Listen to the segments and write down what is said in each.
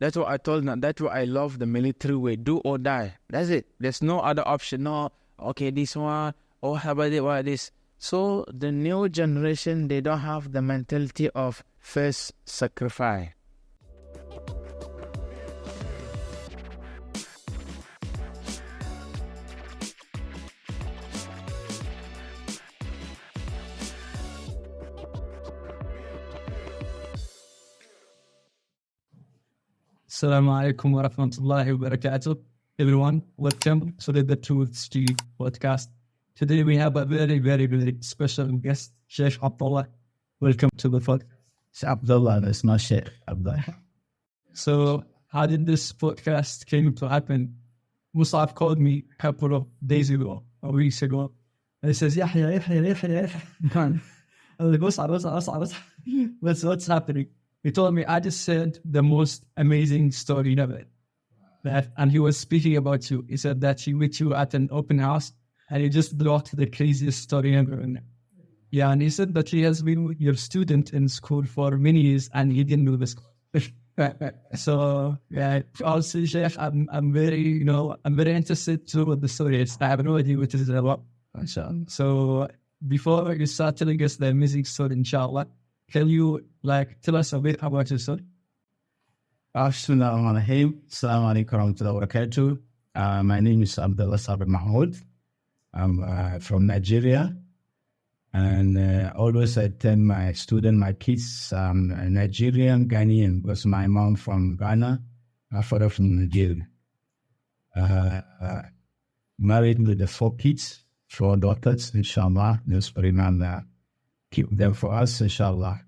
That's what I told them. That's what I love the military way. Do or die. That's it. There's no other option. No, okay, this one. Oh, how about it? What this? So the new generation, they don't have the mentality of first sacrifice. Assalamu alaikum wa rahmatullahi wa barakatuh. Everyone, welcome to the Truth podcast. Today we have a very, very, very special guest, Sheikh Abdullah. Welcome to the podcast. Sheikh Abdullah, that's not Sheikh Abdullah. So, how did this podcast came to happen? Musab called me a couple of days ago, or weeks ago, and he says, Yahya. I was like, what's happening? He told me, I just said the most amazing story ever. And he was speaking about you. He said that he met you at an open house and he just brought the craziest story ever. Yeah, and he said that he has been your student in school for many years and he didn't know this. So, yeah, also, Sheikh, I'm very interested to what the story is. I have no idea what it is about. So, before you start telling us the amazing story, inshallah, can you tell us a bit about yourself? Assalamu alaikum warahmatullahi wabarakatuh. My name is Abdullah Sabir Mahmoud. I'm from Nigeria, and always I tell my kids, I'm a Nigerian Ghanaian because my mom from Ghana, my father from Nigeria. Married with the 4 kids, 4 daughters, inshallah. Just remember. Keep them for us, inshallah.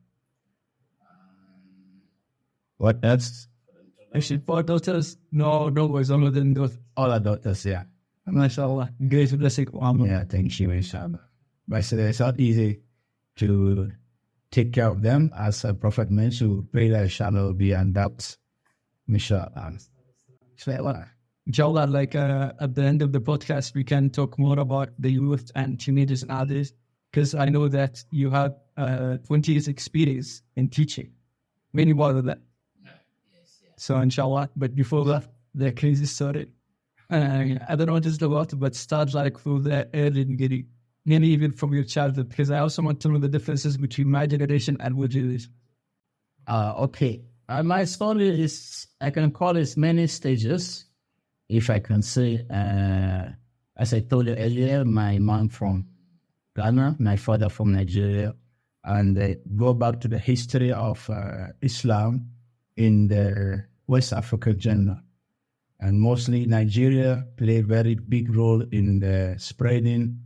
What else? Actually, 4 daughters? No boys, only than daughters. All our daughters, yeah. MashaAllah. Great blessing. Yeah, thank you, inshallah. But it's not easy to take care of them. As a Prophet mentioned, we pray that inshallah will be undoubted. Inshallah. Inshallah, at the end of the podcast, we can talk more about the youth and teenagers and others. Because I know that you have 20 years experience in teaching. Many more than that. Yes. So inshallah, but before that, the crazy story. I don't know just about it, but start from the early beginning. Maybe even from your childhood. Because I also want to know the differences between my generation and your generation. Okay. My story is, I can call it many stages. If I can say, as I told you earlier, my mom from Ghana, my father from Nigeria, and go back to the history of Islam in the West Africa genre. And mostly Nigeria played a very big role in the spreading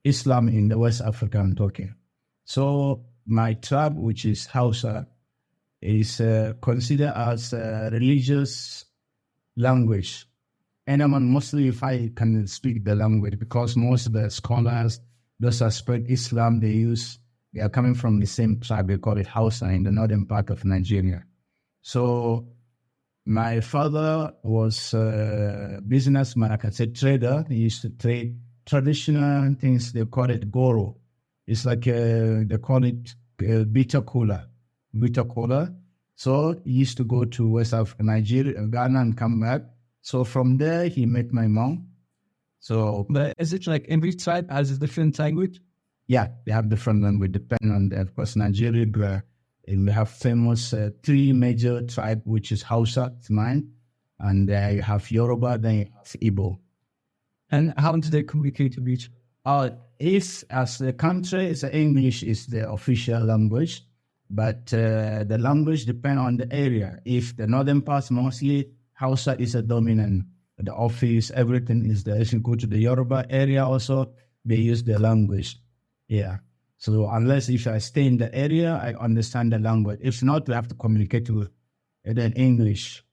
Islam in the West Africa I'm talking. So my tribe, which is Hausa, is considered as a religious language. And mostly if I can speak the language, because most of the scholars, those that spread Islam, they are coming from the same tribe. They call it Hausa in the northern part of Nigeria. So my father was a businessman, like I said, trader. He used to trade traditional things. They call it goro. It's like they call it bitter cola. So he used to go to West Africa, Nigeria, Ghana, and come back. So from there, he met my mom. So, but is it every tribe has a different language? Yeah, they have different language depending on that. Of course, Nigeria, we have famous 3 major tribes, which is Hausa, it's mine, and you have Yoruba, then you have Igbo. And how do they communicate with each other? If as the country, English is the official language, but the language depends on the area. If the northern parts, mostly Hausa is a dominant. The office, everything is there. If you go to the Yoruba area also, they use the language. Yeah. So unless if I stay in the area, I understand the language. If not, we have to communicate with in English.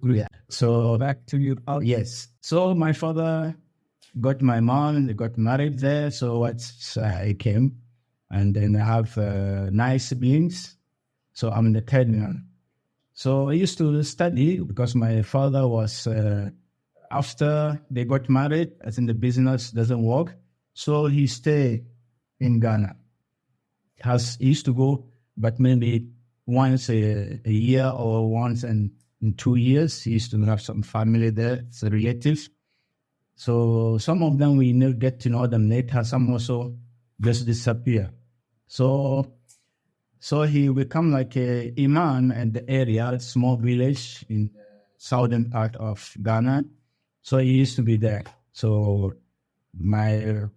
Yeah. So back to you. Yes. So my father got my mom, they got married there. So I came. And then I have 9 siblings. So I'm the 10th one. So I used to study because my father was, after they got married, as in the business doesn't work. So he stayed in Ghana. He used to go, but maybe once a year or once in in 2 years. He used to have some family there, some relatives. So some of them we never get to know them later. Some also just disappear. So he become like a imam in the area, a small village in the southern part of Ghana. So he used to be there. So my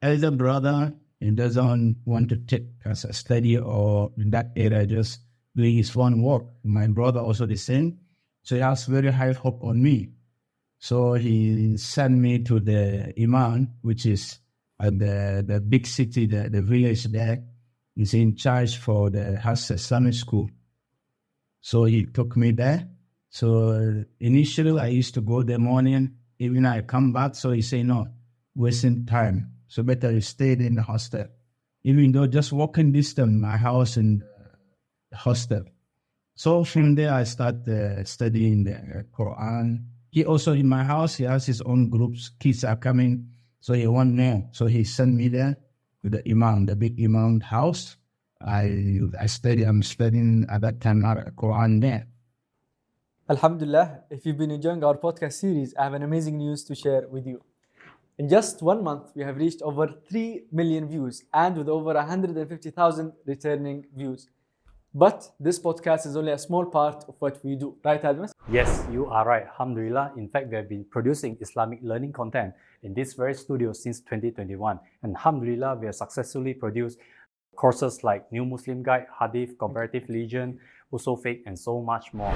elder brother, he doesn't want to take as a study or in that area, just doing his own work. My brother also the same. So he has very high hope on me. So he sent me to the imam, which is at the big city, the village there. He's in charge for the Islamic school. So he took me there. So initially I used to go the morning, even I come back. So he say, no, wasting time. So better you stayed in the hostel. Even though just walking distance, my house and the hostel. So from there I start studying the Quran. He also in my house, he has his own groups. Kids are coming. So he want more. So he sent me there with the imam, the big imam house. I'm studying at that time Quran there. Alhamdulillah, if you've been enjoying our podcast series, I have an amazing news to share with you. In just 1 month, we have reached over 3 million views and with over 150,000 returning views. But this podcast is only a small part of what we do. Right, Admas? Yes, you are right. Alhamdulillah. In fact, we have been producing Islamic learning content in this very studio since 2021. And Alhamdulillah, we have successfully produced courses like New Muslim Guide, Hadith, Comparative Religion, Usul Fiqh, and so much more.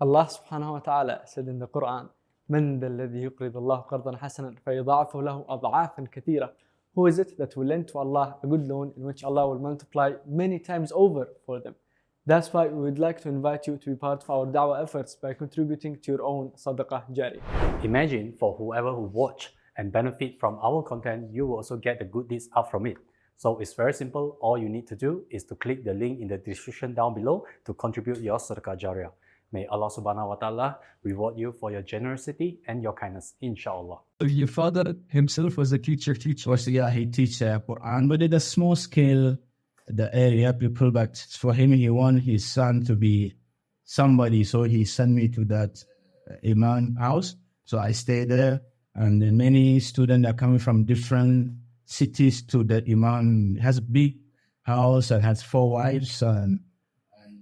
Allah subhanahu wa ta'ala said in the Quran, من ذا الذي يقرض الله قرضا حسنا فيضاعفه له أضعافا كثيرة. Who is it that will lend to Allah a good loan in which Allah will multiply many times over for them? That's why we would like to invite you to be part of our dawah efforts by contributing to your own sadaqah jari. Imagine for whoever who watch and benefit from our content, you will also get the good deeds out from it. So it's very simple. All you need to do is to click the link in the description down below to contribute your sadaqah jariyah. May Allah subhanahu wa ta'ala reward you for your generosity and your kindness, inshallah. Your father himself was a teacher. So yeah, he teaches Quran, but at a small scale, the area people, but for him, he want his son to be somebody. So he sent me to that imam house. So I stayed there, and then many students are coming from different cities to the imam. He has a big house and has 4 wives, and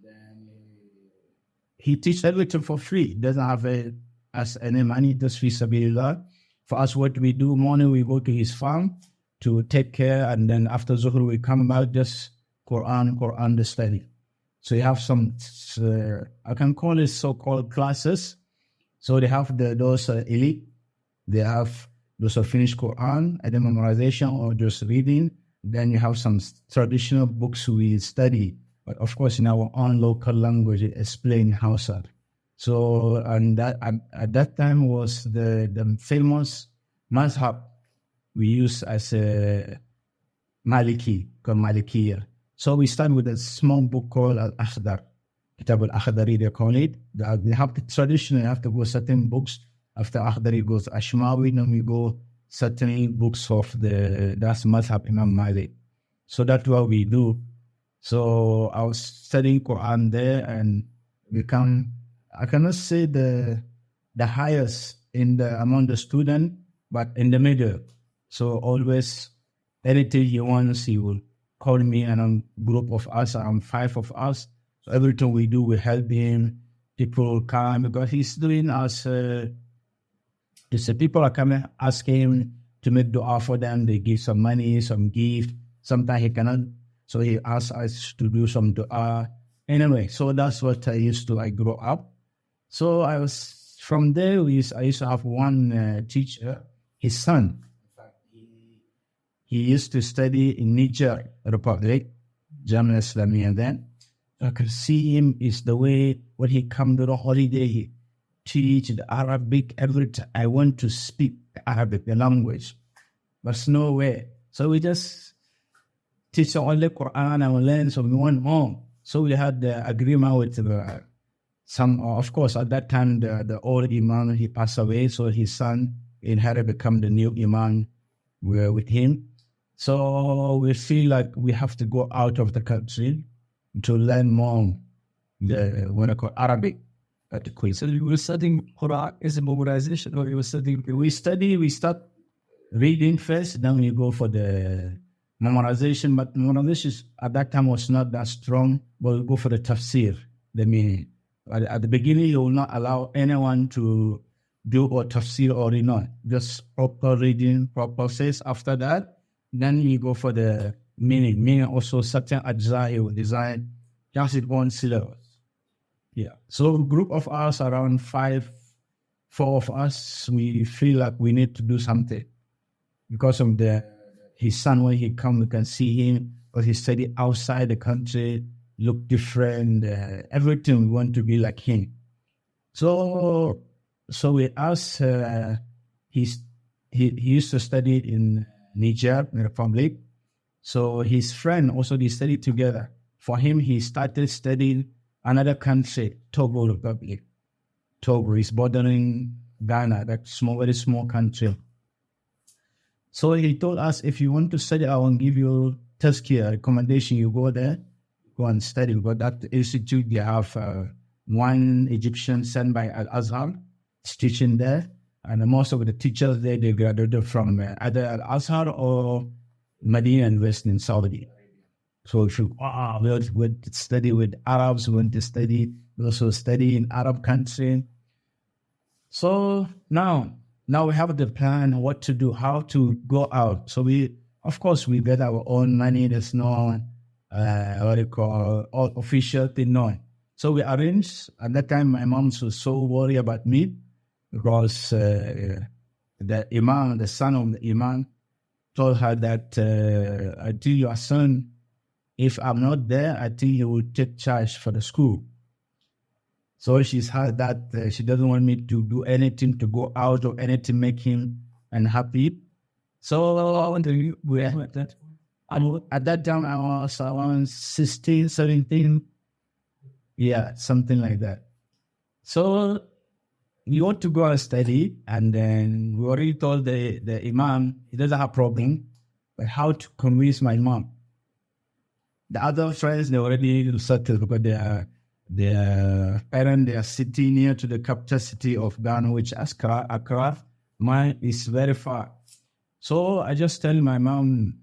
then he teaches everything for free. Doesn't have any money, just fi sabilillah. For us, what we do, morning we go to his farm to take care, and then after Zuhr we come back, just Quran the study. So you have some, I can call it so-called classes. So they have those elite, they have those who finish Quran, either memorization or just reading. Then you have some traditional books we study, but of course in our own local language, explain Hausa. So, and that at that time was the famous mazhab we use as a Maliki, called Malikiyya. So we start with a small book called Al-Akhdar, Kitab al-Akhdari they call it. They have the tradition, you have to go certain books. After Akhdari goes Ashmawi, then we go certain books of that's mazhab Imam Malik. So that's what we do. So I was studying Quran there and become, I cannot say the highest among the student, but in the middle. So always, anything he wants, he will call me, and a group of us, around 5 of us. So everything we do, we help him. People come because he's doing us. People are coming, ask him to make dua for them. They give some money, some gift. Sometimes he cannot, so he asks us to do some dua. Anyway, so that's what I grew up. So I was from there. I used to have one teacher, his son. He used to study in Niger Republic, Jamia Islamiyya then. I could see him is the way when he come to the holiday, he teach the Arabic every time. I want to speak Arabic, the language, but there's no way. So we just teach only Quran and we learn, so we went home. So we had the agreement with some, of course, at that time, the old Imam, he passed away, so his son inherited become the new Imam. We're with him. So we feel like we have to go out of the country to learn more what I call Arabic at the Queen. So you were studying Quran as a memorization, or you were studying? We start reading first, then we go for the memorization. But memorization at that time was not that strong. But we go for the tafsir, the meaning. At the beginning, you will not allow anyone to do or tafsir or not. Just proper reading, proper says. After that, then we go for the meaning. Meaning also certain ajza you will design just in one syllabus. Yeah. So a group of us, around 4 of us, we feel like we need to do something. Because of his son, when he come, we can see him, but he studied outside the country, look different, everything, we want to be like him. So we asked, he used to study in Niger, the Republic. So his friend also, they studied together. For him, he started studying another country, Togo Republic. Togo is bordering Ghana, that very small country. So he told us, if you want to study, I will give you tazkiyah recommendation. You go there, go and study. But that institute, they have one Egyptian sent by Al-Azhar, teaching there. And most of the teachers there, they graduated from either Al-Azhar or Medina University in Saudi. So if you went to study with Arabs, we also study in Arab country. So now we have the plan what to do, how to go out. So we get our own money. There's no all official thing, no. So we arranged. At that time, my mom was so worried about me because the imam, the son of the imam, told her that I tell your son, if I'm not there, I think he will take charge for the school. So she's had that she doesn't want me to do anything, to go out or anything, make him unhappy. So we at that time I was around 16, 17. Yeah, something like that. So we want to go and study, and then we already told the imam he doesn't have problem, but how to convince my mom. The other friends, they already settled because their parents, they are sitting near to the capital city of Ghana, which is Accra. Mine is very far. So I just tell my mom,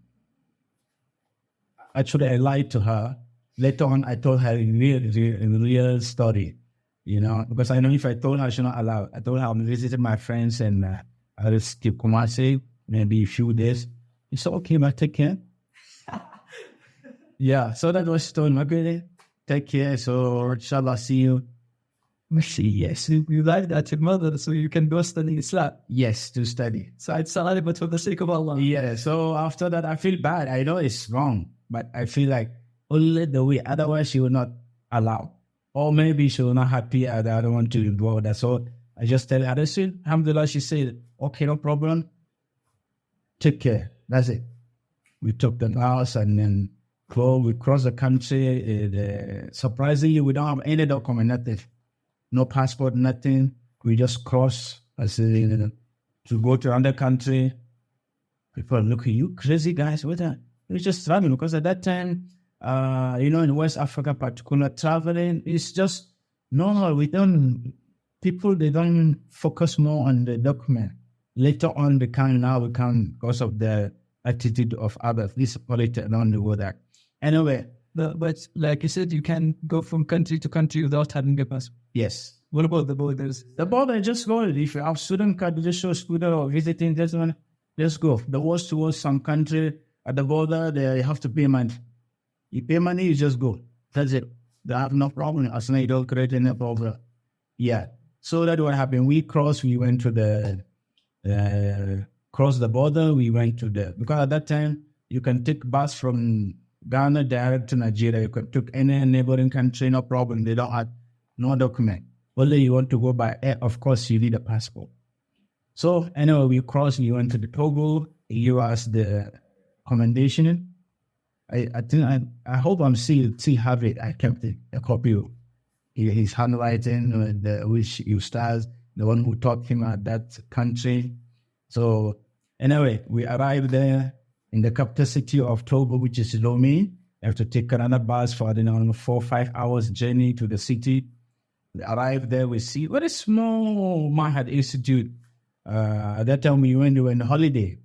actually I lied to her. Later on, I told her a real story, because I know if I told her, she's not allowed. I told her I'm visiting my friends and I will skip Kumasi, maybe a few days. She said, okay, but take care. Yeah, so that was told. Okay, take care. So inshallah, see you. Yes, you lied at your mother so you can go study Islam. Yes, to study. So it's allowed, but for the sake of Allah. Yeah. So after that, I feel bad. I know it's wrong, but I feel like only the way. Otherwise, she will not allow, or maybe she will not happy. I don't want to involve that. So I just tell her, alhamdulillah. She said, okay, no problem. Take care. That's it. We took the house and then. We cross the country. Surprisingly, we don't have any document, nothing. No passport, nothing. We just cross to go to another country. People look at you, crazy guys. What are you just traveling? Because at that time, in West Africa, particular traveling is just normal. People, they don't focus more on the document. Later on, we can because of the attitude of others. This politics around the world. Anyway, but like you said, you can go from country to country without having a passport. Yes. What about the borders? The border, just go. If you have student card, just show student or visiting, just go. The worst towards some country at the border, they have to pay money. You pay money, you just go. That's it. They have no problem. As long as you don't create any problem. Yeah. So that's what happened. We went to cross the border. We went to because at that time, you can take bus from Ghana direct to Nigeria. You can take any neighboring country, no problem. They don't have no document. Only you want to go by air, of course, you need a passport. So anyway, we went to the Togo. He gave us the commendation. I hope I'm still have it. I kept it, a copy of his handwriting, which you stars, the one who taught him at that country. So anyway, we arrived there in the capital city of Togo, which is Lomé, I have to take another bus for, 4 or 5 hours journey to the city. We arrive there, we see very small Mahad Institute. At that time, we went on holiday.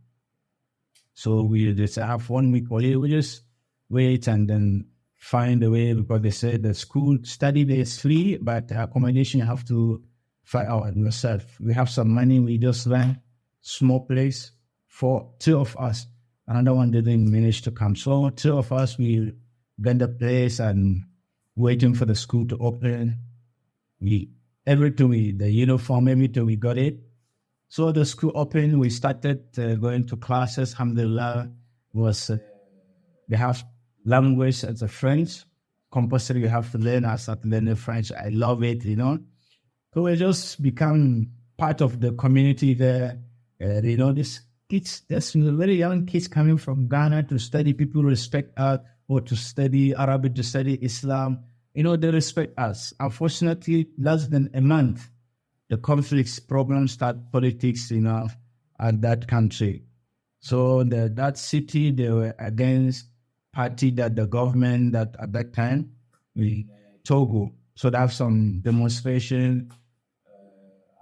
So we just have 1 week holiday. We just wait and then find a way, because they said the school study there is free, but accommodation you have to find out yourself. We have some money. We just rent small place for 2 of us. Another one didn't manage to come. So 2 of us, we got the place and waiting for the school to open. The uniform, everything, we got it. So the school opened, we started going to classes. Alhamdulillah, they have language as a French. Compulsory, you have to learn. I started learning French. I love it, So we just become part of the community there. These kids, there's very young kids coming from Ghana to study. People respect us, or to study Arabic, to study Islam. They respect us. Unfortunately, less than a month, the conflicts, problems start, politics, at that country. So that city, they were against party that the government that at that time, Togo. So there's some demonstration.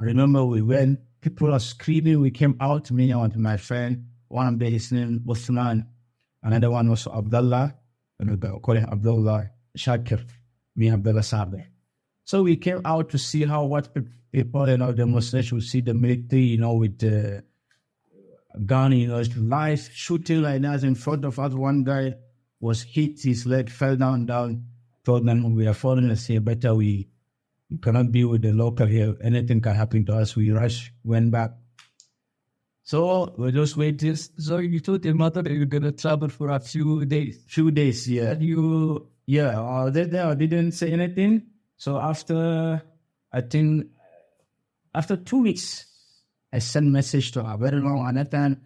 I remember we went, people are screaming. We came out, me and my friend. One of them, his name was Usman. Another one was Abdullah. And we call him Abdullah Shakir. Me and Abdullah Sabir. So we came out to see what people, demonstration, we see the military, with the gun, live shooting like that in front of us. One guy was hit, his leg fell down. Told them we are falling asleep, better we cannot be with the local here. Anything can happen to us. We went back. So we just waited. So you told your mother that you're going to travel for a few days. Yeah. And I didn't say anything. So after 2 weeks, I sent message to her, very long, and that time,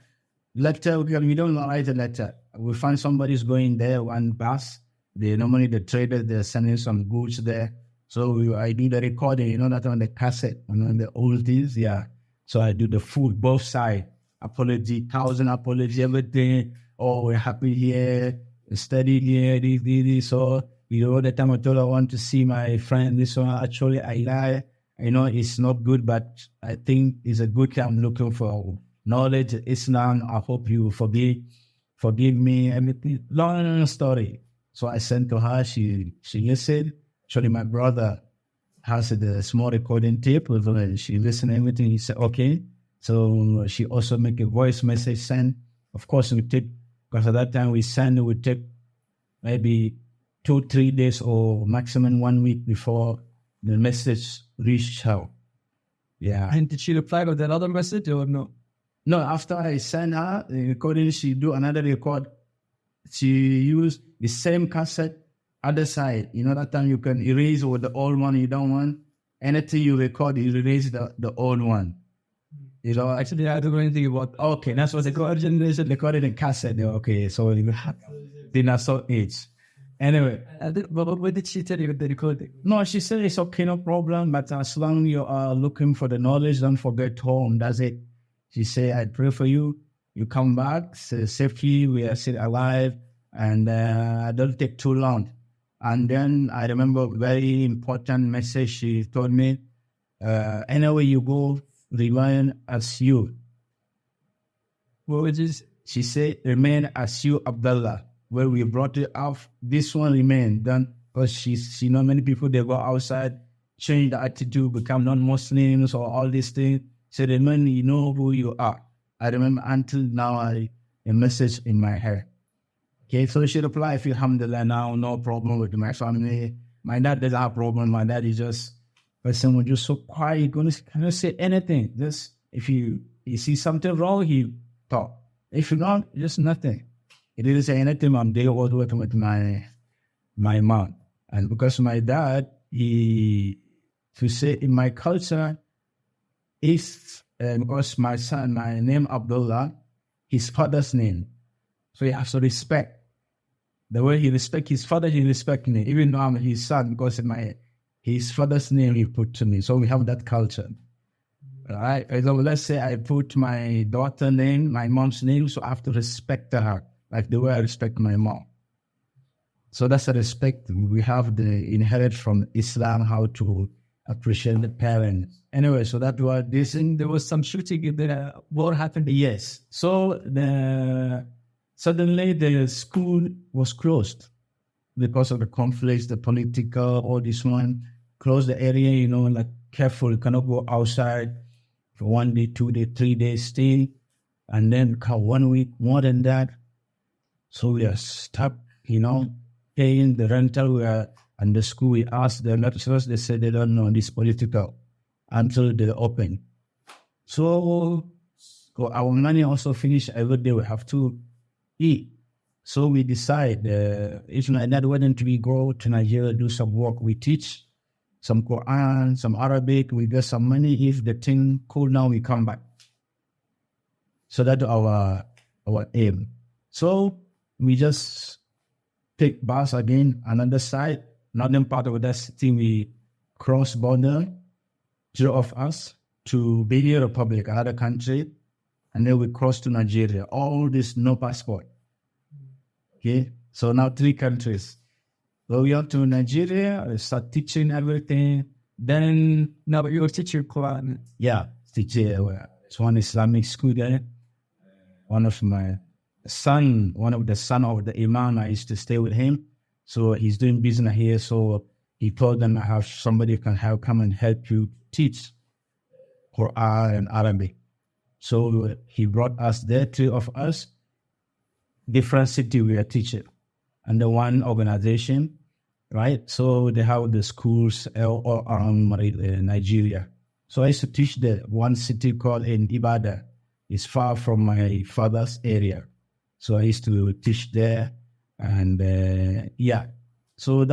letter, we don't write a letter. We find somebody's going there, one bus. Normally the traders, they're sending some goods there. So I do the recording, that on the cassette, on the old things, yeah. So I do the food, both sides. Apology, 1,000 apology, everything. Oh, we're happy here, study here, this. So, the time I told her I want to see my friend, this one, actually, I lie. I know it's not good, but I think it's a good time. I'm looking for knowledge, Islam. I hope you forgive me, everything. Long story. So I sent to her, she listened. Actually, my brother has a small recording tape. She listened to everything. He said, okay. So she also make a voice message send. Of course, because at that time we would take maybe 2-3 days or maximum 1 week before the message reached her. Yeah. And did she reply with another message or no? No, after I sent her the recording, she do another record. She used the same cassette, other side. That time you can erase with the old one you don't want. Anything you record, you erase the old one. Actually, I don't know anything about that. Okay, that's what they call generation. They call it a cassette. Okay, so you have dinosaur age. Anyway. But what did she tell you with the recording? No, she said it's okay, no problem. But as long as you are looking for the knowledge, don't forget home. That's it. She said, I pray for you. You come back safely. We are still alive. And don't take too long. And then I remember a very important message she told me. Anywhere you go, remain as you. What was this? She said, remain as you, Abdullah. Where we brought it up, this one remained. Then, because she know many people, they go outside, change the attitude, become non-Muslims or all these things. So remain, you know who you are. I remember until now, a message in my head. Okay, so she replied, alhamdulillah, now no problem with my family. My dad doesn't have a problem. My dad is just, person was just so quiet, cannot say anything. Just, if you see something wrong, he talk. If not, just nothing. He didn't say anything. I'm there all working with my mom. And because my dad, to say in my culture, is because my son, my name Abdullah, his father's name. So he has to respect. The way he respect his father, he respect me. Even though I'm his son, because his father's name he put to me. So we have that culture. All right. So let's say I put my daughter's name, my mom's name, so I have to respect her, like the way I respect my mom. So that's a respect we have the inherit from Islam, how to appreciate the parents. Anyway, so that was this. And there was some shooting in the war happened. Yes. So suddenly the school was closed because of the conflicts, the political, all this one. Close the area, like careful, you cannot go outside for 1 day, 2 day, 3 days stay. And then 1 week, more than that. So we are stuck, paying the rental. And the school, we asked the lecturers, they said they don't know this political until they open. So our money also finished every day. We have to eat. So we decide, if like that, why don't we go to Nigeria, do some work? We teach some Quran, some Arabic. We get some money. If the thing cool now, we come back. So that's our aim. So we just take bus again, another side, northern part of that city. We cross border, 2 of us, to Benin Republic, another country, and then we cross to Nigeria. All this no passport. Okay, so now 3 countries. So we went to Nigeria, I start teaching everything. Then Now you're teaching Quran. yeah, teaching. It's one Islamic school there. One of the son of the imam, I used to stay with him. So he's doing business here. So he told them, I have somebody who can come and help you teach Quran and Arabic. So he brought us there, 3 of us, different city we are teaching, under one organization, right? So they have the schools all around Nigeria. So I used to teach there, one city called in Ibadan. It's far from my father's area. So I used to teach there. And so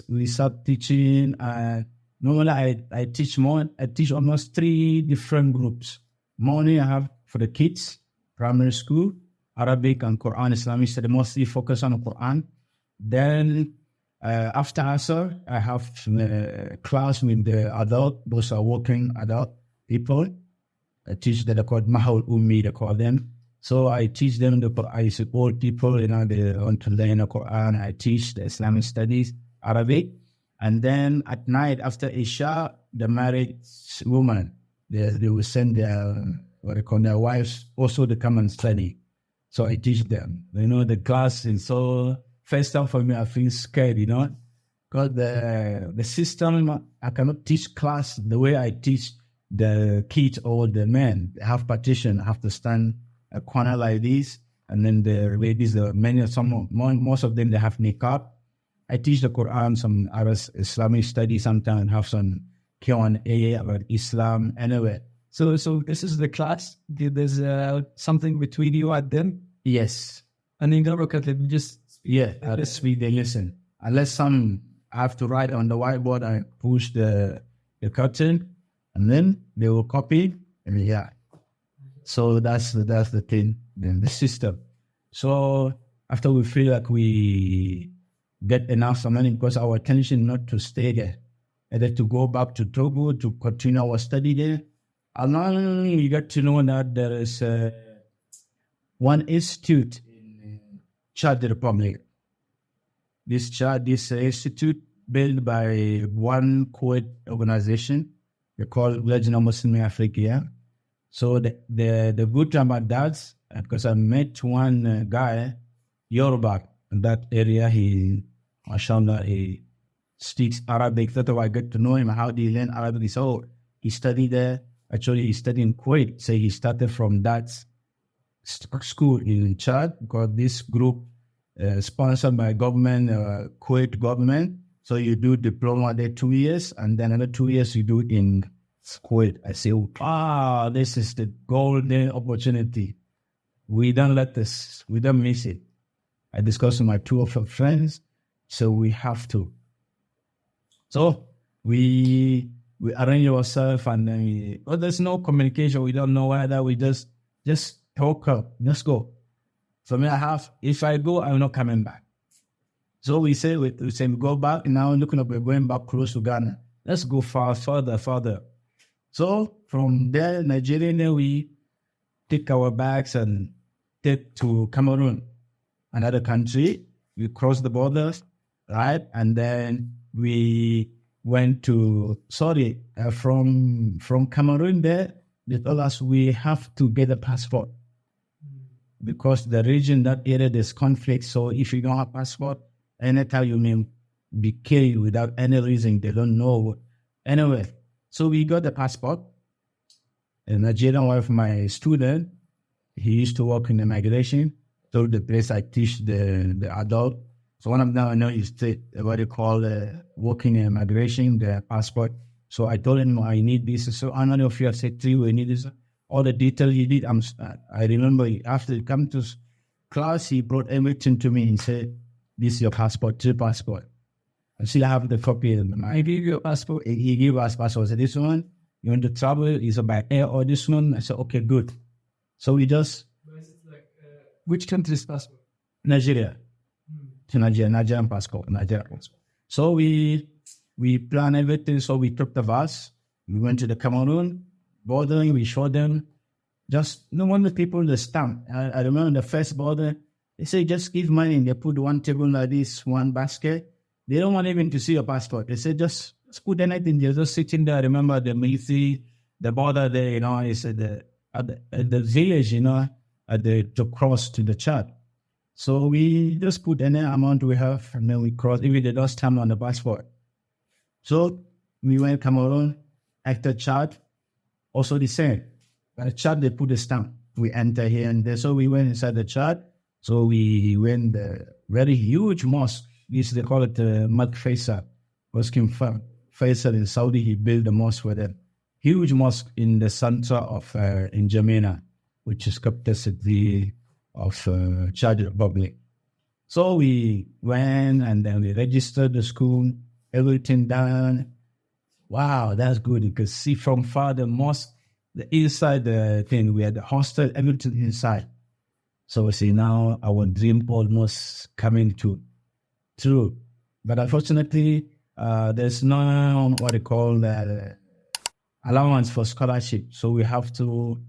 we start teaching. Normally I teach more. I teach almost 3 different groups. Morning I have for the kids, primary school, Arabic and Quran, Islamic study, mostly focus on the Quran. Then after Asr, I have class with the adult, those are working adult people. I teach that they're called Mahal Ummi, they call them. So I teach them the Quran. I support people, they want to learn the Quran. I teach the Islamic studies, Arabic. And then at night after Isha, the married woman, they will send their wives also to come and study. So I teach them. The class is so, first time for me, I feel scared, because the system, I cannot teach class the way I teach the kids or the men. They have partition, I have to stand a corner like this, and then the ladies, most of them, they have niqab. I teach the Quran, some Islamic studies, sometimes have some Q&A about Islam, anyway. So this is the class. There's something between you and them. Yes. And then look at them, just I speak, they listen. Unless some I have to write on the whiteboard, I push the curtain, and then they will copy, and So that's the thing, the system. So after we feel like we get enough money, because our attention not to stay there, either to go back to Togo to continue our study there. And then we get to know that there is one institute in Chad Republic. This institute built by one Kuwait organization, they call Regional Muslim Africa. So the good time about that, because I met one guy, Yoruba, in that area, he speaks Arabic. That's how I get to know him. How do you learn Arabic? So he studied there. Actually, he studied in Kuwait. So he started from that school in Chad, because this group sponsored by government, Kuwait government. So you do diploma there 2 years, and then another 2 years you do in Kuwait. I say, this is the golden opportunity. We don't miss it. I discussed with my 2 of our friends, so we have to. So we arrange ourselves, and then there's no communication. We don't know whether we just talk up. Let's go. So if I go, I'm not coming back. So we say we go back. Now looking up, we're going back close to Ghana. Let's go further. So from there, Nigeria, then we take our bags and take to Cameroon, another country. We cross the borders. right? And then we went to, from Cameroon there, they told us we have to get a passport because the region, that area, there's conflict. So if you don't have passport, anytime you may be killed without any reason, they don't know. Anyway, so we got the passport. A Nigerian one of my student, he used to work in immigration, told the place I teach the adult. So one of them I know is what they call working in immigration, the passport. So I told him I need this. So another of you have said to you, we need this. All the details he did. I remember after he come to class, he brought everything to me. He said, "This is your passport, 2 passport." I still have the copy. I gave you a passport. He gave us passport. I said, "This one, you want to travel? Is it by air or this one?" I said, "Okay, good." So we just. Which country's passport? Nigeria. Nigerian passport. So we planned everything. So we took the bus. We went to the Cameroon border. We showed them. Just no wonder people the stamp. I remember the first border. They say just give money. And they put one table like this, one basket. They don't want even to see your passport. They say just put anything. You're just sitting there. I remember the military, the border there. It's at the village. To cross to the Chad. So we just put any amount we have and then we cross, even they don't stamp on the passport. So we went Cameroon, after Chad, also the same. But Chad, they put the stamp. We enter here and there. So we went inside the Chad. So we went the very huge mosque. They call it Mosque Faisal. Mosque Faisal in Saudi, he built the mosque with a huge mosque in the center of in Jamena, which is capital city of Chad Republic. So we went and then we registered the school, everything done. Wow, that's good. You could see from far the mosque, the inside the thing. We had the hostel, everything inside. So we see now our dream almost coming true. But unfortunately, there's no what they call allowance for scholarship. So we have to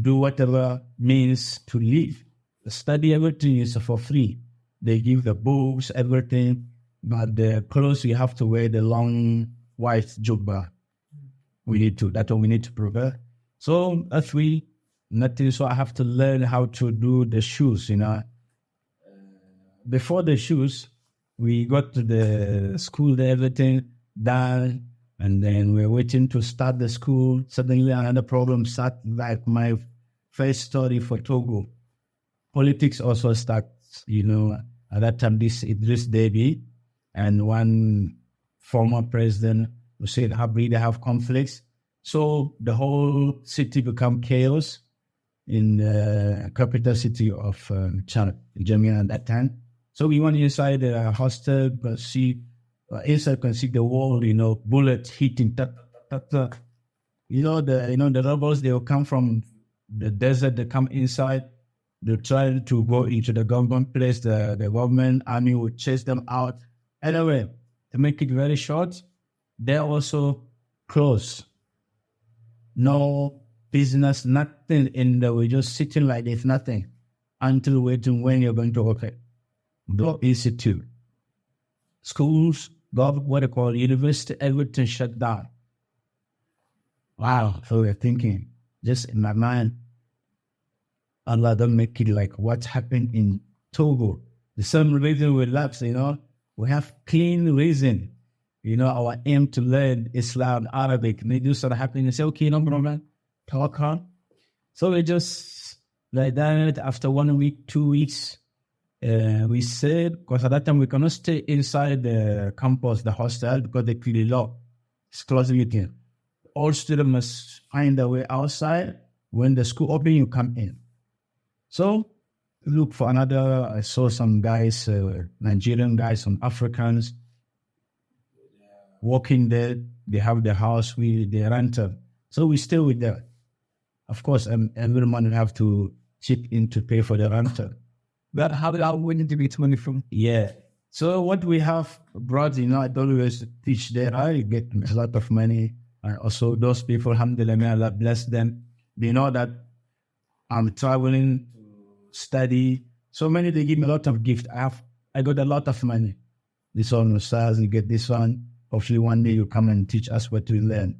do whatever means to live. The study, everything is for free. They give the books, everything, but the clothes you have to wear the long white jubba. That's what we need to prepare. So that's free, nothing. So I have to learn how to do the shoes, Before the shoes, we got to the school, everything done, and then we're waiting to start the school. Suddenly another problem started, like my first story for Togo. Politics also starts, at that time, this Idris Deby and one former president who said they have conflicts. So the whole city become chaos in the capital city of Chad, Jamaica at that time. So we went inside the hostel, but inside can see the wall, bullets hitting. The rebels, they will come from the desert, they come inside. They try to go into the government place. The government army will chase them out. Anyway, to make it very short, they're also closed. No business, nothing we're just sitting like this, nothing, until waiting when you're going to open. The institute, schools, university, everything shut down. Wow, so we're thinking, just in my mind, Allah don't make it like what happened in Togo. The same reason we lapse, we have clean reason, our aim to learn Islam, Arabic, and they do start happening and say, okay, no problem, talk on. So we just like that. After 1 week, 2 weeks, we said, because at that time we cannot stay inside the campus, the hostel, because they clearly lock. It's closed again. All students must find their way outside. When the school open, you come in. So look for another. I saw some guys, Nigerian guys, some Africans working there. They have their house, they rent it. So we stay with them. Of course, every month we have to chip in to pay for the rental. But how we need to get money from? Yeah. So what we have brought, I always teach there. I get a lot of money. And also those people, alhamdulillah, may Allah bless them. They know that I'm traveling to study. So many, they give me a lot of gift. I got a lot of money. this one stars, you get this one. Hopefully one day you come and teach us what to learn.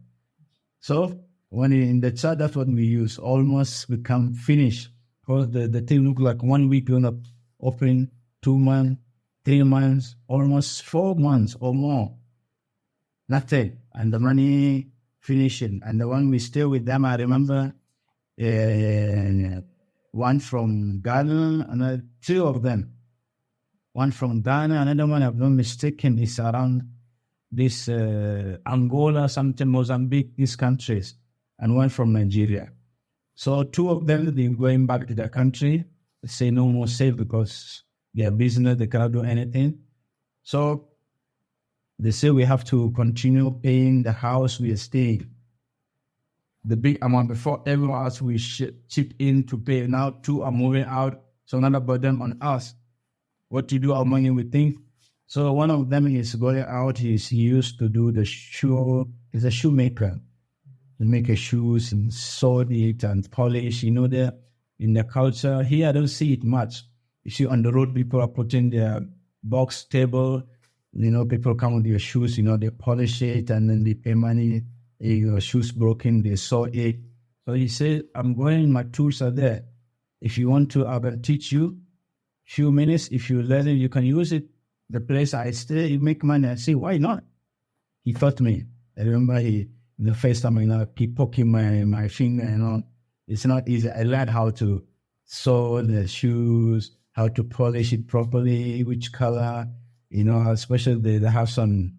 So when in the chat, that's what we use. Almost become finished. Because the thing look like 1 week, you're not open, 2 months, 3 months, almost 4 months or more. Nothing. And the money finishing. And the one we stay with them, I remember one from Ghana, and 2 of them. One from Ghana, another one, if I'm not mistaken, is around this Angola, something, Mozambique, these countries, and one from Nigeria. So 2 of them, they're going back to their country. They say no more safe because their business, they cannot do anything. So they say we have to continue paying the house we are staying. The big amount before everyone else we chip in to pay. Now 2 are moving out, so another burden on us. What to do our money, we think. So one of them is going out. He used to do the shoe. He's a shoemaker. He make shoes and sew it and polish. You know, there in the culture here, I don't see it much. You see on the road, people are putting their box table. You know, people come with their shoes. You know, they polish it and then they pay money. Your shoes broken, they sew it. So he said, "I'm going. My tools are there. If you want to, I will teach you. Few minutes, if you learn it, you can use it. The place I stay, you make money." I say, "Why not?" He taught me. I remember the first time, he poking my finger, it's not easy. I learned how to sew the shoes, how to polish it properly, which color, especially they have some,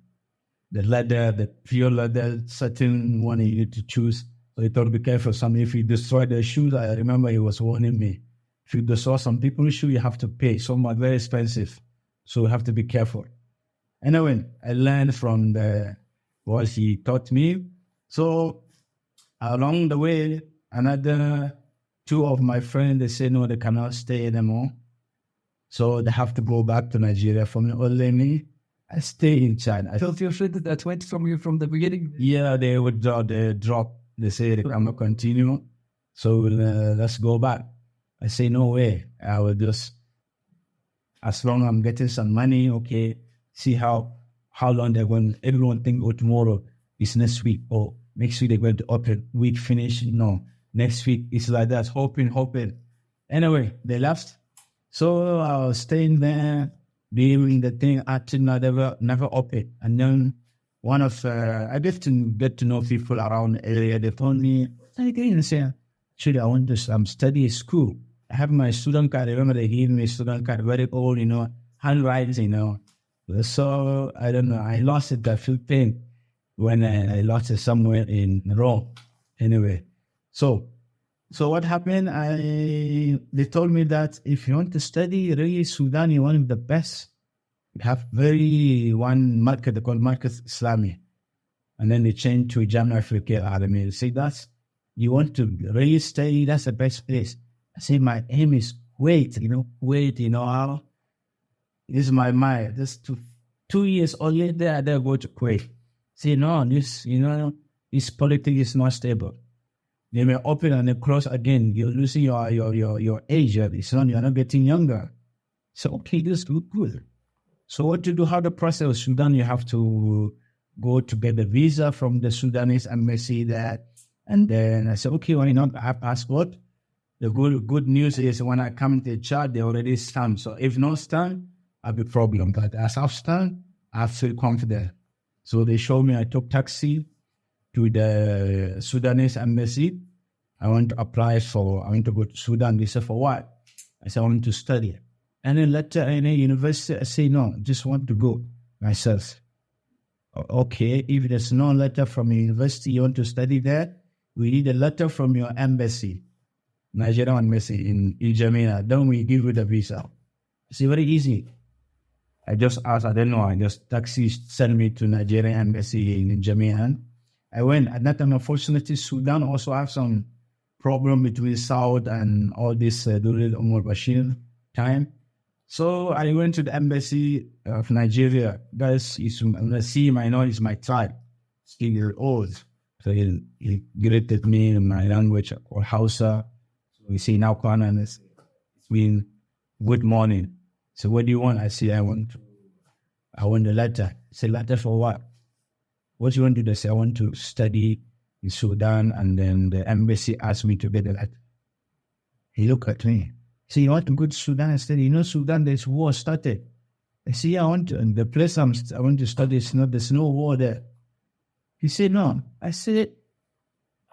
the leather, the pure leather, certain one you need to choose. So he told me, be careful. If you destroy the shoes, I remember he was warning me. If you destroy some people's shoe, you have to pay. Some are very expensive. So you have to be careful. Anyway, I learned from what he taught me. So along the way, another 2 of my friends, they say, no, they cannot stay anymore. So they have to go back to Nigeria. For me, only me, I stay in China. I Felt your friend that went from you from the beginning? Yeah, they would drop. They say they cannot continue. So let's go back. I say, no way. I will just, as long as I'm getting some money, okay, see how long they're going. Everyone think, tomorrow is next week, or next week they're going to open, week finish. No, next week it's like that, hoping. Anyway, they left. So I was staying there, doing the thing, until never open. And then one of, I get to know people around the area. They told me, I didn't say, actually, I want to study school. I have my student card. I remember they gave me a student card, very old, handwriting, So, I don't know, I lost it. I feel pain when I lost it somewhere in Rome. Anyway, so what happened? They told me that if you want to study, really, Sudan is one of the best. We have one market, they call Market Islamic. And then they changed to Jamia Africa Academy. They say that's, you want to really study, that's the best place. I say, my aim is wait, how? This is my mind. Just 2 years only there, I go to Kuwait. Say, no, this politics is not stable. They may open and they close again. You're losing your age. You're not getting younger. So, okay, this is good. So what to do, how the process of Sudan, you have to go to get a visa from the Sudanese embassy there. And then I said, okay, why not? I have passport. The good news is when I come to the chart, they already stand. So if not stand, I'll be problem. But as I've stand, I feel confident. So they showed me, I took taxi to the Sudanese embassy. I want to go to Sudan. They said, for what? I said, I want to study. And then later in a university, I say, no, just want to go myself. Okay, if there's no letter from a university you want to study there, we need a letter from your embassy, Nigerian embassy in Jamaica. Then we give you the visa. It's very easy. I just asked, I don't know, I just taxi sent me to Nigerian embassy in Jamaica. I went. At that time, unfortunately, Sudan also have some problem between South and all this during Omar Bashir time. So I went to the embassy of Nigeria. Guys, when I see him, I know he's my tribe. He's years old. So he greeted me in my language, or Hausa. So we say now, and it's been good morning. So what do you want? I say, I I want the letter. I said, letter for what? What do you want to do? I said, I want to study in Sudan, and then the embassy asked me to get the letter. He looked at me. He said, you want to go to Sudan and study? You know, Sudan, there's war started. I said, yeah, I want to. And the place I want to study, there's no war there. He said, no. I said,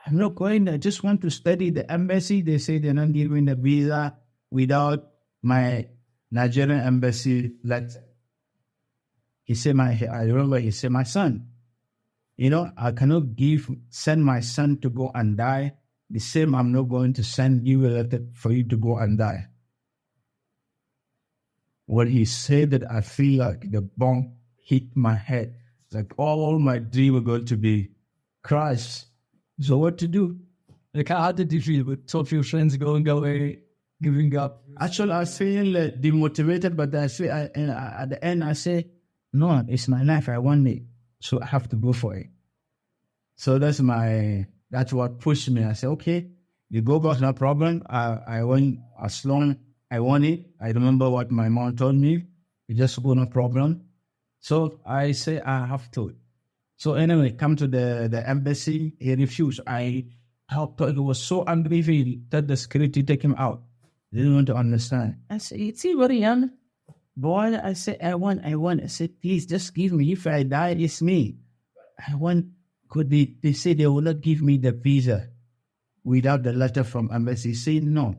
I'm not going there. I just want to study the embassy. They say they're not giving the visa without my Nigerian embassy letter. He said, I remember he said, my son, you know, I cannot send my son to go and die. The same, I'm not going to send you a letter for you to go and die. When he said that, I feel like the bomb hit my head. Like all my dreams were going to be crushed. So what to do? Like, how did you feel with two of your friends going away, giving up? Actually, I feel demotivated, but I feel at the end, I say, no, it's my life. I want it. So I have to go for it. So that's what pushed me. I said, okay, you go back, no problem. I want, as long I want it. I remember what my mom told me. You just go, no problem. So I say, I have to. So anyway, come to the embassy. He refused. I thought it was so angry that the security take him out. They didn't want to understand. I said, it's very young. Boy, I said, I want. I said, please, just give me. If I die, it's me. I want. They say they will not give me the visa without the letter from embassy. He said, no.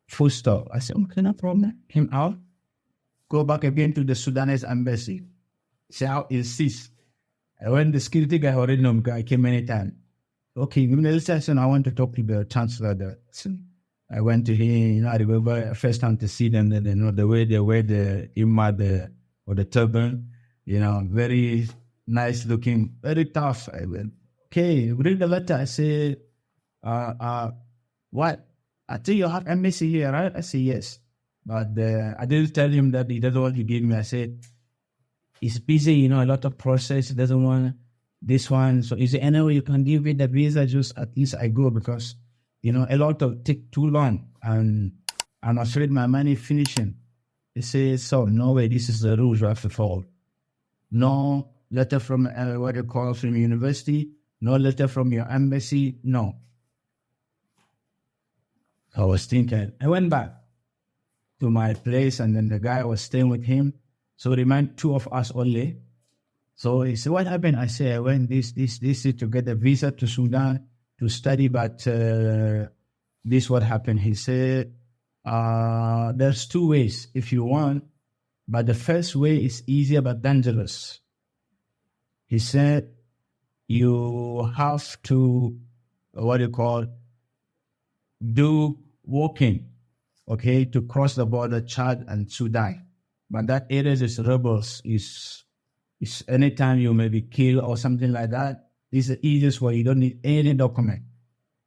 Full stop. I said, okay, no problem. Came out. Go back again to the Sudanese embassy. Say, I'll insist. I went, the security guy already know me. I came anytime. Okay, give me the session. I want to talk to the chancellor there. So I went to him. You know, I remember first time to see them. You know, the way they wear the imam or the turban. You know, very nice looking, very tough. I went, okay, read the letter. I said, what? I think you have embassy here, right? I said, yes. But I didn't tell him that he doesn't want to give me. I said, he's busy, you know, a lot of process. He doesn't want this one. So is there any way you can give me the visa? Just at least I go, because, you know, a lot of take too long. And I'm afraid my money finishing. He says, so no way, this is the rules you have to follow. No letter from from university, no letter from your embassy, no. I was thinking, I went back to my place, and then the guy was staying with him. So it remained two of us only. So he said, what happened? I said, I went this to get a visa to Sudan to study, but this what happened. He said, there's two ways if you want. But the first way is easier but dangerous. He said, you have to, do walking, okay, to cross the border, Chad and Sudan. But that area is rebels. Is anytime you may be killed or something like that, this is the easiest way. You don't need any document.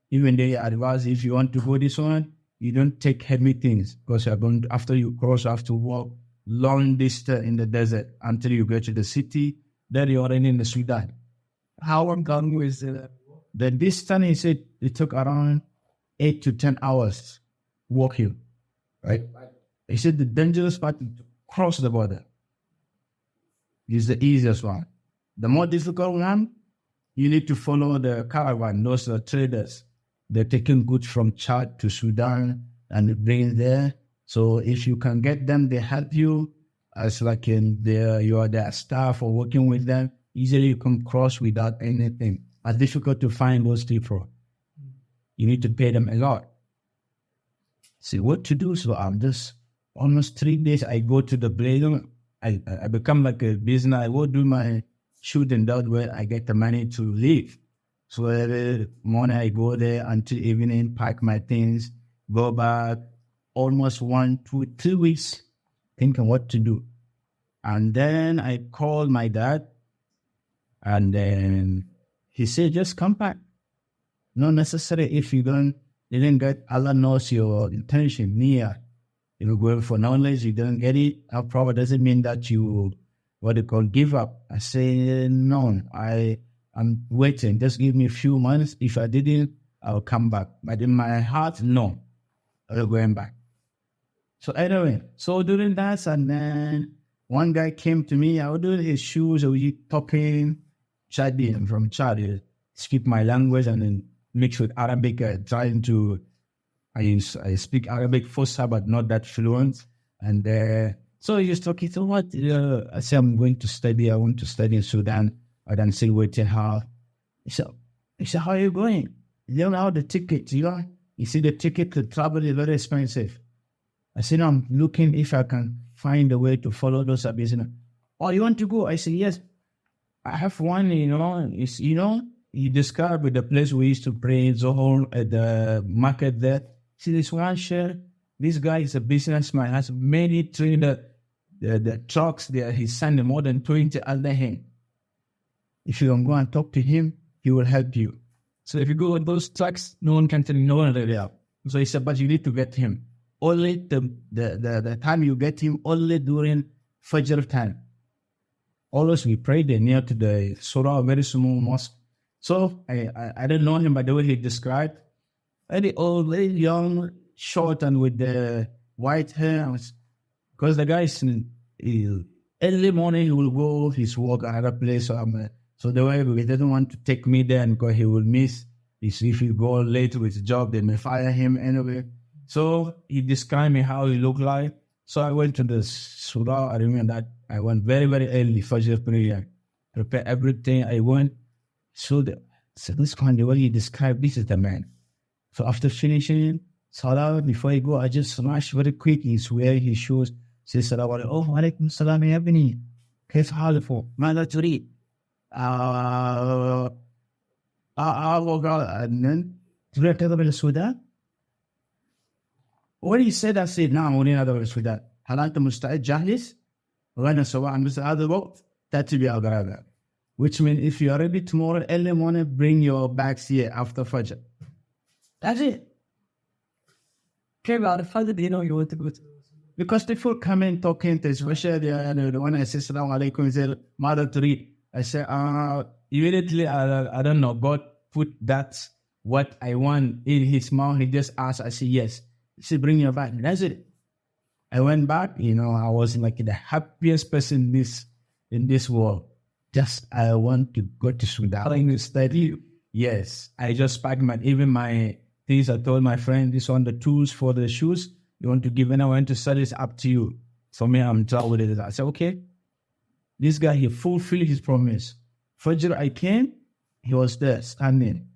Even they advise if you want to go this one, you don't take heavy things, because you're going to, after you cross, you have to walk long distance in the desert until you get to the city. Then you're already in the Sudan. How long was it? The distance, he said, it took around 8 to 10 hours walking, right? He said the dangerous part is to cross the border. Is the easiest one. The more difficult one, you need to follow the caravan. Those are traders. They're taking goods from Chad to Sudan and bring it there. So if you can get them, they help you as like you are their staff or working with them. Easily you can cross without anything. It's difficult to find those people. You need to pay them a lot. See what to do. So I'm just almost 3 days. I go to the blazer. I become like a business. I will do my shooting that where I get the money to leave. So every morning I go there until evening, pack my things, go back. Almost 1, 2, 3 weeks thinking what to do. And then I called my dad, and then he said, just come back. Not necessary if you didn't get, Allah knows your intention. Near, you're going for knowledge, you didn't get it. That probably doesn't mean that you, give up. I say, no, I'm waiting. Just give me a few months. If I didn't, I'll come back. But in my heart, no, I'm going back. So anyway, so during that, and then one guy came to me. I was doing his shoes. I was talking Chadi. I'm from Chad. Speak my language and then mix with Arabic. Trying to, I speak Arabic Fusha, but not that fluent. And so he was talking to what? I said, I'm going to study. I want to study in Sudan. And then still waiting how. He said, how are you going? You don't know the ticket. You see the ticket to travel is very expensive. I said, I'm looking if I can find a way to follow those business. Oh, you want to go? I said, yes. I have one, he described the place we used to pray, Zohor, at the market there. See, this one share, this guy is a businessman, has many trained the trucks there. He's sending more than 20 under him. If you don't go and talk to him, he will help you. So if you go with those trucks, no one can tell you, no one will help. So he said, but you need to get him. Only the time you get him, only during Fajr time. Always we pray there near to the Surah, very small mosque. So I don't know him by the way he described. Very old, very young, short, and with the white hair. Because the guy is early morning, he will go his work another place. So the way he doesn't want to take me there because he will miss. If he go late with his job, they may fire him anyway. So he described me how he looked like. So I went to the Surah. I remember that I went very, very early, Fajr prayer, prepare everything. I went. So this kind of way he described, this is the man. So after finishing Salah, before he go, I just rush very quick. He's wearing his shoes. Says Salam alaikum. Oh, alaikum salam ya ibni. كيف حالك؟ ماذا تريد؟ And then تريد تذهب إلى السودان؟ When he said, I said, نعم أريد أذهب إلى السودان. هل أنت مستعد جاهز؟ غدا سواء مثل هذا الوقت تأتي بأغراضك. Which means if you are ready tomorrow early morning, bring your bags here after Fajr. That's it. Okay, about how did you know you want to go to? Because people come in talking to, especially when I say Salaam Alaikum, he said, Mother Turi. I say, immediately, I don't know, God put that, what I want in his mouth. He just asked, I said, yes. He said, bring your bag. That's it. I went back, I was like the happiest person in this world. Just, I want to go to Sudan. Trying to study. Yes. I just packed even my things. I told my friend, this one, the tools for the shoes. You want to give, and I want to study, it's up to you. For me, I'm done with it. I said, okay. This guy, he fulfilled his promise. Fajr, I came, he was there, standing.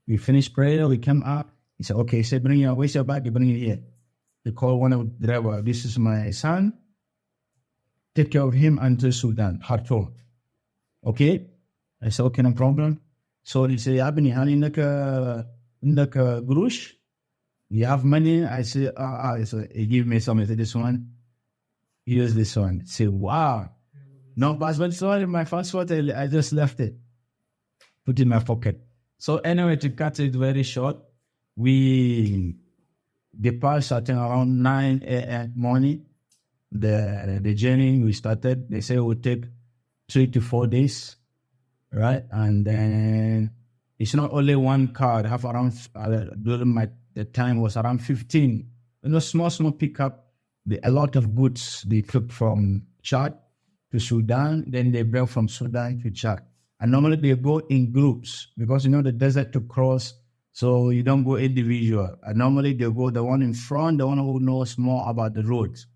We finished prayer, we came up. He said, okay, he said, where's your bag? You bring it here. They called one of the driver. This is my son. Take care of him until Sudan, Khartoum. Okay? I said, okay, no problem. So he said, Abni, hal indaka gurush? You have money? I said, so he gave me some. He said, this one. Here's this one. I said, wow. No, but sorry, my passport, I just left it. Put it in my pocket. So anyway, to cut it very short, we depart starting around 9 a.m. morning. The journey we started, they say it would take 3 to 4 days, right? And then it's not only one car. I have around, during the time was around 15. Small pickup. A lot of goods they took from Chad to Sudan, then they brought from Sudan to Chad. And normally they go in groups because the desert to cross, so you don't go individual. And normally they go the one in front, the one who knows more about the roads.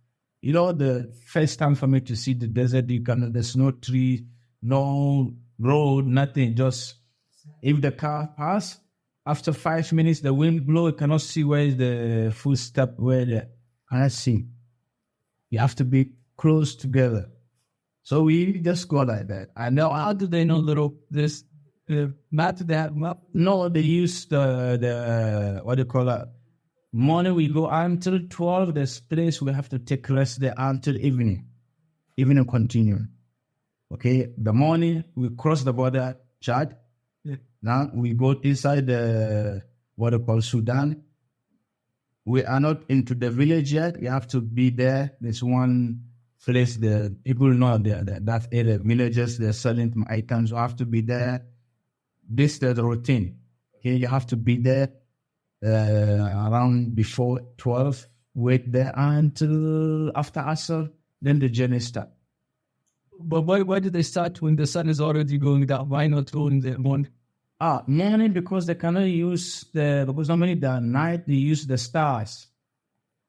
The first time for me to see the desert, there's no tree, no road, nothing. Just if the car pass, after 5 minutes, the wind blow, you cannot see where is the footstep, cannot see. You have to be close together. So we just go like that. And now, how do they know this map? Do they have map? No, they use the what do you call it? Morning we go until 12. There's place we have to take rest there until evening. Evening continue. Okay, the morning we cross the border, Chad. Yeah. Now we go inside the what do you call Sudan. We are not into the village yet. We have to be there. There's one place the people know that area, villagers, they're selling items. You have to be there. This is the routine. Okay, you have to be there around before 12. wait there until after Asr, then the journey start. But why did they start when the sun is already going down? Why not go in the morning? Morning, because they cannot use because normally the night they use the stars.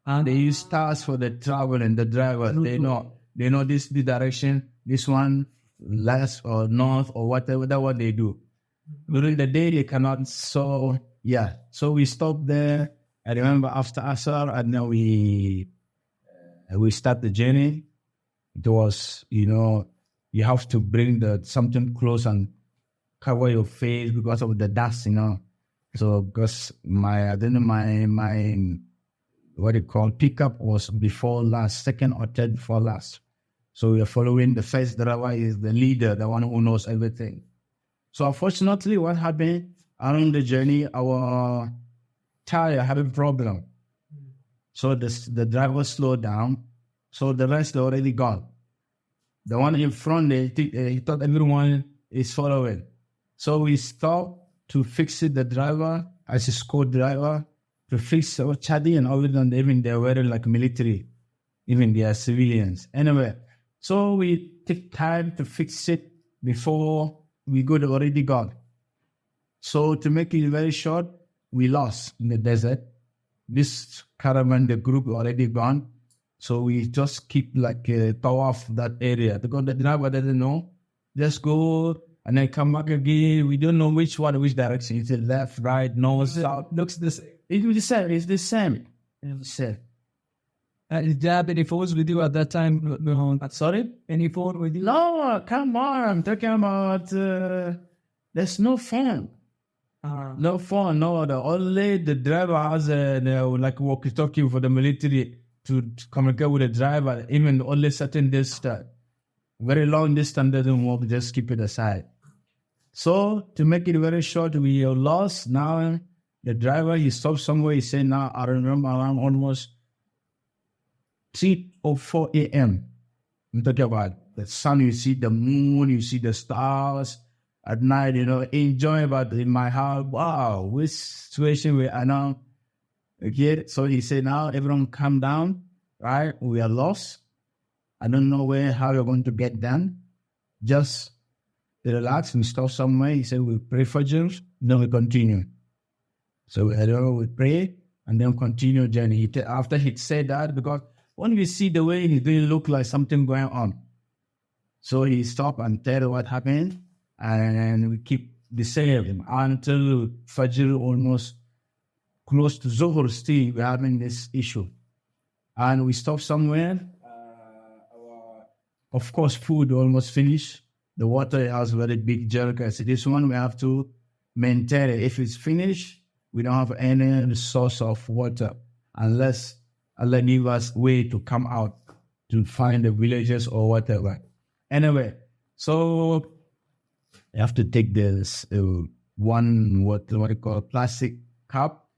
And they use stars for the travel and the driver. They know this the direction, this one left or north or whatever, that's what they do. During the day they cannot, so we stopped there. I remember after Asr, and then we start the journey. It was, you have to bring something close and cover your face because of the dust, So because my what you call pickup was before last, second or third before last. So we are following the first driver is the leader, the one who knows everything. So unfortunately, what happened around the journey, our tire had a problem. So the driver slowed down. So the rest are already gone. The one in front, he thought everyone is following. So we stopped to fix it, the driver, as a squad driver, to fix our Chadi and all of them, even they're wearing like military, even they are civilians. Anyway, so we took time to fix it before we got already gone. So to make it very short, we lost in the desert. This caravan, the group already gone. So we just keep like off that area because the driver doesn't know. Just go and then come back again. We don't know which direction. Is it left, right, north, south? Looks the same. It's the same. Did you have any phones with you at that time? Sorry? Any phone with you? No, come on. I'm talking about there's no phone. No phone, no. Only the driver has like walkie-talkie for the military to communicate with the driver. Even only certain distance, very long distance doesn't work. Just keep it aside. So to make it very short, we are lost. Now the driver, he stopped somewhere. He said, "Now I remember around almost 3 or 4 a.m. I'm talking about the sun. You see the moon. You see the stars." At night, enjoy, but in my heart, wow, which situation we are now. Okay, so he said, now everyone calm down, right? We are lost. I don't know how we're going to get done. Just relax and stop somewhere. He said, we pray for Jews, then we continue. So we pray and then continue journey. After he said that, because when we see the way, it didn't look like something going on. So he stopped and tell what happened. And we keep the same until Fajr, almost close to Zuhr still, we're having this issue. And we stop somewhere. Of course, food almost finished. The water has very big jerk. I said, this one we have to maintain it. If it's finished, we don't have any source of water unless Allah give us way to come out to find the villages or whatever. Anyway, so you have to take this one, what you call plastic cup.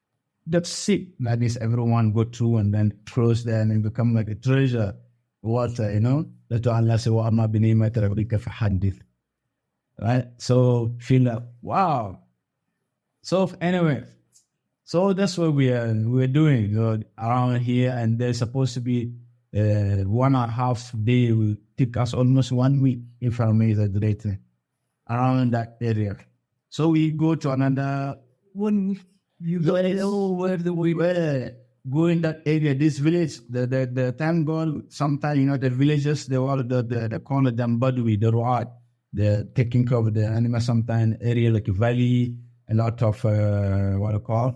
That's it. That is everyone go through and then close there and become like a treasure water, That's why Allah said, وَأَمَا بِنِعْمَةِ رَبِّكَ فَحَدِّثْ. Right? So feel like, wow. So anyway, so that's what we're doing around here, and there's supposed to be 1.5 day. Will take us almost 1 week, if I may exaggerate, around that area. So we go to another one. You go where we were going that area, this village. The time gone. Sometimes the villages they call them Badui, the Ruat. They're taking care of the animals. Sometimes area like a valley, a lot of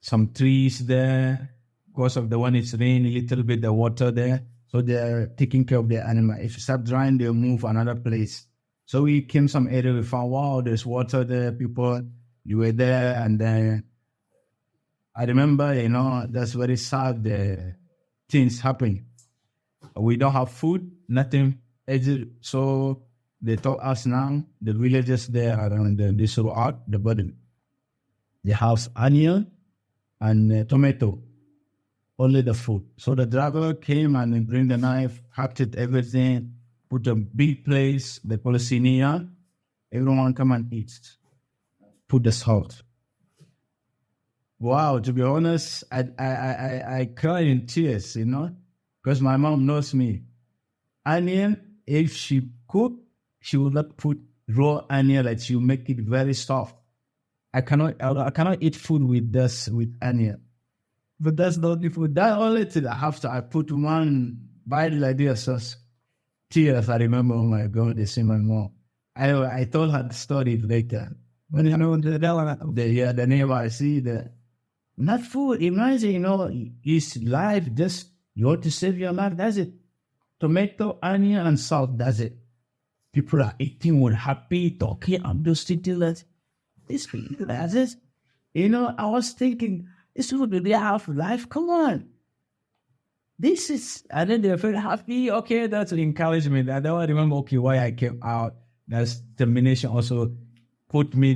some trees there. Because of the one it's rain, a little bit the water there. So they're taking care of the animal. If it start drying, they'll move another place. So we came some area, we found, wow, there's water there, people, you were there, and then I remember, that's very sad, the things happen. We don't have food, nothing. So they told us now, the villagers there around this road, the bottom, they have onion and tomato, only the food. So the driver came and bring the knife, hacked it, everything, put a big place, the Palestinian, everyone come and eat. Put the salt. Wow, to be honest, I cry in tears, because my mom knows me. Onion, if she cook, she will not put raw onion, like she will make it very soft. I cannot eat food with onion. But that's the only food. That only thing I put one bite like this, just tears. I remember, oh my God, they see my mom. I told her the story later. When the neighbor, I see the not food. Imagine, it's life. Just you want to save your life. That's it. Tomato, onion, and salt. That's it. People are eating with happy, talking. I'm just sitting there. This people, that's it. I was thinking, this would be half life. Come on. This is, and then they're very happy. Okay, that's encouragement. I don't remember, why I came out. That's determination also put me,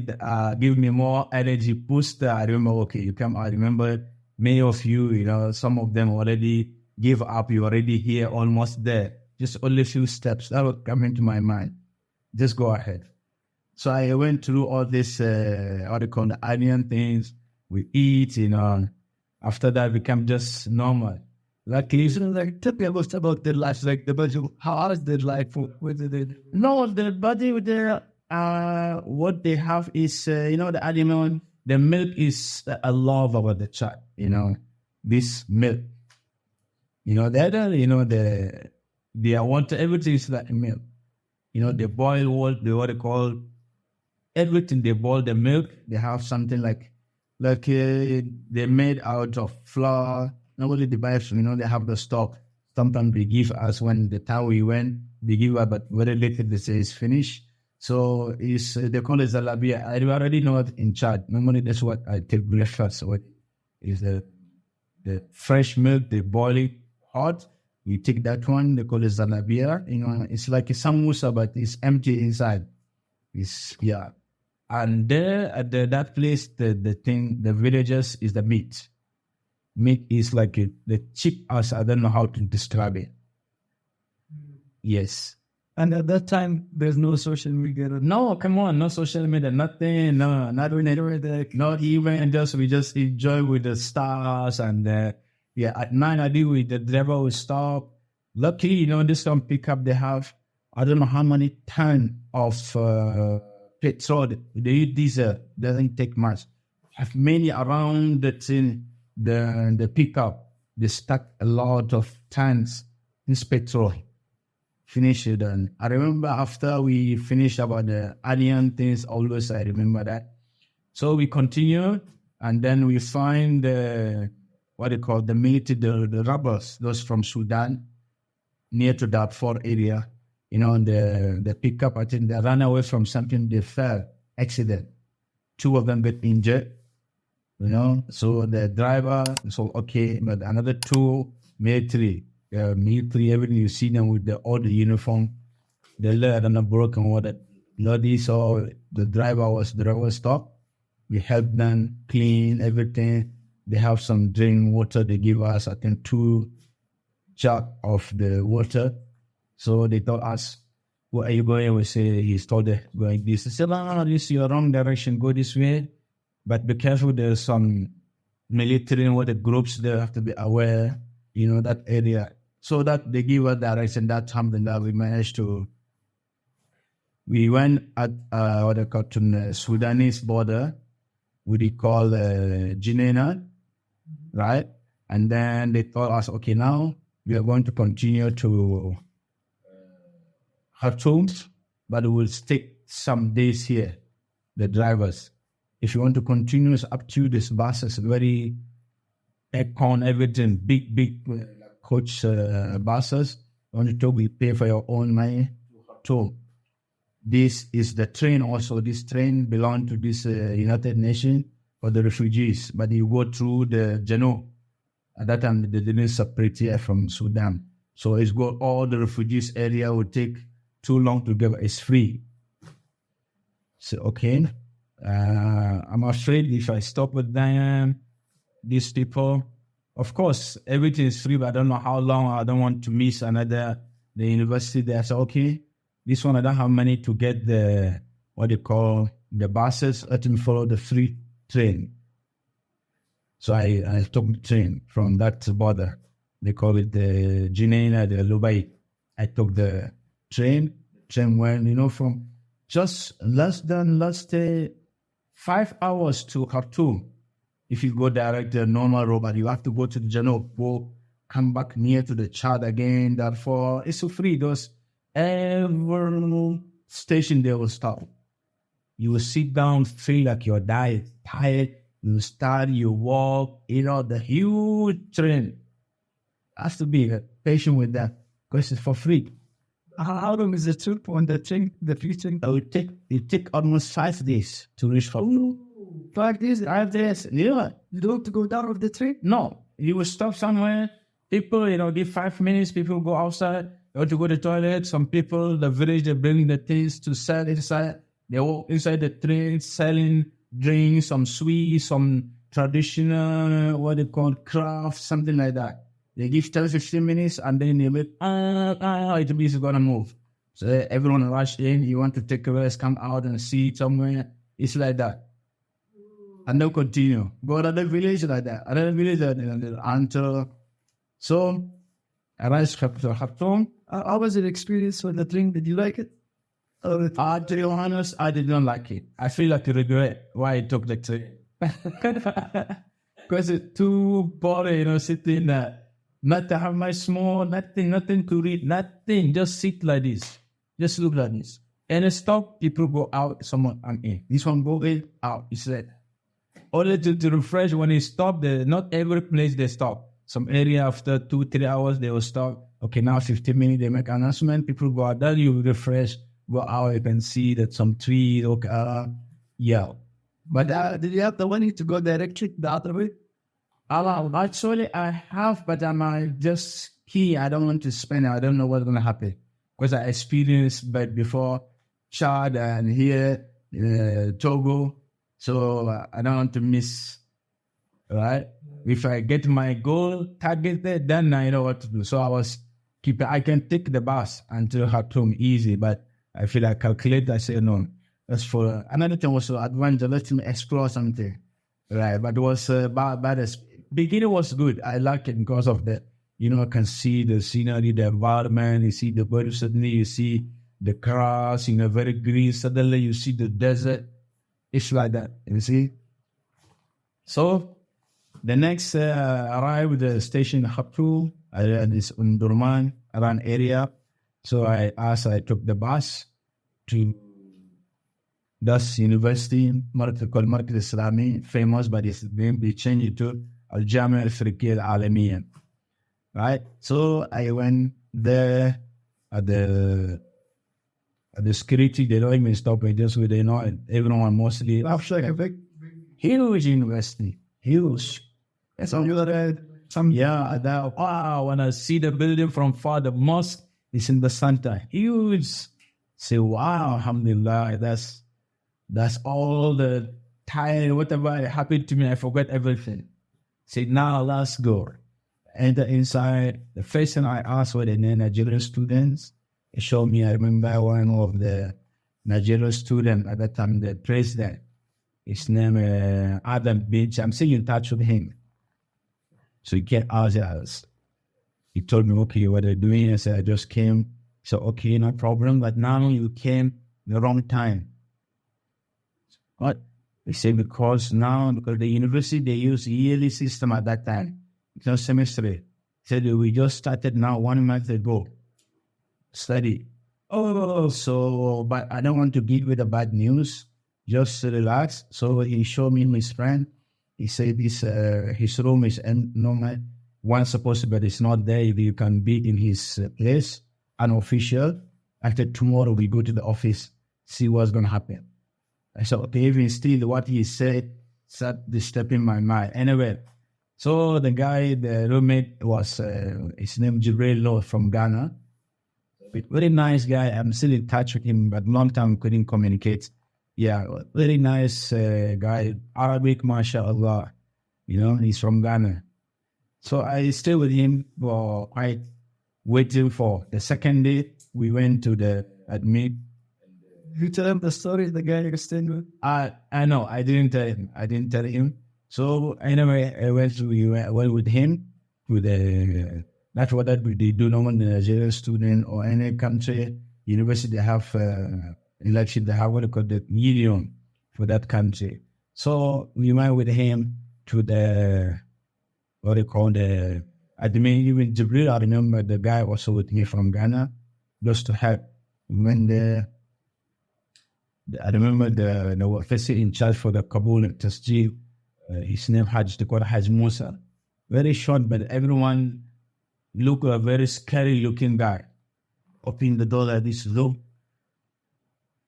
give me more energy booster. I remember, you come out. I remember many of you, some of them already give up. You already here, almost there. Just only a few steps. That would come into my mind. Just go ahead. So I went through all this, what they call the onion things. We eat, After that, become just normal. Luckily, tell me about their life, like the body. How is their life? No, the body with their, what they have is, the animal, the milk is a love about the child, this milk. The other, they want everything is like milk. They boil what they call everything. They boil the milk. They have something like they made out of flour. Nobody they buy, they have the stock. Sometimes they give us when the time we went, they give us, but very later they say it's finished. So they call it zalabia. I already know it in Chad. Normally that's what I take breakfast. So it is the fresh milk, they boil it hot. We take that one, they call it zalabia. It's like a samosa, but it's empty inside. And there at that place, the villagers is the meat. Meat is like the cheap as I don't know how to describe it. Yes. And at that time, there's no social media. No, come on, no social media, nothing, no, not even just we just enjoy with the stars and at 9 I do with the driver will stop. Luckily, this one pickup they have I don't know how many tons of petrol. They use diesel, doesn't take much. Have many around the pickup. They stuck a lot of tons in petrol. Finish it, and I remember after we finished about the onion things, always I remember that. So we continued, and then we find the military, the robbers, those from Sudan, near to Darfur area. The pickup, I think they ran away from something, they fell, accident. 2 of them got injured, so the driver, but another 2 military, everything you see them with all the uniform, the lead and the broken water. Bloody, so the driver stopped. We helped them clean everything. They have some drink water. They give us, I think, 2 jugs of the water. So they told us, where are you going? We say, he's told them, going this. They said, no, this is your wrong direction. Go this way. But be careful. There's some military and the groups. They have to be aware, that area. So that they give us direction. That time that we managed to. We went at to the Sudanese border, what we call Jinena, right? And then they told us, okay, now we are going to continue to Khartoum, but we'll stick some days here, the drivers. If you want to continue, it's up to you. This bus is very aircon, everything, big coach buses. Only to we pay for your own money. So this is the train also. This train belongs to this United Nations for the refugees, but you go through the Jano. At that time, they didn't separate here from Sudan. So it's got all the refugees area would take too long to get. It's free. So, okay. I'm afraid if I stop with them, these people, of course, everything is free, but I don't know how long. I don't want to miss the university there. So, okay, this one, I don't have money to get the buses. Let me follow the free train. So I took the train from that border. They call it the Junaina, the Lubai. I took the train went, from just less 5 hours to Khartoum. If you go direct the normal road, but you have to go to the Janub, come back near to the Chad again. Therefore, it's so free. Every station they will stop. You will sit down, feel like you're tired. You start, you walk, the huge train. Has to be patient with that because it's for free. How long is the trip on the train, the free train? It take almost 5 days to reach Khartoum. 5 days? 5 days, yeah. You don't have to go down with the train? No, you will stop somewhere. People, give 5 minutes. People go outside. They want to go to the toilet. Some people, the village, they bring the things to sell inside. They walk inside the train selling drinks, some sweets, some traditional, what they call craft, something like that. They give 10-15 minutes and then they make, it means it's going to move. So everyone rush in. You want to take a rest, come out and see somewhere. It's like that. And they'll continue. Go to another village like that. Another village until. So I reached Khartoum. How was the experience with the train? Did you like it? To be honest, I did not like it. I feel like I regret why I took the train. Because it's too boring, sitting there. Not to have my small, nothing to read, nothing. Just sit like this. Just look like this. And it stop, people go out, someone I'm in. This one go in, out. It's like, only to refresh when it stop, not every place they stop. Some area after 2-3 hours, they will stop. Okay, now 15 minutes, they make announcement. People go out, then you refresh, go out, you can see that some trees, yeah. But did you have the money to go directly the other way? Actually, I have, but I'm just key. I don't want to spend it. I don't know what's going to happen. Because I experienced but before Chad and here, Togo. So I don't want to miss, right? If I get my goal targeted, then I know what to do. So I can take the bus until Khartoum easy, but I feel I calculate, I say no. That's for another thing was adventure, let me explore something. Right, but it was bad. Beginning was good. I like it because of that. I can see the scenery, the environment, you see the birds, suddenly you see the grass, very green, suddenly you see the desert. It's like that, you see. So, the next arrived the station Khartoum, this Undurman, around area. So I took the bus to Das University, called Market Islami, famous by this name, they changed it to Al-Jamia Al-Afriqiyya Al-Alamiya. Right? So I went there at the security, they don't even stop me, just they know everyone mostly. That's like a big, huge university. Huge. Yes, on the other end. Wow, when I see the building from far, the mosque is in the center. Huge. Say, wow, alhamdulillah, that's all the time, whatever happened to me, I forgot everything. Say, now let's go. Enter inside. The first thing I asked were the Nigerian students. It showed me, I remember one of the Nigerian students at that time, the president. His name Adam Beach. I'm still in touch with him. So he came out us. He told me, okay, what are you doing? I said, I just came. So, okay, no problem. But now you came the wrong time. What? They say because the university, they use yearly system at that time. It's not semester. He said, we just started now 1 month ago. Study. But I don't want to give you the bad news. Just relax. So he showed me his friend. He said his room is normal. One supposed to, but it's not there. If you can be in his place, unofficial. After tomorrow, we go to the office, see what's going to happen. I said, okay, even still what he said started disturbing my mind. Anyway, so the guy, the roommate was, his name Jibril Lo from Ghana. Very nice guy. I'm still in touch with him, but long time couldn't communicate. Yeah, very nice guy. Arabic, mashallah. He's from Ghana. So I stayed with him for quite waiting for the second day. We went to the admit. You tell him the story, the guy you're staying with? I know. I didn't tell him. So anyway, we went with him to the, that's what that they do normally, the Nigerian student or any country, university, they have election, they have what they call the union for that country. So we went with him to the, what they call the, even Jibril, I remember the guy also with me from Ghana, just to help. When I remember the officer in charge for the Kabul Tasjib, his name they call Haj Musa. Very short, but everyone look a very scary looking guy. Open the door like this, look.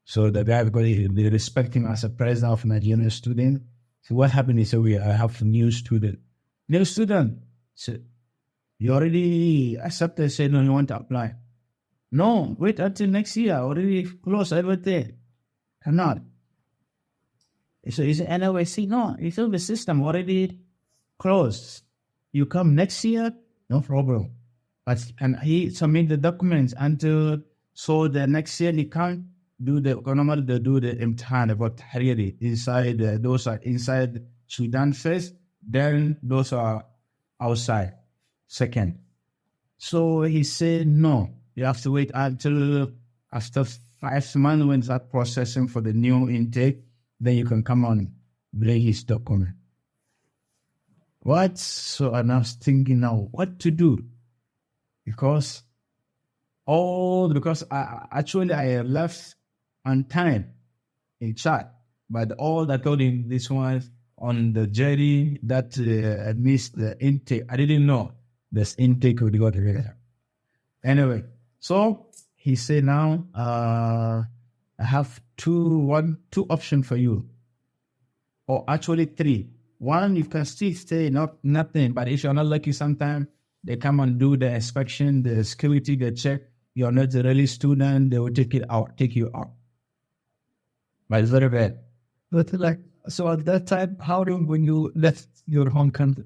So the guy, because they respect him as a president of Nigerian student. So what happened? He said, I have a new student. New student? So you already accepted? Say, no, you want to apply. No, wait until next year. Already close everything. Cannot. So he said, anyway, see, no, he said the system already closed. You come next year, no problem. But and he submit the documents until, so the next year he can't do the imtihan about Hariri inside. Those are inside Sudan first, then those are outside second. So he said, no, you have to wait until after 5 months when that processing for the new intake, then you can come on, bring his document. What? So I was thinking now, what to do? Because I left on time in Chad, but all that told him this was on the journey that I missed the intake. I didn't know this intake would go together. Anyway, so he said, now I have two options for you, or actually 3. One, you can still stay, nothing. But if you're not lucky, sometimes they come and do the inspection, the security, the check. You're not a really student, they will take you out. But it's very bad. But so at that time, how long when you left your home country?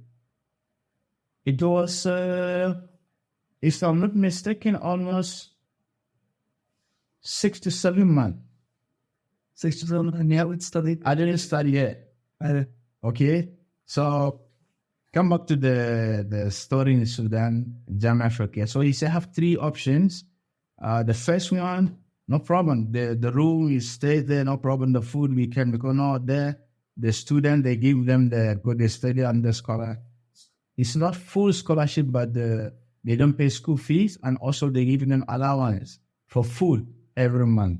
It was, if I'm not mistaken, almost 6 to 7 months. 6 to 7 months, and you haven't studied? I didn't study yet. Okay, so come back to the story in Sudan, Jam Africa. So he said, I have 3 options. The first one, no problem. The room is stay there, no problem. The food we can, because now there, the student, they give them they study under scholar. It's not full scholarship, but they don't pay school fees, and also they give them allowance for food every month.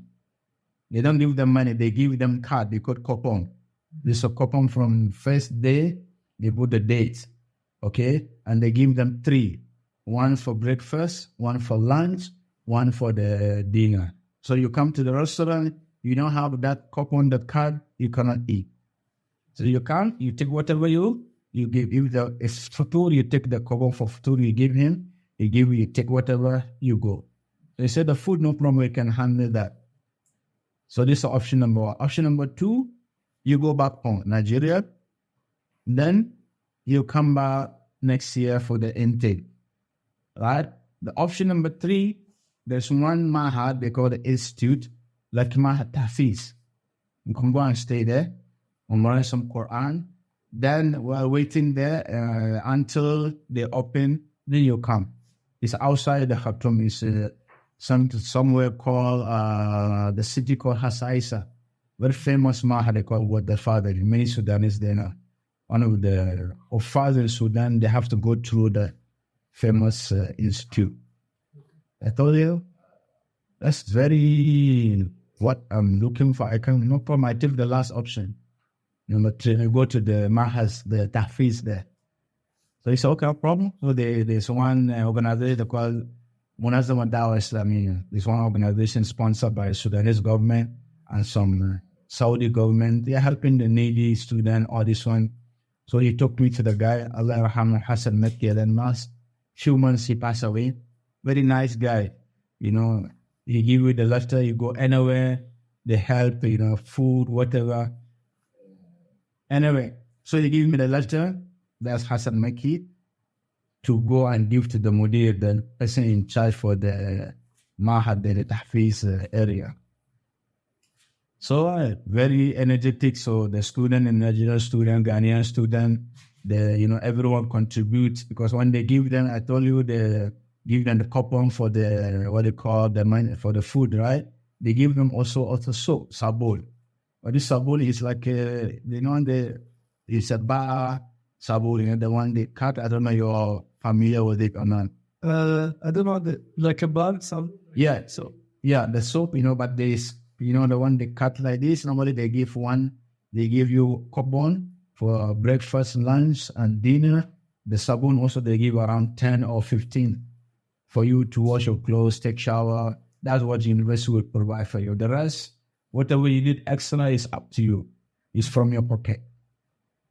They don't give them money, they give them card, they call coupon. This is a coupon from first day, they put the dates, okay? And they give them 3. 1 for breakfast, 1 for lunch, 1 for the dinner. So you come to the restaurant, you don't have that coupon, the card, you cannot eat. So you can't, you take whatever you give. If futur, you take the coupon for futur, you give him, you take whatever, you go. So he said the food, no problem, we can handle that. So this is option number 1. Option number 2, you go back home, Nigeria. Then you come back next year for the intake, right? The option number 3, there's one mahad, they call the institute, like Mahad Tahfiz. You can go and stay there and learn some Quran. Then while waiting there until they open, then you come. It's outside the Khartoum. It's somewhere called the city called Hasaisa. Very famous mahad, they call what the father. Many Sudanese there now. One of the fathers in Sudan, they have to go through the famous institute. I told you, that's very what I'm looking for. No problem. I take the last option. Number 3, I go to the mahas, the tahfiz there. So he said, okay, no problem. So there's one organization called Munazama Dawah Islamiyya. This one organization sponsored by the Sudanese government and some Saudi government. They're helping the needy student, all this one. So he took me to the guy, Allah Rahman Hassan Mekki Mas. Few months he passed away. Very nice guy. He give you the letter, you go anywhere, they help, food, whatever. Anyway, so he gave me the letter, that's Hassan Mekki, to go and give to the mudir, the person in charge for the mahad, the tahfiz area. So very energetic. So the student in Nigerian student, Ghanaian student, everyone contributes because when they give them, I told you, they give them the coupon for the what they call the money for the food, right? They give them also soap, sabol. But this sabol is like it's a bar sabol, the one they cut. I don't know you're familiar with it or not. I don't know, like a bar, some. Yeah, so the soap, but there's the one they cut like this. Normally they give you coupon for breakfast, lunch, and dinner. The sabun also they give around 10 or 15 for you to wash your clothes, take shower. That's what the university will provide for you. The rest, whatever you need extra is up to you. It's from your pocket.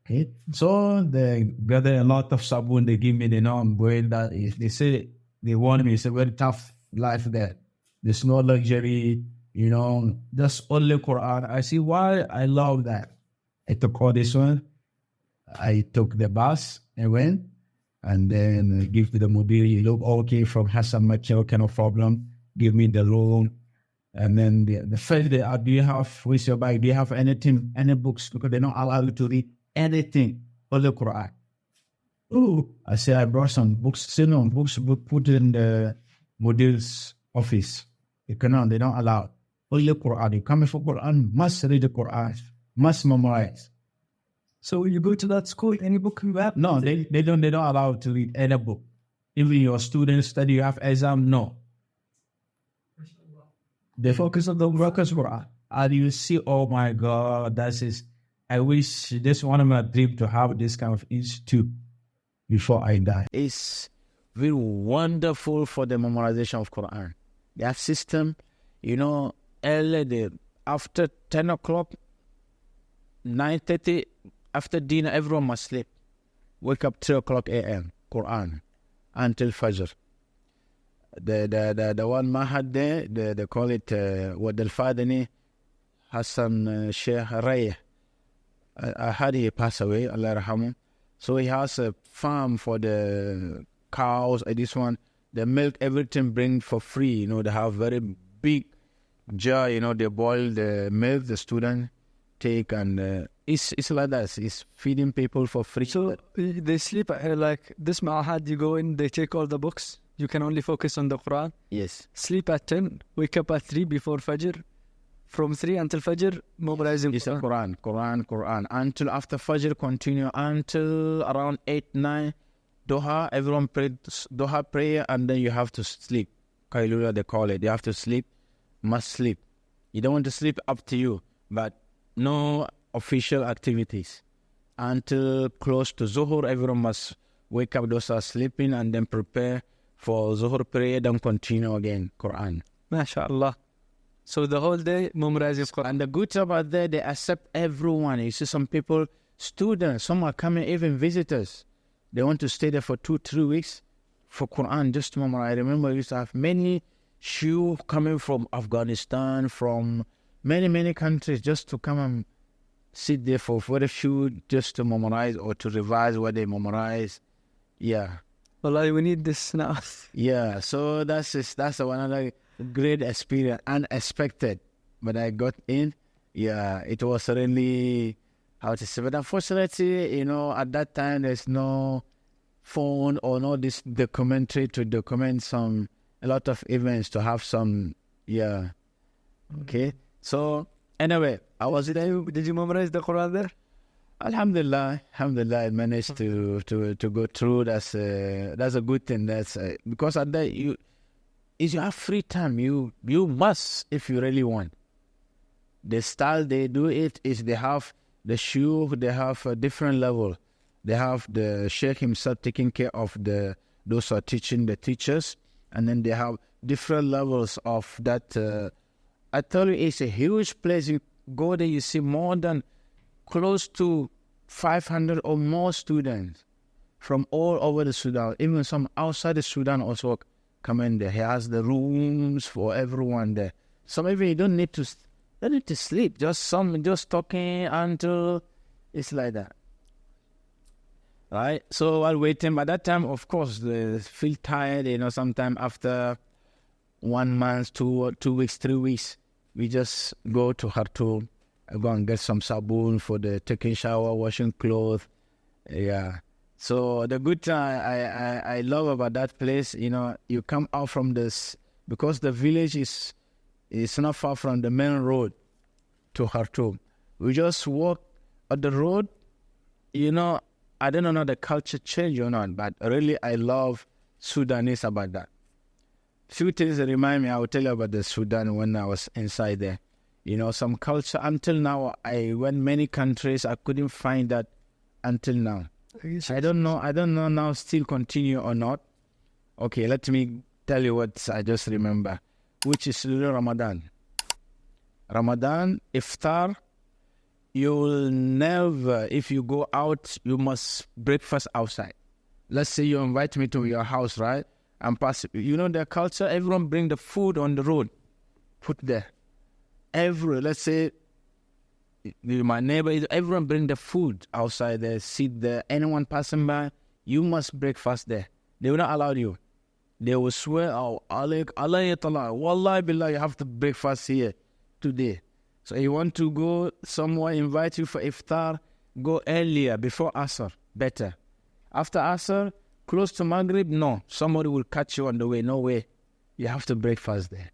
Okay? So they gather a lot of sabun. They give me, I'm going that. If they say they want me, it's a very tough life there. There's no luxury, just only Quran. I see why I love that. I took all this one. I took the bus and went, and then give to the mudir, look, okay, from Hassan Machi, okay, no problem. Give me the loan. And then the first day, do you have, with your bag, do you have anything, any books? Because they don't allow you to read anything, only Quran. Oh, I say I brought some books, books put in the mudir's office. They don't allow. Only Quran. You come for Quran, must read the Quran, must memorize. So you go to that school, any book you have? No, they don't allow to read any book. Even your students study, you have exam, no. They focus on the workers Quran. And you see, oh my God, I wish this one of my dreams to have this kind of institute before I die. It's very wonderful for the memorization of Quran. That system, early, after 10 o'clock, 9:30, after dinner, everyone must sleep. Wake up 3 o'clock a.m., Quran, until Fajr. The one Mahad there, they call it, Wad al-Fadani, Hassan Sheikh Rayah. I heard he passed away, Allah Rahamu. So he has a farm for the cows, this one. The milk, everything bring for free. They have very big jar, they boil the milk, the student take, and it's like that. It's feeding people for free. So they sleep like this ma'ahad, you go in, they take all the books. You can only focus on the Quran. Yes. Sleep at 10, wake up at 3 before Fajr. From 3 until Fajr, memorizing It's Quran. Until after Fajr, continue until around 8, 9. Doha, everyone pray Doha prayer, and then you have to sleep. Kailula, they call it. You have to sleep, must sleep. You don't want to sleep, up to you. But no official activities. Until close to Zuhur, everyone must wake up, those are sleeping, and then prepare for Zuhur prayer, then continue again, Quran. MashaAllah. So the whole day, memorizing Quran. And the good thing about that, they accept everyone. You see some people, students, some are coming, even visitors. They want to stay there for 2-3 weeks for Quran, just to memorize. I remember I used to have many Shuyukh coming from Afghanistan, from many countries, just to come and sit there for very few, just to memorize or to revise what they memorize. Yeah. Wallahi, we need this now. Yeah, so that's another great experience, unexpected. But I got in. Yeah, it was really, how to say, but unfortunately, at that time, there's no phone or no this documentary to document a lot of events, to have some, yeah. Okay, so anyway, I was there. Did you memorize the Quran there? Alhamdulillah, I managed to go through. That's a good thing. Because at that you have free time. You must, if you really want. The style they do it is they have the shuyukh, they have a different level. They have the sheikh himself taking care of those who are teaching the teachers, and then they have different levels of that. I tell you, it's a huge place. You go there, you see more than close to 500 or more students from all over the Sudan. Even some outside the Sudan also come in there. He has the rooms for everyone there. Some even you don't need to sleep. Just talking until it's like that. Right? So while waiting, by that time, of course, they feel tired. Sometime after 1 month, 2 weeks, 3 weeks, we just go to Khartoum, go and get some sabun for the taking shower, washing clothes. Yeah. So the good thing I love about that place, you come out from this, because the village is not far from the main road to Khartoum. We just walk on the road. I don't know the culture change or not, but really I love Sudanese about that. Few things that remind me, I will tell you about the Sudan when I was inside there. Some culture, until now, I went many countries, I couldn't find that until now. I don't know now still continue or not. Okay, let me tell you what I just remember, which is Ramadan. Ramadan, iftar, you'll never, if you go out, you must breakfast outside. Let's say you invite me to your house, right? And pass, their culture, everyone bring the food on the road, put there. Let's say, my neighbor, everyone bring the food outside there, sit there. Anyone passing by, you must breakfast there. They will not allow you. They will swear, oh, Allah yatala, wallahi billah, you have to breakfast here today. So you want to go somewhere, invite you for iftar, go earlier, before Asr, better. After Asr, close to Maghrib, no. Somebody will catch you on the way, no way. You have to breakfast there.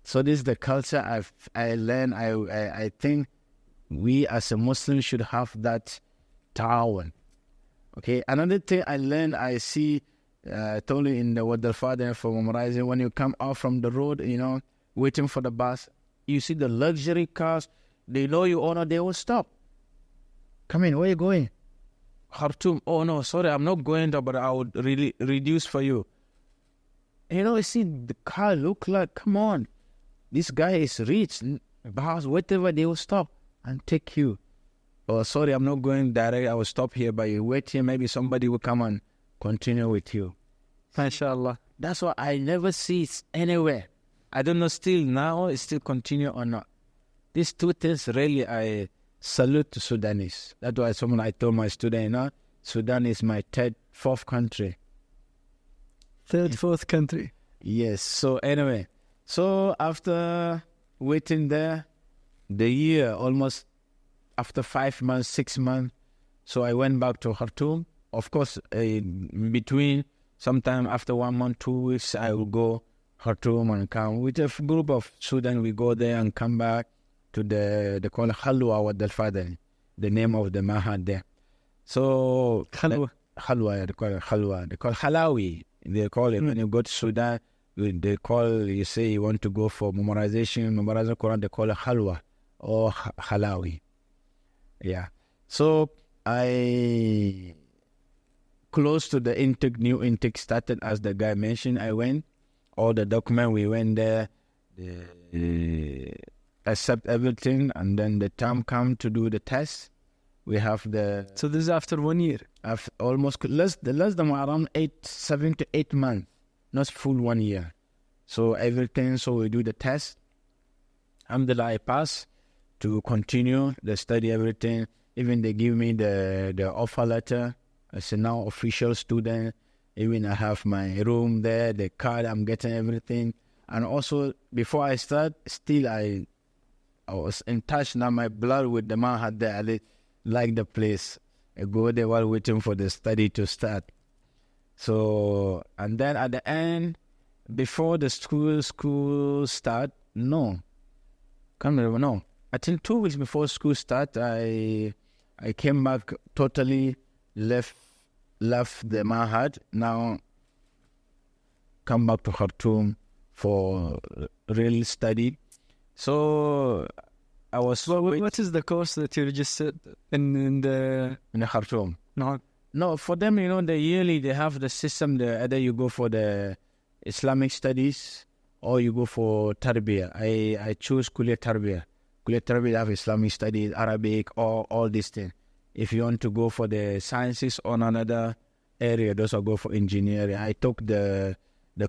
So this is the culture I learned. I think we as a Muslim should have that ta'awun. Okay, another thing I learned, I see, totally in the Wad al-Father for memorizing, when you come out from the road, waiting for the bus, you see the luxury cars, they know you or not, they will stop. Come in, where are you going? Khartoum. Oh no, sorry, I'm not going there, but I would really reduce for you. You see the car look like, come on, this guy is rich. Bus, whatever, they will stop and take you. Oh, sorry, I'm not going direct, I will stop here, but you wait here, maybe somebody will come and continue with you. MashaAllah. That's what I never see it anywhere. I don't know still now, it still continue or not. These two things really I salute to Sudanese. That's why I told my student, Sudan is my fourth country. Fourth country. Yes. So anyway, after waiting there, the year almost after 5 months, 6 months, so I went back to Khartoum. Of course, in between, sometime after 1 month, 2 weeks, I will go Khartoum and come with a group of students. We go there and come back to they call it Khalwa Wad al-Fadl, the name of the mahad there. So Khalwa, they call it Khalwa. They call it Halawi. They call it when you go to Sudan. You say you want to go for memorizing Quran. They call it Khalwa or Halawi. Yeah. So I close to the new intake started, as the guy mentioned. I went. All the document, we went there, accept everything, and then the time come to do the test. We have So this is after 1 year? After almost less than around 7 to 8 months, not full 1 year. So everything, so we do the test. Alhamdulillah, I pass to continue the study, everything. Even they give me the offer letter as a now official student. Even I have my room there, the card, I'm getting everything. And also, before I start, still I was in touch now, my blood with the mahad there. I like the place. I go there while waiting for the study to start. So, and then at the end, before the school start, no. Can't remember, no. I think 2 weeks before school start, I came back totally, left the mahad, now come back to Khartoum for real study. So I was... What is the course that you registered in the Khartoum? No, for them, the yearly, they have the system there. Either you go for the Islamic studies or you go for Tarbiyah. I choose Kuliya Tarbiyah. Kuliya Tarbiyah have Islamic studies, Arabic, all these things. If you want to go for the sciences on another area, those will go for engineering. I took they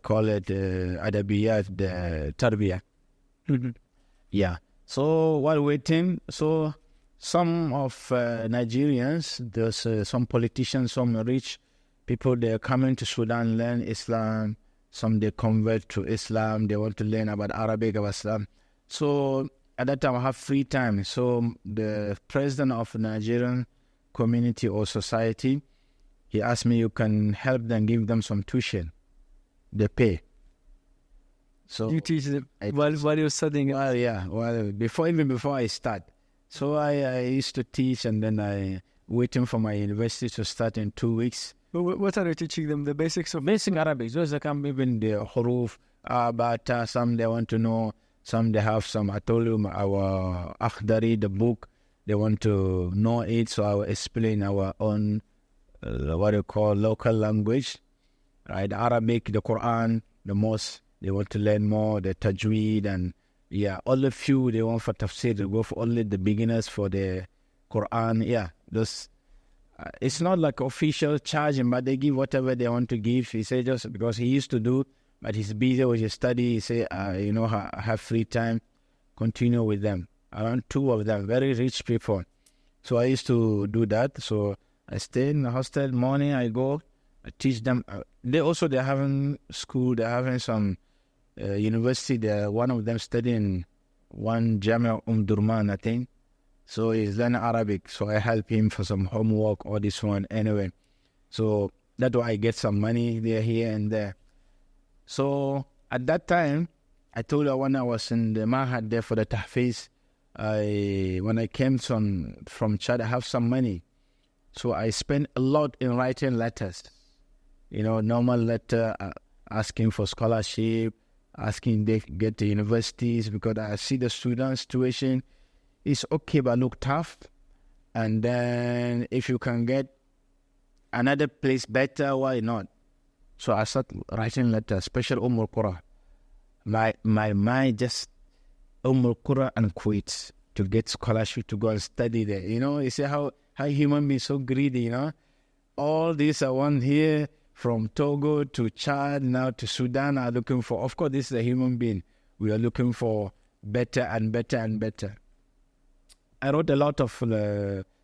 call it Adabiyat, the Tarbiyah. Yeah. So while waiting, so some of Nigerians, there's some politicians, some rich people, they're coming to Sudan, learn Islam. Some they convert to Islam. They want to learn about Arabic, about Islam. So at that time, I have free time. So the president of Nigerian community or society, he asked me, you can help them, give them some tuition. They pay. So You teach them while you're studying. well, yeah. Well, before I start. So I used to teach, and then I waiting for my university to start in 2 weeks. What are you teaching them? The basics of Basic Arabic. Those that come even the huruf, but some they want to know. Some they have some. I told you our Akhdari, the book. They want to know it, so I will explain our own what you call local language, right? Arabic, the Quran, the most. They want to learn more, the tajweed, and yeah, all the few they want for tafsir. They go for only the beginners for the Quran. Yeah, those. It's not like official charging, but they give whatever they want to give. He said just because he used to do, but he's busy with his study. He said, I have free time, continue with them. Around 2 of them, very rich people. So I used to do that. So I stay in the hostel. Morning I go, I teach them. They're having school. They're having some university. One of them studying one Jamia Durman, I think. So he's learning Arabic. So I help him for some homework or this one anyway. So that's why I get some money there, here and there. So at that time, I told her when I was in the Mahad there for the Tahfiz, when I came from Chad, I have some money. So I spent a lot in writing letters. Normal letter, asking for scholarship, asking they get to universities, because I see the student situation is okay, but look tough. And then if you can get another place better, why not? So I started writing letters, especially Qura. My mind just Qura and Kuwait to get scholarship to go and study there. You see how human beings so greedy, All these I want here, from Togo to Chad, now to Sudan, are looking for, of course, this is a human being. We are looking for better and better and better. I wrote a lot of,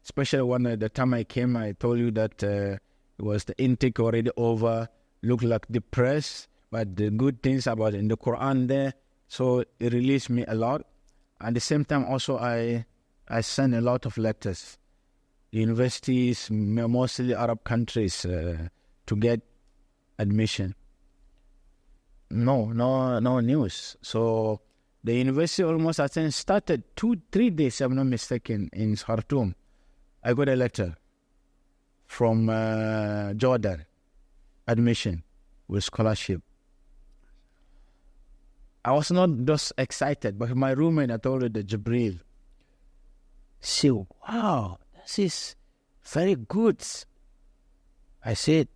especially one at the time I came, I told you that it was the intake already over, looked like depressed, but the good things about in the Quran there, so it released me a lot. At the same time also I sent a lot of letters, universities, mostly Arab countries, to get admission. No news. So the university almost, I think, started 2-3 days, if I'm not mistaken, in Khartoum. I got a letter from Jordan, admission with scholarship. I was not just excited, but my roommate, I told her, the Jibril, she, wow, this is very good. I said,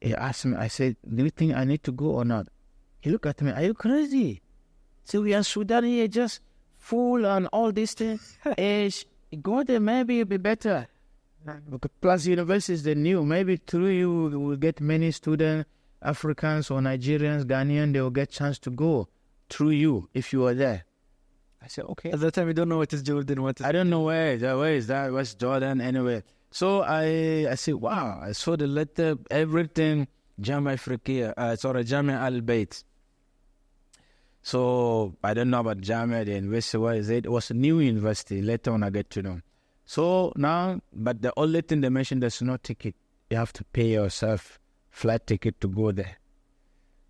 he asked me, I said, do you think I need to go or not? He looked at me, are you crazy? So we are Sudan here, just full and all these things. Go there, maybe it'll be better. Plus universities, they knew, maybe through you, we will get many students, Africans or Nigerians, Ghanaian, they will get chance to go through you if you are there. I said, okay. At that time, you don't know what is Jordan, I don't know where is that, what's Jordan, anyway. So I said, wow, I saw the letter, everything, Jamia Jamia Al-Bayt. So I don't know about Jamia, the university, what is it? It was a new university, later on I get to know. So now, but the only thing they mentioned, there's no ticket. You have to pay yourself flight ticket to go there.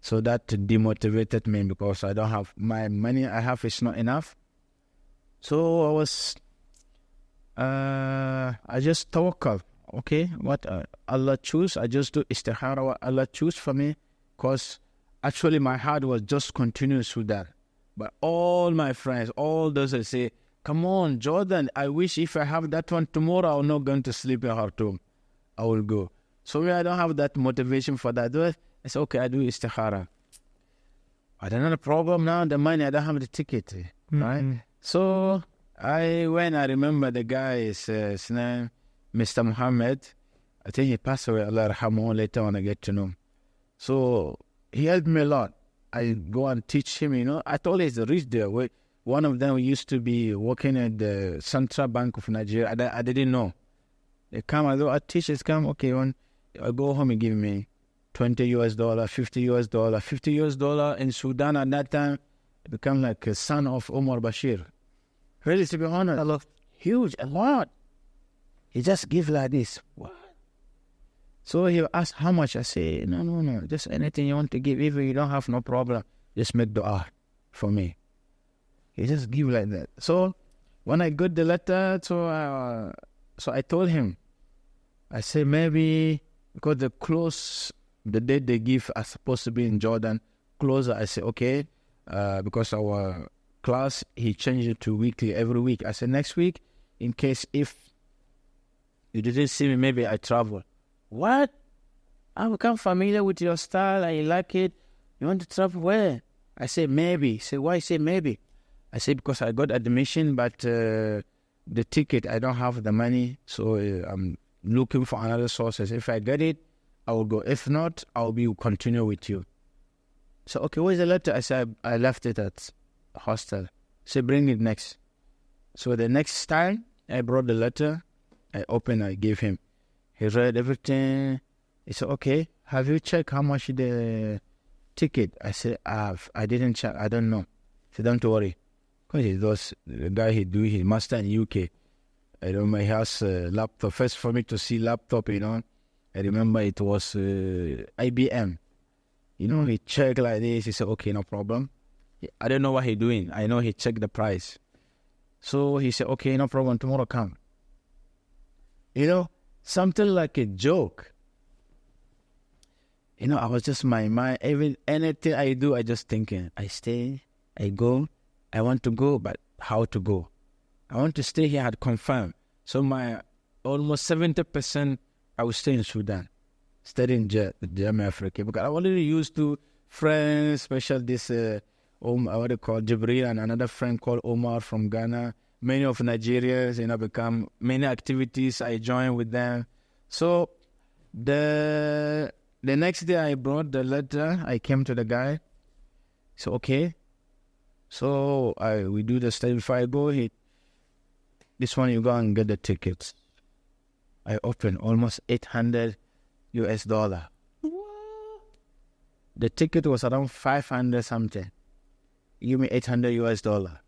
So that demotivated me because I don't have, my money I have is not enough. So I was, I just tawakkal. Okay, what Allah choose, I just do istikhara what Allah choose for me, because actually my heart was just continuous with that. But all my friends, all those that say, come on, Jordan, I wish if I have that one tomorrow, I'm not going to sleep in Khartoum. I will go. So I don't have that motivation for that. I said, okay, I do istikhara. I don't have a problem now, the money, I don't have the ticket, right? So I remember the guy, his name, Mr. Muhammad. I think he passed away, Allah rahmahu, later on I get to know him. So he helped me a lot. I go and teach him, I told he's rich there. One of them used to be working at the Central Bank of Nigeria. I didn't know. They come, I teach, come, okay, I go home and give me $20, $50, $50 in Sudan at that time. become like a son of Omar Bashir. Really, to be honest, I love. huge, a lot. He just give like this. What? So he asked how much. I say, no, just anything you want to give. Even you don't have no problem, just make dua for me. He just give like that. So when I got the letter, so I told him, I say maybe because the date they give are supposed to be in Jordan closer. I say okay, because our class he changed it to weekly every week. I said next week, in case if you didn't see me, maybe I travel. What? I become familiar with your style. I like it. You want to travel where? I say maybe. He say why? I say maybe. I say because I got admission, but the ticket I don't have the money, so I'm looking for another sources. If I get it, I will go. If not, I'll be continue with you. So okay, where's the letter? I said I left it at hostel. Say bring it next. So the next time I brought the letter, I opened, I gave him. He read everything. He said, okay, have you checked how much the ticket? I said, I didn't check. I don't know. He said, don't worry. Because he was the guy he do his master in UK. I remember he has a laptop. First for me to see laptop, I remember it was IBM. He checked like this. He said, okay, no problem. I don't know what he doing. I know he checked the price. So he said, okay, no problem. Tomorrow come. Something like a joke. I was just my mind. Even anything I do, I just thinking. I stay, I go. I want to go, but how to go? I want to stay here. I had confirmed. So my almost 70%, I will stay in Sudan, studying German Africa, because I already used to friends, especially this what they call Jibril and another friend called Omar from Ghana. Many of Nigerians, become many activities. I joined with them. So the next day I brought the letter. I came to the guy. So okay. So we do the study. Before I go, this one you go and get the tickets. I opened almost $800. What? The ticket was around 500 something. Give me $800.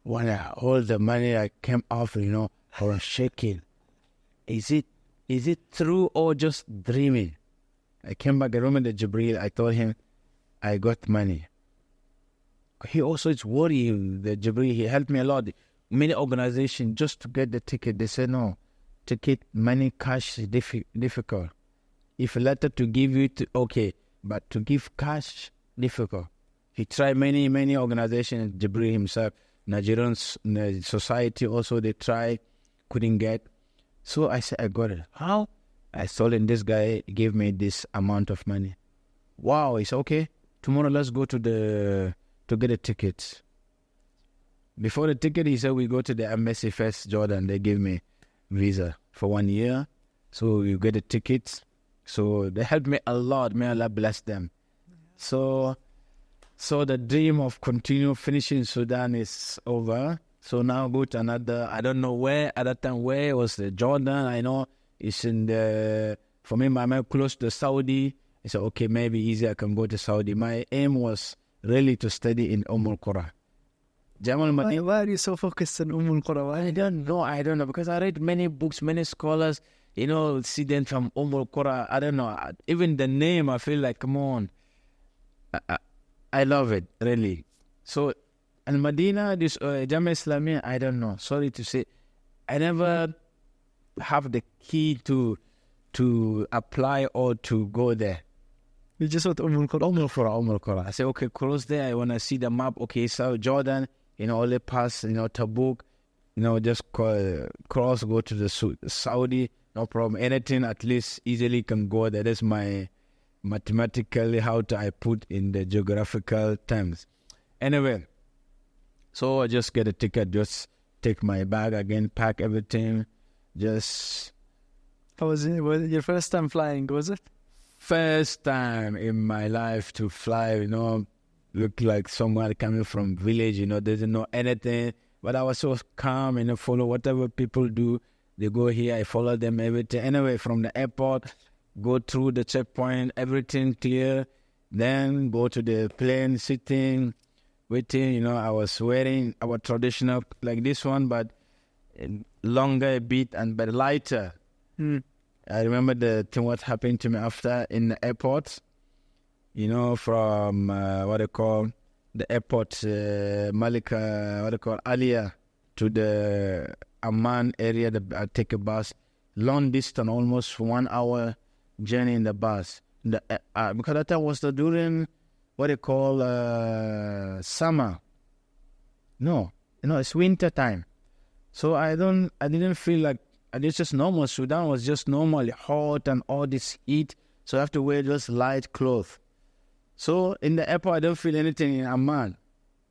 When all the money I came off, I was shaking. Is it true or just dreaming? I came back, I remember the Jibril. I told him I got money. He also is worried, the Jibril. He helped me a lot. Many organizations just to get the ticket, they say no. Ticket, money, cash is difficult. If a letter to give you, okay. But to give cash, difficult. He tried many organizations, Jibril himself. Nigerian society also, they try, couldn't get. So I said, I got it. How? I told him this guy gave me this amount of money. Wow, he said, okay, tomorrow let's go to get the tickets. Before the ticket, he said, we go to the embassy first, Jordan. They gave me visa for 1 year. So we get the tickets. So they helped me a lot. May Allah bless them. So the dream of continue finishing Sudan is over. So now go to another, I don't know where, at that time where it was the Jordan. I know it's for me, my mind close to Saudi. I said, okay, maybe easy, I can go to Saudi. My aim was really to study in Al-Qura. Why are you so focused on Al-Qura? I don't know, because I read many books, many scholars, see them from Al-Qura. I don't know, even the name, I feel like, come on. I love it, really. So, Al-Madinah, this Jamia Islamiyah, I don't know. Sorry to say, I never have the key to apply or to go there. You just want Al-Qura. I say, okay, close there. I want to see the map. Okay, so Jordan, only pass, Tabuk, just cross, go to the Saudi, no problem. Anything, at least easily can go there. That's my mathematically how I put in the geographical terms. Anyway, so I just get a ticket, just take my bag again, pack everything, just... How was it? Was it your first time flying, was it? First time in my life to fly, look like someone coming from village, doesn't know anything. But I was so calm, follow whatever people do. They go here, I follow them, everything. Anyway, from the airport, go through the checkpoint, everything clear. Then go to the plane, sitting, waiting. I was wearing our traditional like this one, but longer a bit but lighter. I remember the thing what happened to me after in the airport. From what they call the airport, Malika, what they call Alia, to the Amman area. I take a bus, long distance, almost 1 hour journey in the bus. Because that time was during what they call summer. No, it's winter time. So I didn't feel like it's just normal. Sudan was just normally hot and all this heat. So I have to wear just light clothes. So in the airport, I don't feel anything in Amman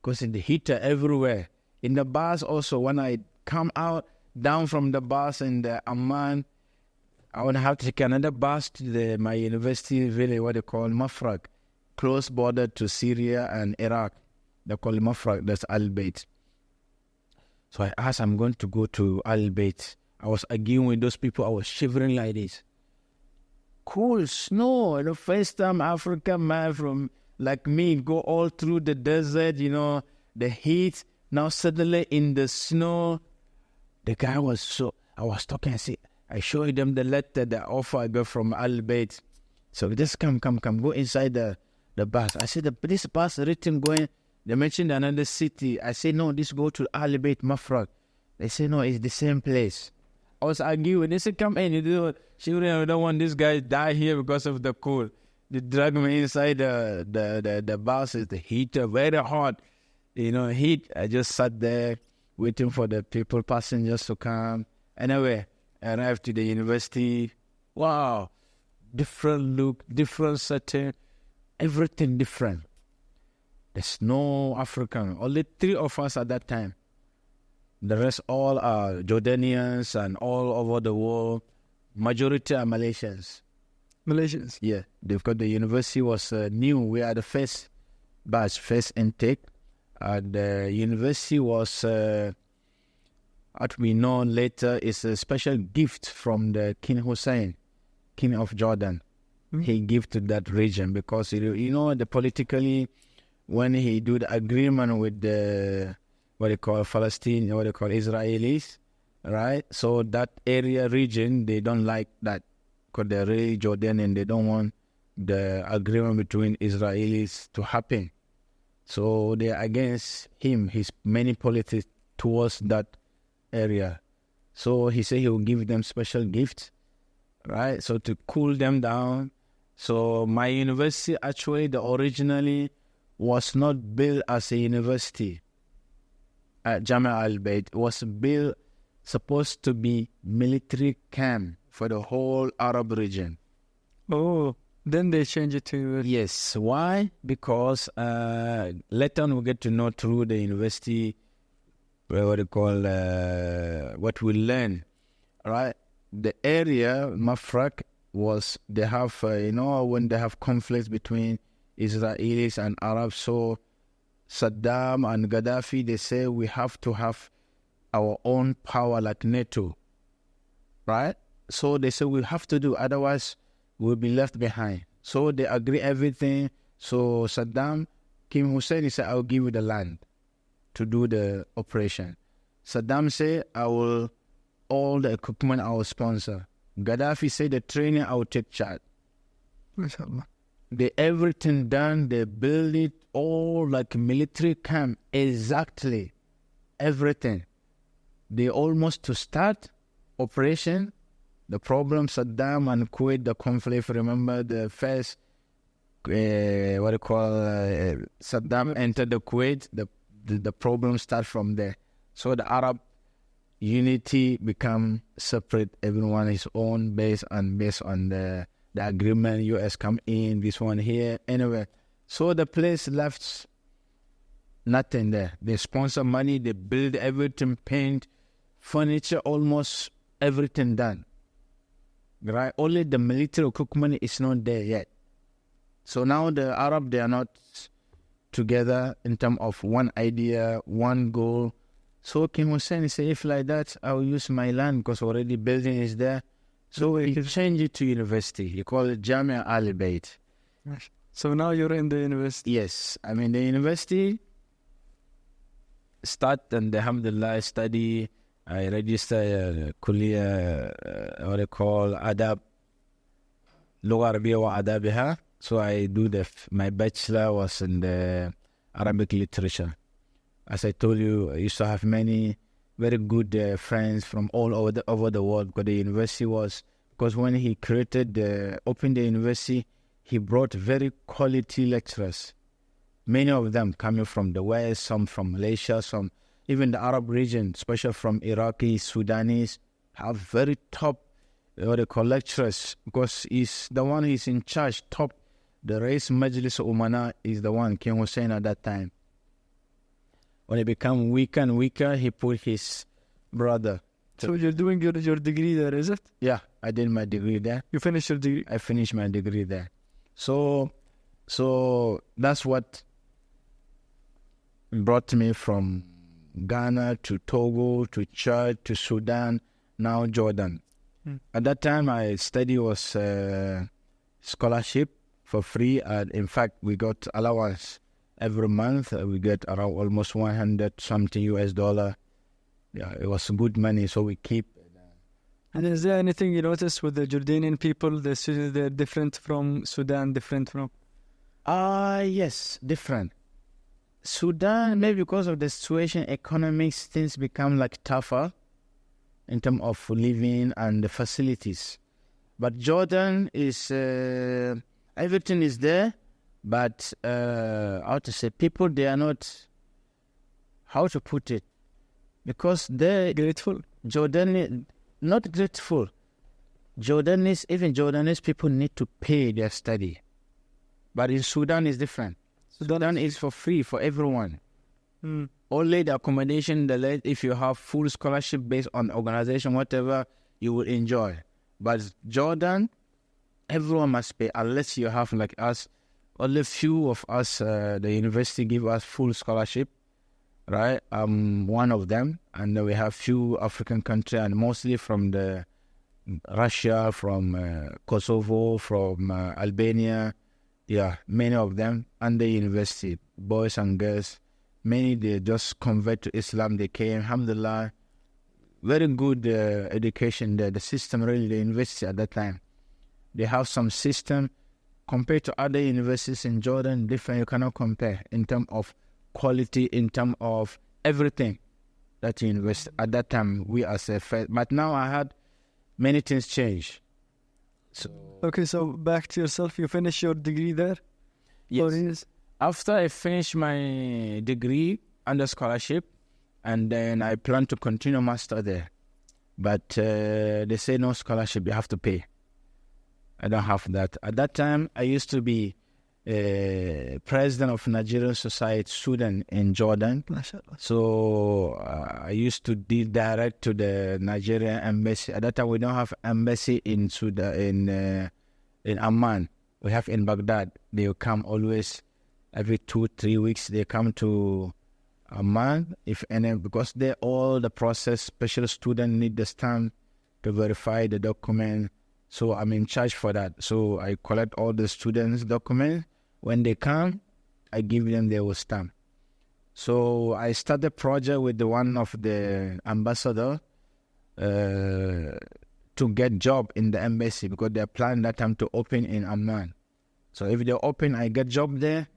because in the heater everywhere. In the bus also, when I come down from the bus in the Amman, I would have to take another bus to my university village, what they call Mafraq, close border to Syria and Iraq. They call it Mafraq, that's Al-Bayt. So I asked, I'm going to go to Al-Bayt. I was arguing with those people. I was shivering like this. Cool snow. The first time African man from like me go all through the desert, the heat. Now suddenly in the snow, the guy was I was talking, I showed them the letter, the offer I got from Al-Bayt. So just come, go inside the bus. I said, this bus written going, they mentioned another city. I said, no, this go to Al-Bayt Mafraq. They say, no, it's the same place. I was arguing. They said, come in. I don't want this guy die here because of the cold. They drag me inside the bus. It's the heater, very hot. Heat. I just sat there waiting for the passengers to come. Anyway, I arrived to the university. Wow. Different look, different setting, everything different. There's no African. Only 3 of us at that time. The rest all are Jordanians and all over the world. Majority are Malaysians. Malaysians? Yeah. Because the university was new. We are the first batch, first intake. The university was, what we know later, is a special gift from the King Hussein, King of Jordan. He gave to that region because, the politically, when he do the agreement with the what they call Palestine, what they call Israelis, right? So that region, they don't like that because they're really Jordanian. They don't want the agreement between Israelis to happen. So they're against him, his many politics towards that area. So he said he will give them special gifts, right? So to cool them down. So my university actually, originally was not built as a university. Jamia Al-Bayt was built, supposed to be military camp for the whole Arab region. Oh, then they changed it to... Yes. Why? Because later on we get to know through the university what they call, what we learn, right? The area, Mafraq, was, they have, when they have conflicts between Israelis and Arabs, so Saddam and Gaddafi, they say we have to have our own power like NATO, right? So they say we have to do, otherwise we'll be left behind. So they agree everything. So Saddam, King Hussein, he said, I'll give you the land to do the operation. Saddam said, all the equipment I will sponsor. Gaddafi said, the training I will take charge. MashaAllah. They everything done, they build it all like a military camp, exactly, everything. They almost to start operation, the problem, Saddam and Kuwait, the conflict, remember the first, Saddam entered the Kuwait, the problem start from there. So the Arab unity become separate, everyone his own based on the agreement, US come in, this one here, anyway. So the place left nothing there. They sponsor money, they build everything, paint, furniture, almost everything done. Right? Only the military equipment is not there yet. So now the Arab, they are not together in terms of one idea, one goal. So King Hussein said, if like that, I will use my land because already building is there. So he changed it to university. He called it Jamia Al-Bayt. So now you're in the university. Yes, I'm in the university. Start and alhamdulillah, I study. I register kuliya, what they call adab, Lugha Arabiya wa adabiha. So I do my bachelor was in the Arabic literature. As I told you, I used to have many very good friends from all over the world, because the university because when he opened the university, he brought very quality lecturers. Many of them coming from the West, some from Malaysia, some even the Arab region, especially from Iraqi, Sudanese, have very top, what they call lecturers, because he's in charge, top. The Rais Majlis Umana is the one, King Hussein at that time. When he became weaker and weaker, he put his brother. So you're doing your degree there, is it? Yeah, I did my degree there. You finished your degree? I finished my degree there. So that's what brought me from Ghana to Togo to Chad to Sudan, now Jordan. At that time, my study was scholarship for free. And in fact, we got allowance every month. We get around almost 100 something US$. Yeah, it was good money, so we keep. And is there anything you notice with the Jordanian people? They're different from Sudan, different from... Yes, different. Sudan, maybe because of the situation, economics, things become like tougher in terms of living and the facilities. But Jordan is, everything is there, but how to say, people, they are not, how to put it, because they're grateful. Not grateful. Even Jordanese people need to pay their study. But in Sudan, it's different. Sudan is for free for everyone. Only the accommodation, if you have full scholarship based on organization, whatever, you will enjoy. But Jordan, everyone must pay, unless you have like us. Only few of us, the university give us full scholarship, right? One of them, and we have few African countries, and mostly from the Russia, from Kosovo, from Albania. Yeah, many of them under university, boys and girls. Many, they just convert to Islam. They came, alhamdulillah. Very good education there. The system, really, the university at that time. They have some system compared to other universities in Jordan, different. You cannot compare in terms of quality, in terms of everything that university. At that time, we as a first. But now I had many things change. So, okay, so back to yourself. You finished your degree there? Yes. After I finished my degree under scholarship, and then I plan to continue master there. But they say no scholarship, you have to pay. I don't have that. At that time, I used to be president of Nigerian Society Sudan and Jordan. So I used to deal direct to the Nigerian embassy. At that time, we don't have embassy in Sudan, in Amman. We have in Baghdad. They will come always every 2-3 weeks. They come to Amman, because all the process. Special student need the stamp to verify the document. So I'm in charge for that. So I collect all the students' documents. When they come, I give them their stamp. So I started a project with one of the ambassador to get job in the embassy, because they plan that time to open in Amman. So if they open, I get job there.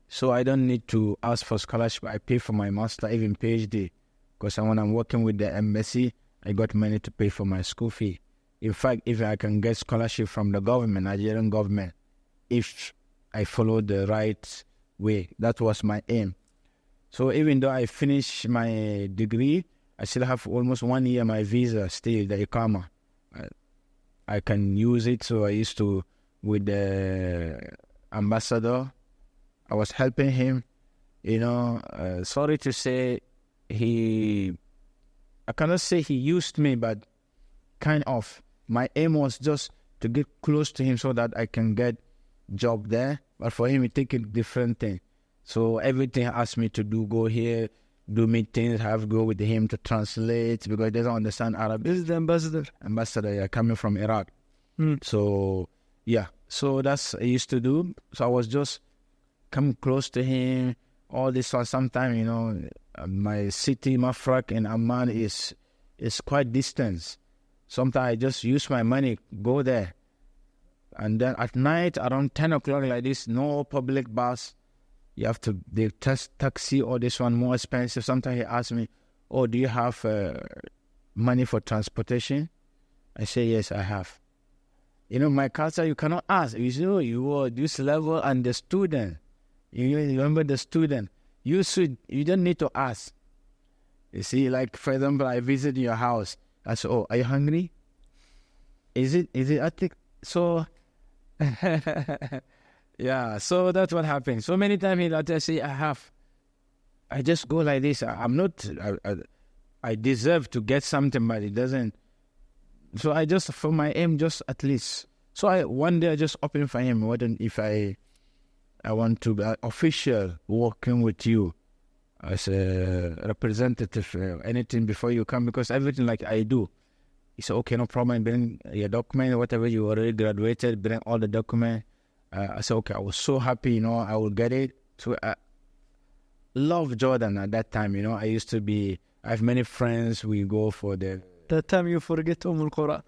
So I don't need to ask for scholarship. I pay for my master, even PhD. Because when I'm working with the embassy, I got money to pay for my school fee. In fact, if I can get scholarship from the government, Nigerian government, if I follow the right way, that was my aim. So even though I finished my degree, I still have almost 1 year my visa still, the Iqama. I can use it. So I used to, with the ambassador, I was helping him, sorry to say, I cannot say he used me, but kind of. My aim was just to get close to him so that I can get job there. But for him, he take a different thing. So everything he asked me to do, go here, do meetings, have to go with him to translate, because he doesn't understand Arabic. This is the ambassador. Ambassador, yeah, coming from Iraq. So, yeah. So that's I used to do. So I was just come close to him. All this for some time, you know, my city, Mafraq and Amman is quite distant. Sometimes I just use my money, go there. And then at night, around 10 o'clock like this, no public bus. You have to, the taxi or this one more expensive. Sometimes he asks me, oh, do you have money for transportation? I say, yes, I have. You know, my culture, you cannot ask. You are this level and the student. You remember the student. You don't need to ask. You see, like, for example, I visit your house. I say, oh, are you hungry? Is it, I think, so, yeah, so that's what happens. So many times he'll just say, I just go like this. I deserve to get something, but it doesn't. So I just, for my aim, just at least. So one day I just open for him. What if I want to be official working with you as a representative, anything before you come, because everything like I do. He said, okay, no problem, bring your document, whatever you already graduated, bring all the document. I said, okay, I was so happy, you know, I will get it. So I love Jordan at that time, you know. I have many friends, we go for the... That time you forget Qura.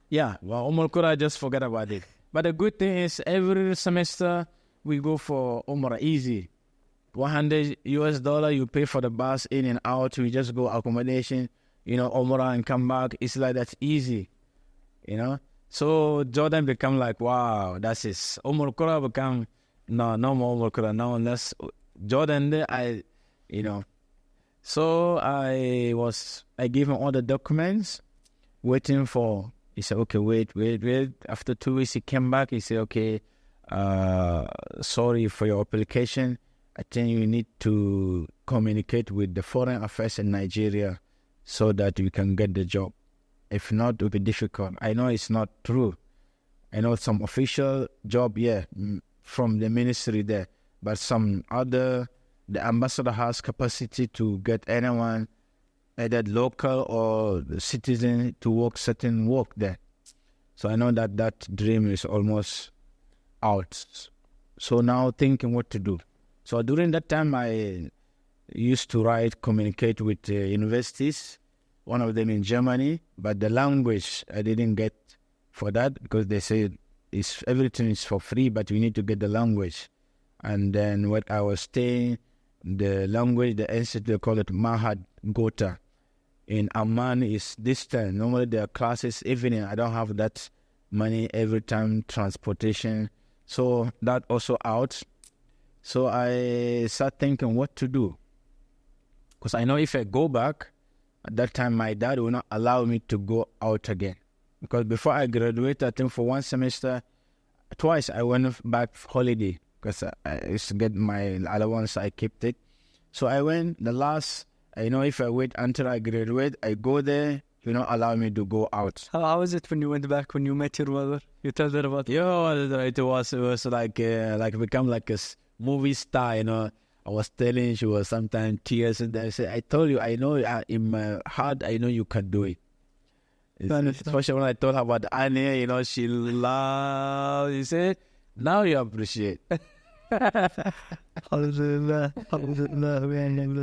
Yeah, well, Qura, I just forget about it. But the good thing is every semester, we go for Umrah, easy. $100, you pay for the bus in and out. We just go accommodation, you know, Umrah and come back. It's like that's easy, you know. So Jordan become like, wow, that's it. Qura become, no more Qura, no, unless Jordan, you know. So I gave him all the documents, waiting for, he said, okay, wait. After 2 weeks, he came back. He said, okay, sorry for your application. I think you need to communicate with the Foreign Affairs in Nigeria so that we can get the job. If not, it will be difficult. I know it's not true. I know some official job, yeah, from the ministry there. But some other, the ambassador has capacity to get anyone, either local or the citizen, to work certain work there. So I know that dream is almost out. So now thinking what to do. So during that time, I used to communicate with universities, one of them in Germany, but the language I didn't get for that because they say everything is for free, but we need to get the language. And then when I was staying, the language, the institute, they call it Mahad Gota. In Amman is distant. Normally there are classes evening. I don't have that money every time, transportation. So that also out. So I start thinking what to do. Because I know if I go back, at that time my dad will not allow me to go out again. Because before I graduated, I think for one semester, twice I went back holiday. Because I used to get my allowance, I kept it. So I went, the last, I know if I wait until I graduate, I go there, you know, allow me to go out. How was it when you went back, when you met your mother? You told her about it? Yeah, it was like become like a movie star, you know. I was telling, she was sometimes tears, and I said, I told you, I know in my heart, I know you can do it. Especially when I told her about Anya, you know, she laughed. She said, now you appreciate. Alhamdulillah.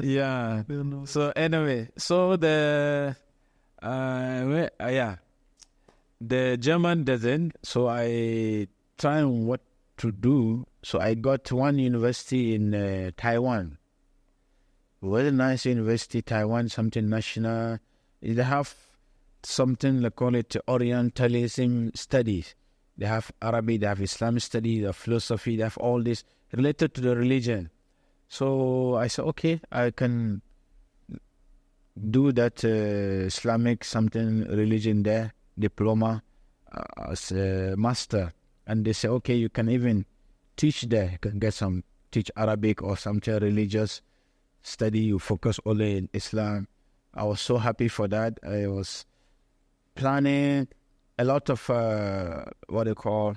Yeah. So anyway, so the German doesn't. So I try what to do. So I got to one university in Taiwan. Very nice university, Taiwan, something national. They have something, they call it Orientalism studies. They have Arabic, they have Islamic studies, they have philosophy, they have all this related to the religion. So I said, okay, I can do that Islamic something religion there, diploma as a master. And they say, okay, you can even teach there. You can get teach Arabic or something religious study. You focus only in Islam. I was so happy for that. I was planning a lot of what they call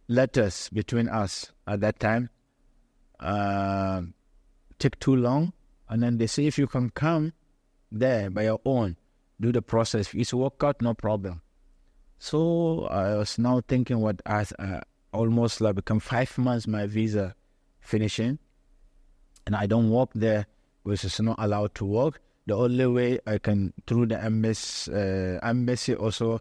letters between us at that time. Take too long, and then they say if you can come there by your own, do the process. If it's work out, no problem. So I was now thinking what almost like become 5 months my visa finishing, and I don't work there because it's not allowed to work. The only way I can through the embassy also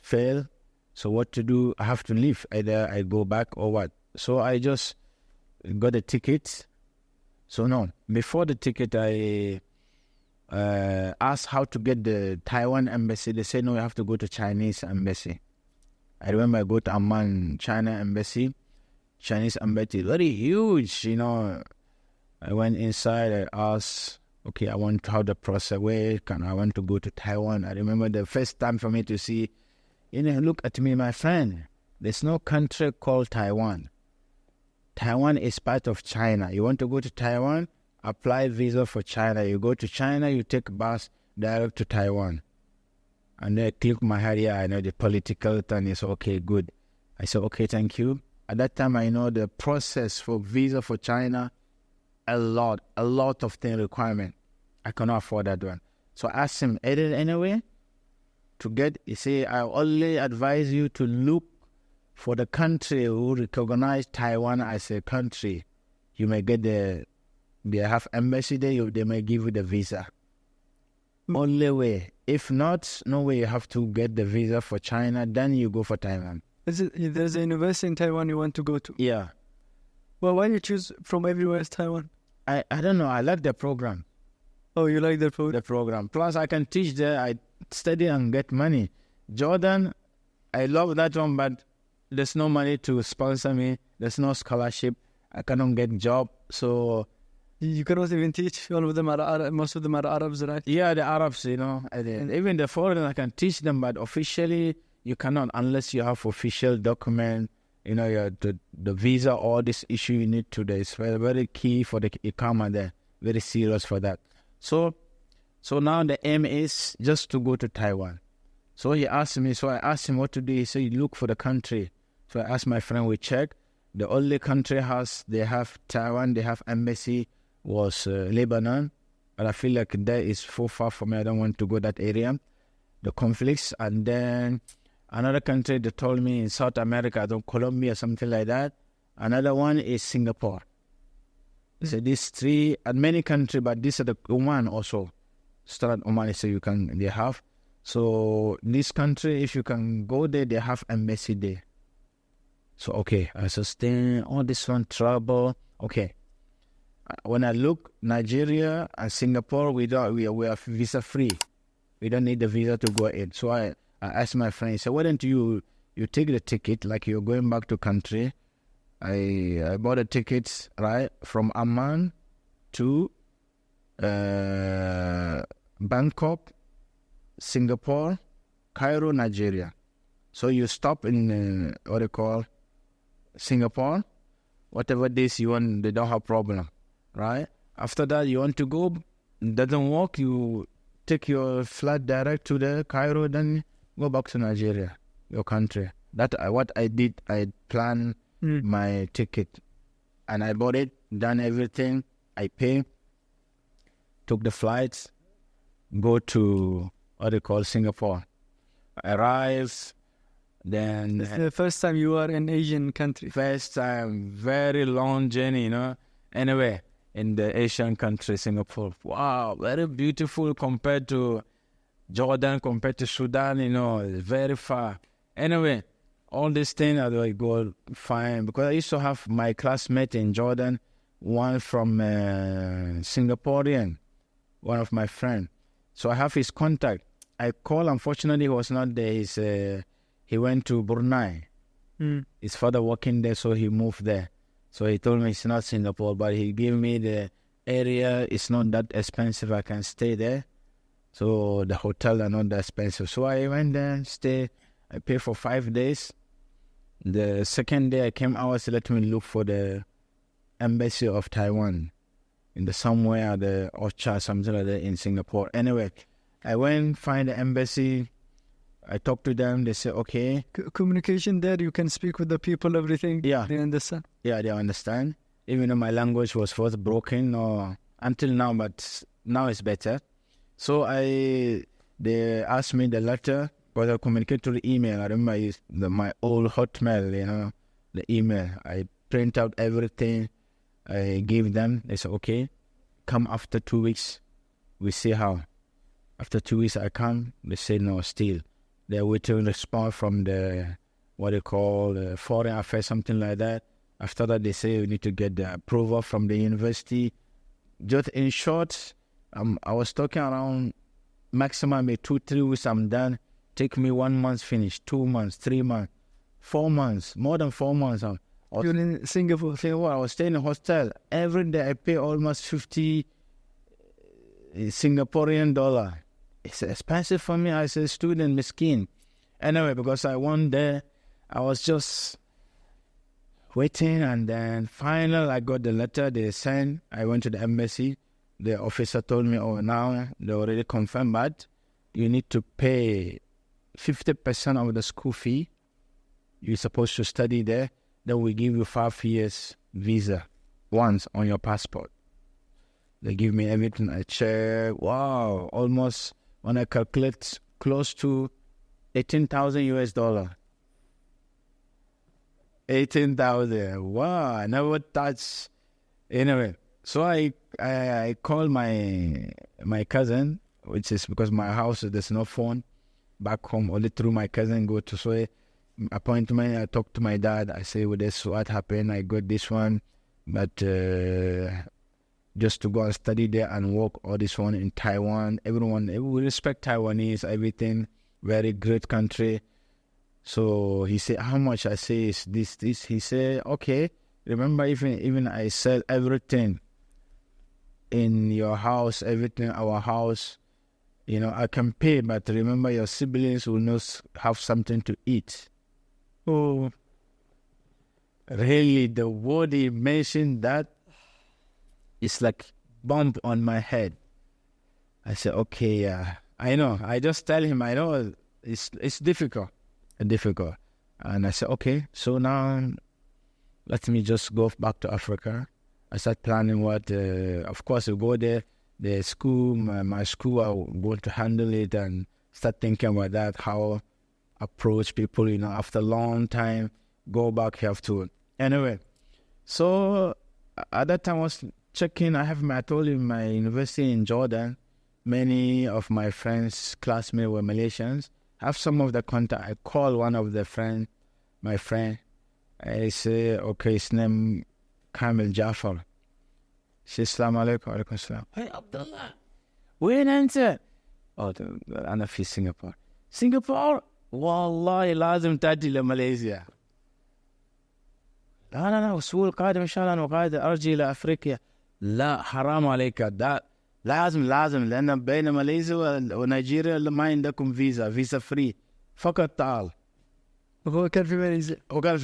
fail. So what to do? I have to leave. Either I go back or what. So I just got a ticket. So no, before the ticket, I asked how to get the Taiwan embassy. They said no, you have to go to Chinese embassy. I remember I go to Amman, China embassy. Chinese embassy, very huge, you know. I went inside, I asked, okay, I want how the process works, and I want to go to Taiwan. I remember the first time for me to see, you know, look at me, my friend. There's no country called Taiwan. Taiwan is part of China. You want to go to Taiwan, apply visa for China. You go to China, you take bus direct to Taiwan. And then I click my head, yeah, I know the political thing is okay, good. I said, okay, thank you. At that time, I know the process for visa for China, a lot of thing requirement. I cannot afford that one. So I asked him, anyway, to get, he say, I only advise you to look for the country who recognize Taiwan as a country. You may get they have embassy there, they may give you the visa. Only way. If not, no way you have to get the visa for China, then you go for Taiwan. There's a university in Taiwan you want to go to? Yeah. Well, why you choose from everywhere is Taiwan? I don't know. I like the program. Oh, you like the program? The program. Plus, I can teach there. I study and get money. Jordan, I love that one, but there's no money to sponsor me. There's no scholarship. I cannot get job. So you cannot even teach. All of them are Arab. Most of them are Arabs, right? Yeah, the Arabs, you know. Even the foreigners, I can teach them, but officially you cannot unless you have official document. You know, the visa, all this issue you need to. It's very, very key for the Ikama there. Very serious for that. So now the aim is just to go to Taiwan. So he asked me, so I asked him what to do. He said, look for the country. So I asked my friend, we check. The only country they have Taiwan, they have embassy was Lebanon. But I feel like that is so far for me. I don't want to go that area. The conflicts. And then another country, they told me in South America, Colombia, something like that. Another one is Singapore. So these three, and many countries, but this is the Oman also. Start Oman, so they have. So this country, if you can go there, they have embassy there. So okay, I sustain all this one trouble. Okay. When I look, Nigeria and Singapore, we are visa free. We don't need the visa to go in. So I asked my friend, he said, why don't you take the ticket like you're going back to country? I bought the tickets, right, from Amman to Bangkok, Singapore, Cairo, Nigeria. So you stop in, Singapore, whatever days you want, they don't have problem, right? After that, you want to go, doesn't work, you take your flight direct to the Cairo, then go back to Nigeria, your country. That's what I did. I planned my ticket, and I bought it, done everything. I pay, took the flights, go to Singapore. I arrived, then it's the first time you are in Asian country. First time, very long journey, you know. Anyway, in the Asian country, Singapore. Wow, very beautiful compared to Jordan, compared to Sudan, you know, very far. Anyway, all these things I go fine because I used to have my classmate in Jordan, one from Singaporean, one of my friends. So I have his contact. I call. Unfortunately, he was not there. He went to Brunei. His father working there, so he moved there. So he told me it's not Singapore, but he gave me the area. It's not that expensive. I can stay there. So the hotel are not that expensive. So I went there, stay. I paid for 5 days. The second day I came out, so let me look for the embassy of Taiwan in the somewhere, the Ocha, something like that in Singapore. Anyway, I went, find the embassy. I talked to them. They say, okay. Communication there, you can speak with the people, everything. Yeah. They understand. Yeah, they understand. Even though my language was first broken until now, but now it's better. So they asked me the letter, but I communicated through email. I remember my old Hotmail, you know. the email. I print out everything. I gave them. They said, okay, come after 2 weeks. We see how. After 2 weeks, I come. They say, no, still. They're waiting response from the, what they call, foreign affairs, something like that. After that, they say, we need to get the approval from the university. Just in short, I was talking around maximum 2-3 weeks, I'm done. Take me 1 month finish, 2 months, 3 months, 4 months, more than 4 months. You're in Singapore. I was staying in a hostel. Every day I pay almost 50 Singaporean dollar. It's expensive for me as a student, miskin. Anyway, because I went there, I was just waiting, and then finally I got the letter they sent. I went to the embassy. The officer told me, oh, now they already confirmed, but you need to pay 50% of the school fee. You're supposed to study there. Then we give you 5 years visa once on your passport. They give me everything. I check. Wow, almost, when I calculate, close to 18,000 US dollar. 18,000. Wow, I never touched. Anyway, so I called my cousin, which is because my house, there's no phone back home. Only through my cousin go to say appointment. I talk to my dad. I say, well, this what happened. I got this one, but just to go and study there and work all this one in Taiwan. Everyone, we respect Taiwanese, everything. Very great country. So he said, how much? I say, is this. He said, okay. Remember, even I sell everything in your house, everything our house. You know, I can pay, but remember your siblings will not have something to eat. Oh, really, the word he mentioned, that is like bump on my head. I said, okay, I know. I just tell him, I know it's difficult. And I said, okay, so now let me just go back to Africa. I start planning what, of course, we go there. The school, my school, I'm going to handle it and start thinking about that, how approach people, you know, after a long time, go back, have to. Anyway, so at that time I was checking, I told you my university in Jordan, many of my friends, classmates were Malaysians. I have some of the contact. I call one of the my friend. I say, okay, his name Kamil Jafar. She says, Assalamu alaikum, alaikum assalam. Hey, Abdullah, where answer? Oh, أنا في Singapore. Singapore? والله لازم تأتي لماليزيا. لا أسبوع القادم إن شاء الله أنا قادر أرجع إلى أفريقيا. لا حرام عليك ده لازم لأن بين ماليزيا ونيجيريا ما عندكم فيزا فري فقط تعال. هو كان في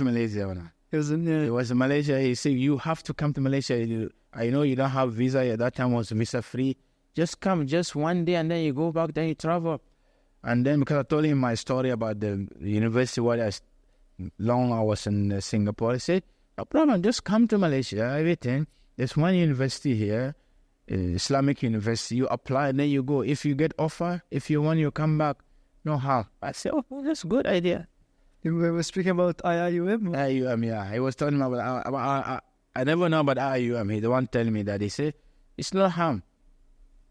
ماليزيا. هنا. It was in Malaysia. He said, you have to come to Malaysia. I know you don't have visa. At that time was visa free. Just come, just one day, and then you go back, then you travel. And then because I told him my story about the university, long I was in Singapore, he said, no problem, just come to Malaysia, everything. There's one university here, Islamic university. You apply, and then you go. If you get offer, if you want, you come back. No harm. I said, oh, that's a good idea. We were speaking about IIUM. IIUM, yeah. I was telling him about, I never know about IIUM. He the one telling me that. He said, it's not harm.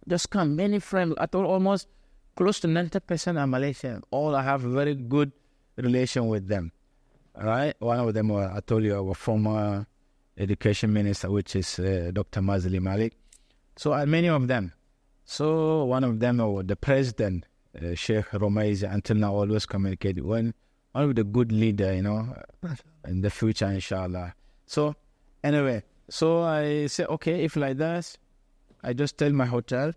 Just come. Many friends, I told almost close to 90% are Malaysian. All I have a very good relation with them. All right? One of them, I told you, our former education minister, which is Dr. Mazli Malik. So many of them. So one of them, the president, Sheikh Romaizi, until now always communicated. One of the good leader, you know, in the future, inshallah. So anyway, so I said, okay, if like that, I just tell my hotel,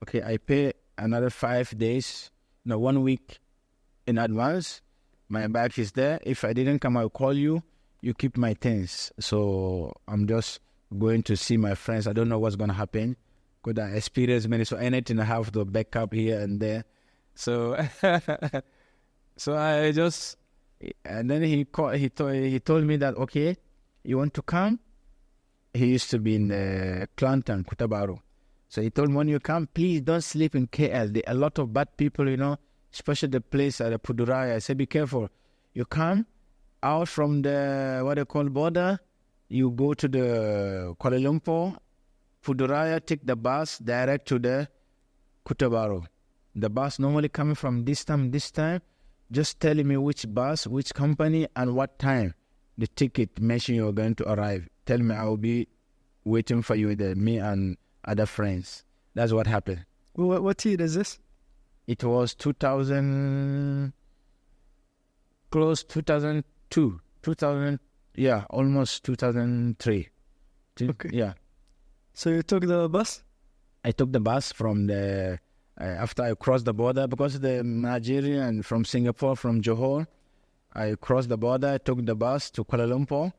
okay, I pay another 5 days, 1 week in advance. My bag is there. If I didn't come, I'll call you. You keep my things. So I'm just going to see my friends. I don't know what's going to happen. Because I experience many, so anything I have to back up here and there. So, so I just, and then he told me that, okay, you want to come? He used to be in Clanton, Kutabaru. So he told me, when you come, please don't sleep in KL. There are a lot of bad people, you know, especially the place at the Pudurai. I said, be careful. You come, out from the, what they call border, you go to the Kuala Lumpur, Puduraya, take the bus direct to the Kutabaru. The bus normally coming from this time, just telling me which bus, which company, and what time the ticket mention you're going to arrive. Tell me, I will be waiting for you there, me and other friends. That's what happened. What year is this? It was 2002, almost 2003. Okay. Yeah. So you took the bus? I took the bus from the, after I crossed the border, because the Nigerian from Singapore, from Johor, I crossed the border, I took the bus to Kuala Lumpur.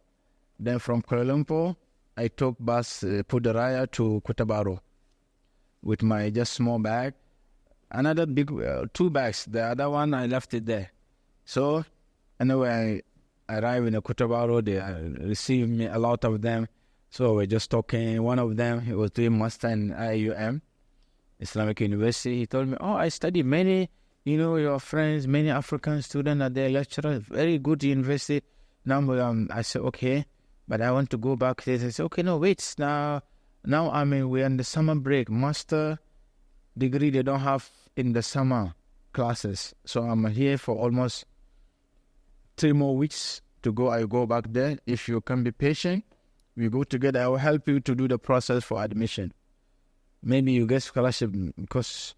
Then from Kuala Lumpur, I took bus Pudaraya to Kutabaru with my just small bag. Another big, 2 bags. The other one, I left it there. So, anyway, I arrived in the Kutabaru. They received me, a lot of them. So we're just talking. One of them, he was doing master in IUM, Islamic University. He told me, oh, I study many, your friends, many African students are there, lecturers, very good university. Now, I said, okay, but I want to go back. They said, okay, no, wait, now we're in the summer break. Master degree they don't have in the summer classes. So I'm here for almost 3 more weeks to go. I go back there. If you can be patient, we go together. I will help you to do the process for admission. Maybe you get scholarship, because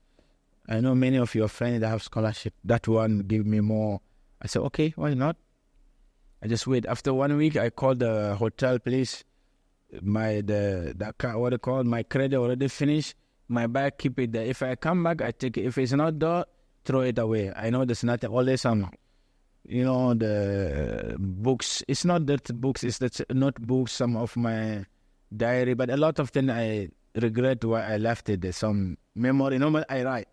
I know many of your friends that have scholarship. That one give me more. I said, okay, why not? I just wait. After 1 week, I called the hotel place. My credit already finished. My bag, keep it there. If I come back, I take it. If it's not there, throw it away. I know there's nothing. Always some, the books. It's not that books. It's that notebooks, some of my diary. But a lot of things I regret why I left it. There's some memory. Normally I write.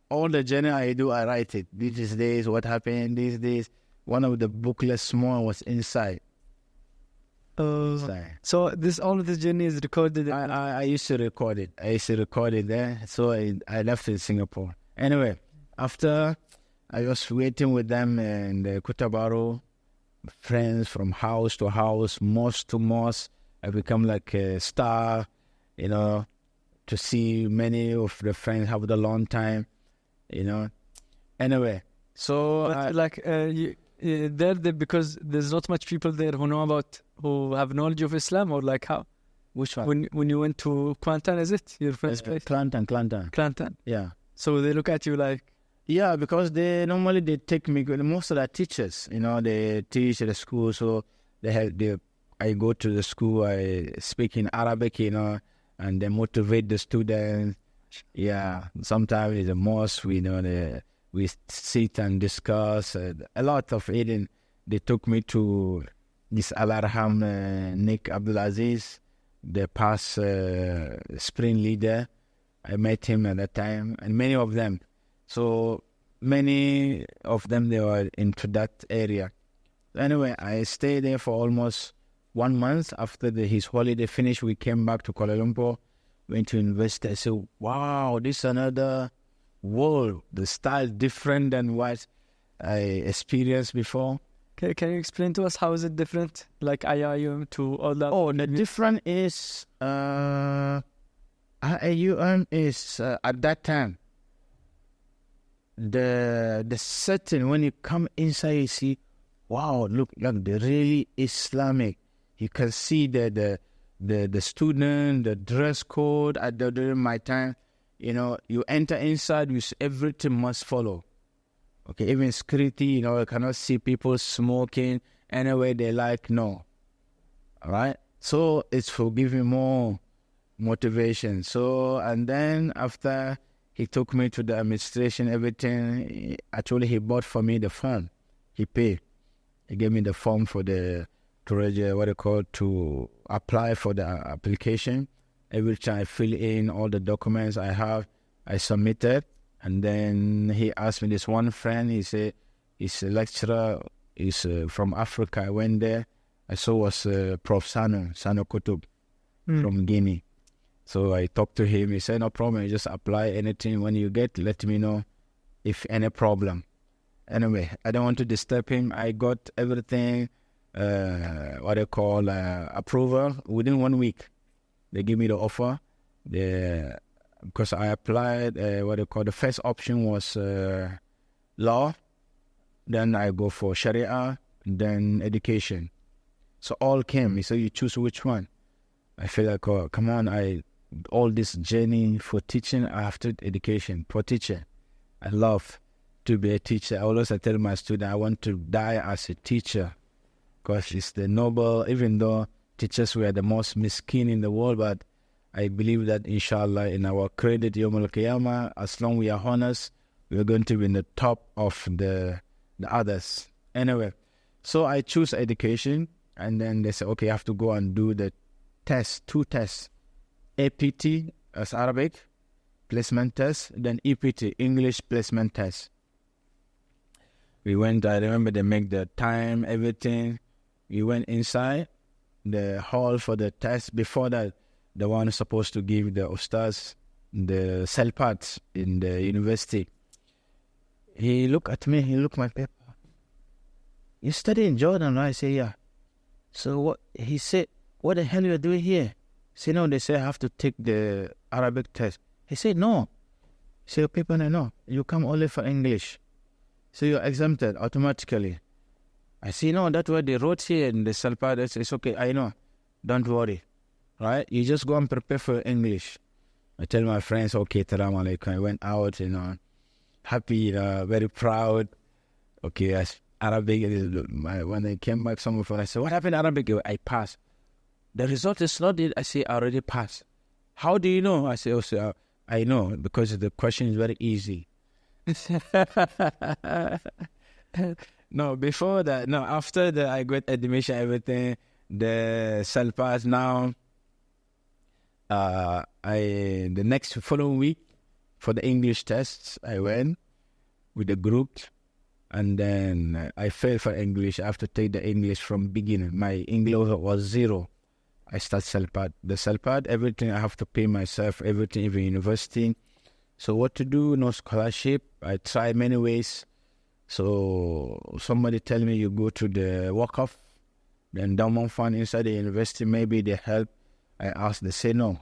All the journey I do, I write it. These days, what happened, these days. One of the booklets small was inside. So all of this journey is recorded. I used to record it. There. So I left in Singapore. Anyway, after I was waiting with them in the Kutabaru, friends from house to house, mosque to mosque. I become like a star, to see many of the friends have the long time, Anyway, so there because there's not much people there who have knowledge of Islam, or like how? Which one? When you went to Kelantan, is it your friend's place? Kelantan. Yeah. So they look at you like. Yeah, because they take me. Most of the teachers, they teach at the school, so I go to the school. I speak in Arabic, and they motivate the students. Yeah, sometimes in the mosque, we sit and discuss a lot of it. They took me to this Al-Arham Sheikh Abdullah Sabir, the past spring leader. I met him at that time, and many of them. So many of them, they were into that area. Anyway, I stayed there for almost 1 month. After his holiday finished, we came back to Kuala Lumpur, went to university. I said, wow, this is another world. The style different than what I experienced before. Can you explain to us how is it different, like IIUM to all that? Oh, the difference is IIUM is at that time the setting. When you come inside, you see, wow, look like the really Islamic. You can see the student, the dress code. During my time, you enter inside, everything must follow. Okay, even security, you cannot see people smoking anyway. They no. All right, so it's for giving more motivation. So, and then after he took me to the administration, everything. Actually, he bought for me the form. He paid. He gave me the form for to apply for the application. Every time I fill in all the documents I have, I submitted. And then he asked me, this one friend, he said, he's a lecturer, he's from Africa. I went there. I saw was Prof. Sano Kutub from Guinea. So I talked to him. He said, no problem, you just apply anything. When you get, let me know if any problem. Anyway, I don't want to disturb him. I got everything. approval within 1 week. They give me the offer. Because I applied, the first option was law. Then I go for Sharia, then education. So all came. So you choose which one. I feel like, oh, come on, all this journey for teaching, I have to education for teaching. I love to be a teacher. I always tell my students I want to die as a teacher, because it's the noble, even though teachers were the most miskin in the world, but I believe that inshallah in our credit Yawm al-Qiyamah, as long we are honest, we're going to be in the top of the others. Anyway, so I choose education, and then they say, okay, you have to go and do the test, 2 tests. APT as Arabic placement test, then EPT, English placement test. We went, I remember they make the time, everything. We went inside the hall for the test. Before that, the one is supposed to give the ustaz the cell parts in the university. He looked at me, he looked my paper. You study in Jordan, right? I say, yeah. So what? He said, what the hell are you doing here? Say, no, they say I have to take the Arabic test. He said, no. Say, your paper, no. You come only for English. So you're exempted automatically. I say, no, that's what they wrote here in the Salpad. It's okay, I know. Don't worry. Right? You just go and prepare for English. I tell my friends, okay, Talam alaikum. I went out, happy, very proud. Okay, as Arabic, when I came back, someone I said, what happened in Arabic? I passed. The result is not it. I say, I already passed. How do you know? I say, also, I know, because the question is very easy. No, before that, no, after that, I got admission, everything, the self-pass now. The next following week, for the English tests, I went with the group, and then I failed for English. I have to take the English from beginning. My English was 0. I start Selpad. The Selpad, everything I have to pay myself, everything, even university. So what to do? No scholarship. I try many ways. So somebody tell me you go to the Waqf, the endowment fund inside the university, maybe they help. I ask, they say no.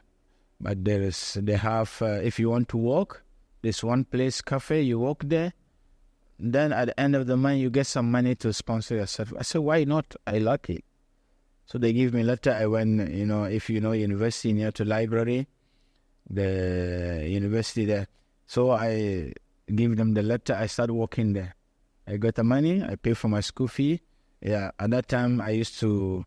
But they have, if you want to walk, there's one place, cafe, you walk there. Then at the end of the month, you get some money to sponsor yourself. I said, why not? I like it. So they give me a letter. I went, if you know university near to library, the university there. So I give them the letter. I start working there. I got the money. I pay for my school fee. Yeah, at that time, I used to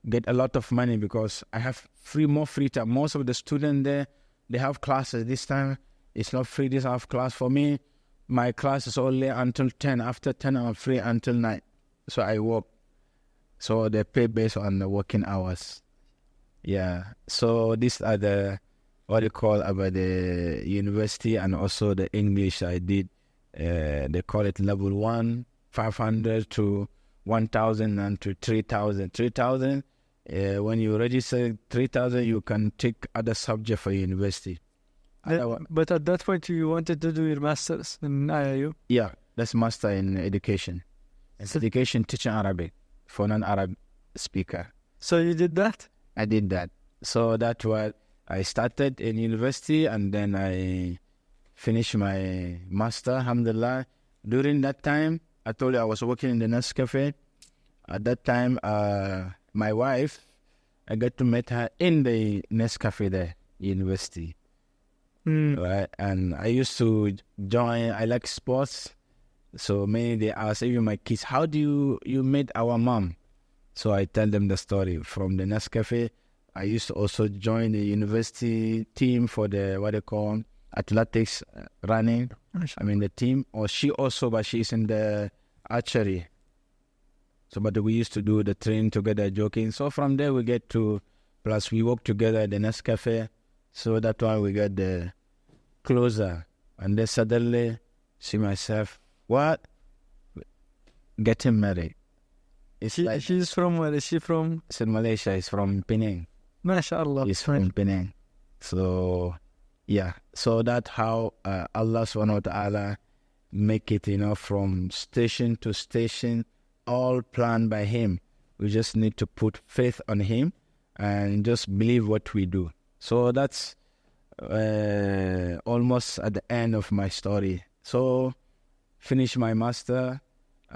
get a lot of money because I have more free time. Most of the students there, they have classes. This time, it's not free. This half class. For me, my class is only until 10. After 10, I'm free until 9. So I work. So they pay based on the working hours. Yeah. So these are what you call about the university, and also the English I did. They call it level 1, 500 to 1,000 and to 3,000. 3,000, when you register 3,000, you can take other subject for university. But at that point, you wanted to do your master's in IIU? Yeah, that's master in education. It's education teaching Arabic for non-Arab speaker. So you did that? I did that. So that's what I started in university, and then I finished my master, alhamdulillah. During that time, I told you I was working in the Nescafe. At that time, my wife, I got to meet her in the Nescafe there, university. Right? And I used to join, I like sports. So many, they ask, even my kids, how do you meet our mom? So I tell them the story. From the Nescafe, I used to also join the university team for the, what they call, athletics, running. I mean, the team. Or she also, but she's in the archery. So, but we used to do the train together, joking. So from there we get to, plus we work together at the Nescafe. So that's why we got the closer. And then suddenly, see myself, what? Getting married. She's from where? Is she from? It's in Malaysia. It's from Penang. MashaAllah. It's from Penang. So, yeah. So that's how Allah subhanahu wa ta'ala make it, from station to station, all planned by Him. We just need to put faith on Him and just believe what we do. So that's almost at the end of my story. So finish my master.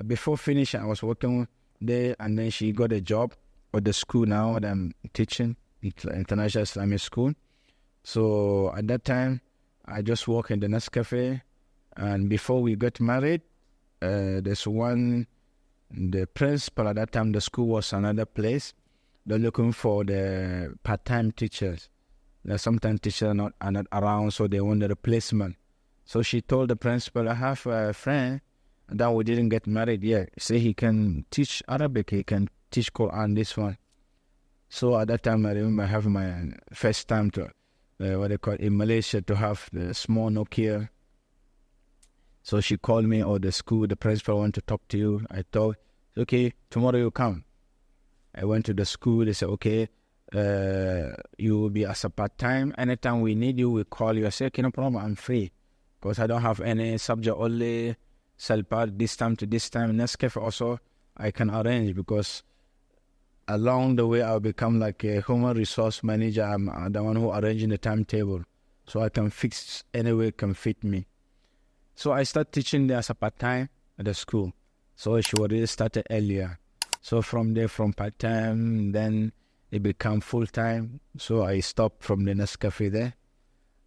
Before finishing, I was working there, and then she got a job at the school now that I'm teaching, International Islamic School. So at that time, I just work in the Nescafe, and before we got married, there's one, the principal at that time, the school was another place. They're looking for the part-time teachers. Sometimes teachers are not around, so they want a replacement. So she told the principal, I have a friend that we didn't get married yet. Say he can teach Arabic, he can teach Quran, this one. So at that time, I remember having my first time to, in Malaysia, to have the small Nokia. So she called me, or the school, the principal want to talk to you. I thought, okay, tomorrow you come. I went to the school, they said, okay, you will be as a part-time. Anytime we need you, we call you. I said, okay, no problem, I'm free. Because I don't have any subject, only Selpad, this time to this time. Nescafe also, I can arrange, because along the way, I'll become like a human resource manager. I'm the one who arranging the timetable. So I can fix any way can fit me. So I started teaching there as a part-time at the school. So she already started earlier. So from there, from part-time, then it became full-time. So I stopped from the Nescafe there.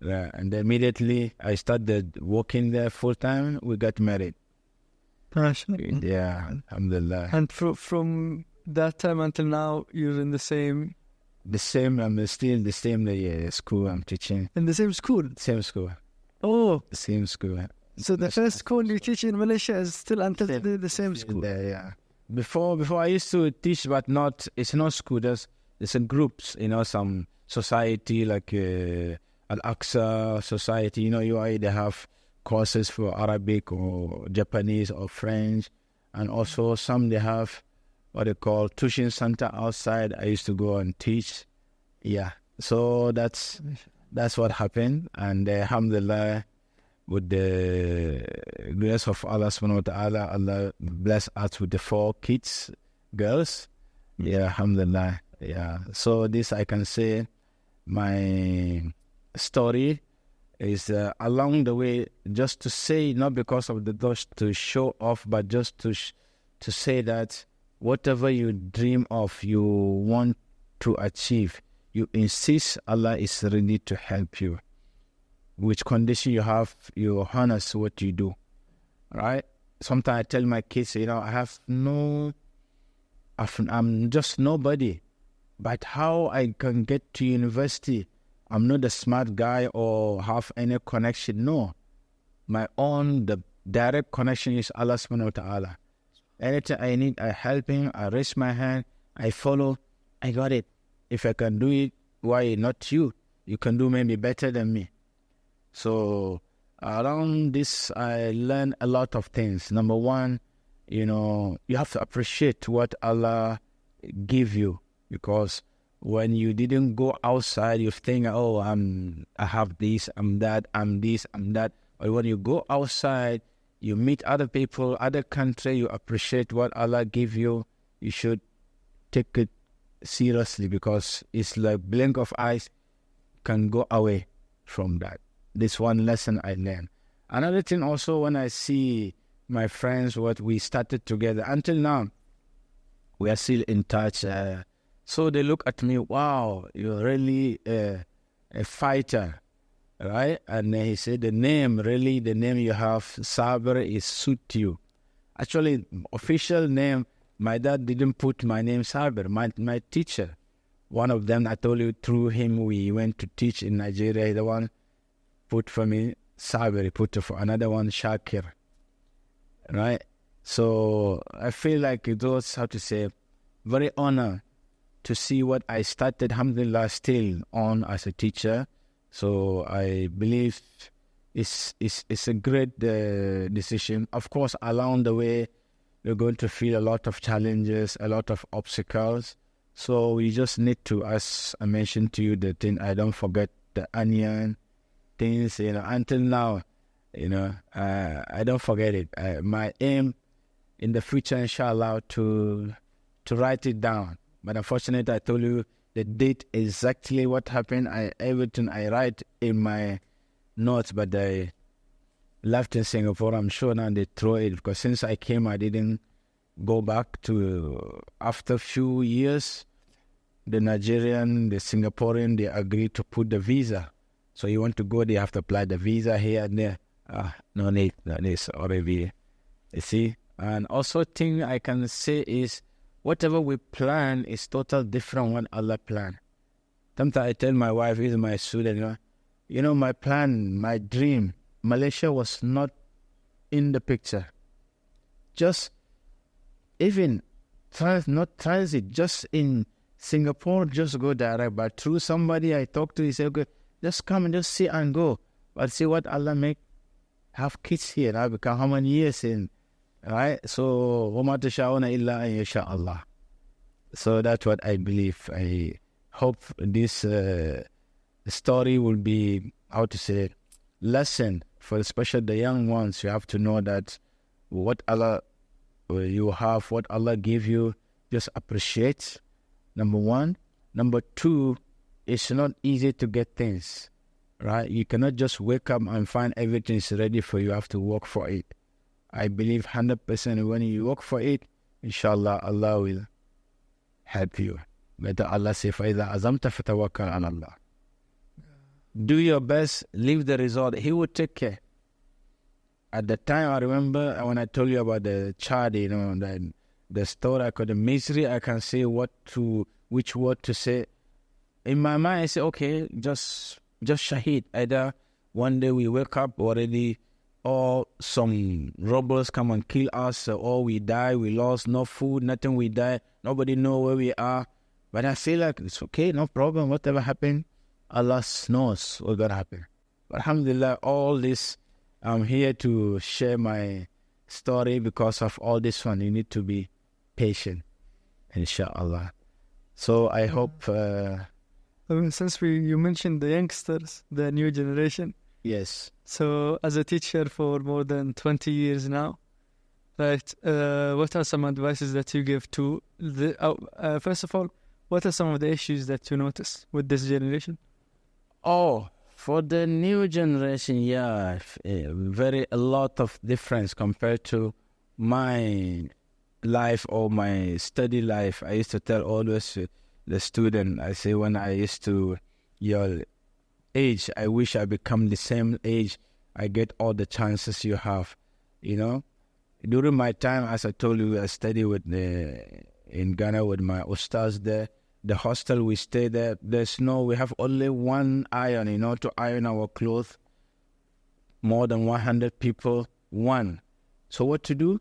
And then immediately I started working there full-time. We got married. Yeah, alhamdulillah. And from that time until now, you're in the same... The same, I'm still the same school I'm teaching. In the same school? Same school. Oh. The same school. So the first school you teach in Malaysia is still until the same school? There, yeah. Before I used to teach, but it's not school. There's in groups, some society like Al-Aqsa Society. UAE, they have courses for Arabic or Japanese or French. And also some they have what they call tuition center outside. I used to go and teach. Yeah. So that's what happened. And alhamdulillah, with the grace of Allah subhanahu wa ta'ala, Allah bless us with the 4 kids, girls. Yeah, alhamdulillah. Yeah. So this I can say, my story is along the way, just to say, not because of the dust to show off, but just to say that whatever you dream of, you want to achieve, you insist, Allah is ready to help you. Which condition you have, you harness what you do, right? Sometimes I tell my kids, I'm just nobody. But how I can get to university? I'm not a smart guy or have any connection. No. My own, the direct connection is Allah subhanahu wa ta'ala. Anytime I need a helping, I raise my hand, I follow, I got it. If I can do it, why not you? You can do maybe better than me. So around this, I learned a lot of things. Number one, you have to appreciate what Allah give you, because when you didn't go outside, you think, I have this, I'm that, I'm this, I'm that. But when you go outside, you meet other people, other country, you appreciate what Allah give you. You should take it seriously, because it's like blink of eyes can go away from that. This one lesson I learned. Another thing also, when I see my friends, what we started together, until now, we are still in touch. So they look at me, wow, you're really a fighter, right? And he said, the name you have, Sabir, is suit you. Actually, official name, my dad didn't put my name Sabir, my teacher. One of them, I told you, through him, we went to teach in Nigeria. The one put for me Sabir, he put for another one Shakir, right? So I feel like it was, how to say, very honored to see what I started, alhamdulillah, still on as a teacher. So I believe it's a great decision. Of course, along the way, we're going to feel a lot of challenges, a lot of obstacles. So we just need to, as I mentioned to you, the thing, I don't forget the onion things, until now, I don't forget it. My aim in the future, inshallah, to to write it down. But unfortunately, I told you the date exactly what happened. Everything I write in my notes, but I left in Singapore. I'm sure now they throw it because since I came, I didn't go back to. After a few years, the Nigerian, the Singaporean, they agreed to put the visa. So you want to go, they have to apply the visa here and there. No need. That is already, you see. And also thing I can say is, whatever we plan is total different what Allah planned. Sometimes I tell my wife, who is my student, my plan, my dream, Malaysia was not in the picture. Just even not transit, just in Singapore, just go direct. But through somebody I talked to, he said, okay, just come and just see and go. But see what Allah make. Have kids here now, become how many years in, right? So, وَمَا تَشَاءُونَ إِلَّا أَن يَشَاءَ اللَّهُ. So that's what I believe. I hope this story will be, lesson for especially the young ones. You have to know that what Allah you have, what Allah give you, just appreciate. Number one. Number two, it's not easy to get things, right? You cannot just wake up and find everything is ready for you. You have to work for it. I believe 100% when you work for it, inshallah, Allah will help you. Better Allah say, فَإِذَا عَزَمْتَ فَتَوَكَّلْ عَلَى اللَّهِ. Do your best, leave the result. He will take care. At the time, I remember when I told you about the child, the story, the misery, I can say which word to say. In my mind, I say, okay, just shaheed. Either one day we wake up already, or some robbers come and kill us, or we die, we lost no food, nothing, we die, nobody know where we are. But I feel like it's okay, no problem, whatever happened, Allah knows what's going to happen. But alhamdulillah, all this, I'm here to share my story because of all this one. You need to be patient, inshallah. So I hope... since you mentioned the youngsters, the new generation. Yes. So as a teacher for more than 20 years now, right, what are some advices that you give to first of all, what are some of the issues that you notice with this generation? Oh, for the new generation, yeah, a lot of difference compared to my life or my study life. I used to tell always the student, I say when I used to your age, I wish I become the same age. I get all the chances you have, During my time, as I told you, I studied in Ghana with my ustaz there. The hostel we stay there, we have only one iron, to iron our clothes. More than 100 people, one. So what to do?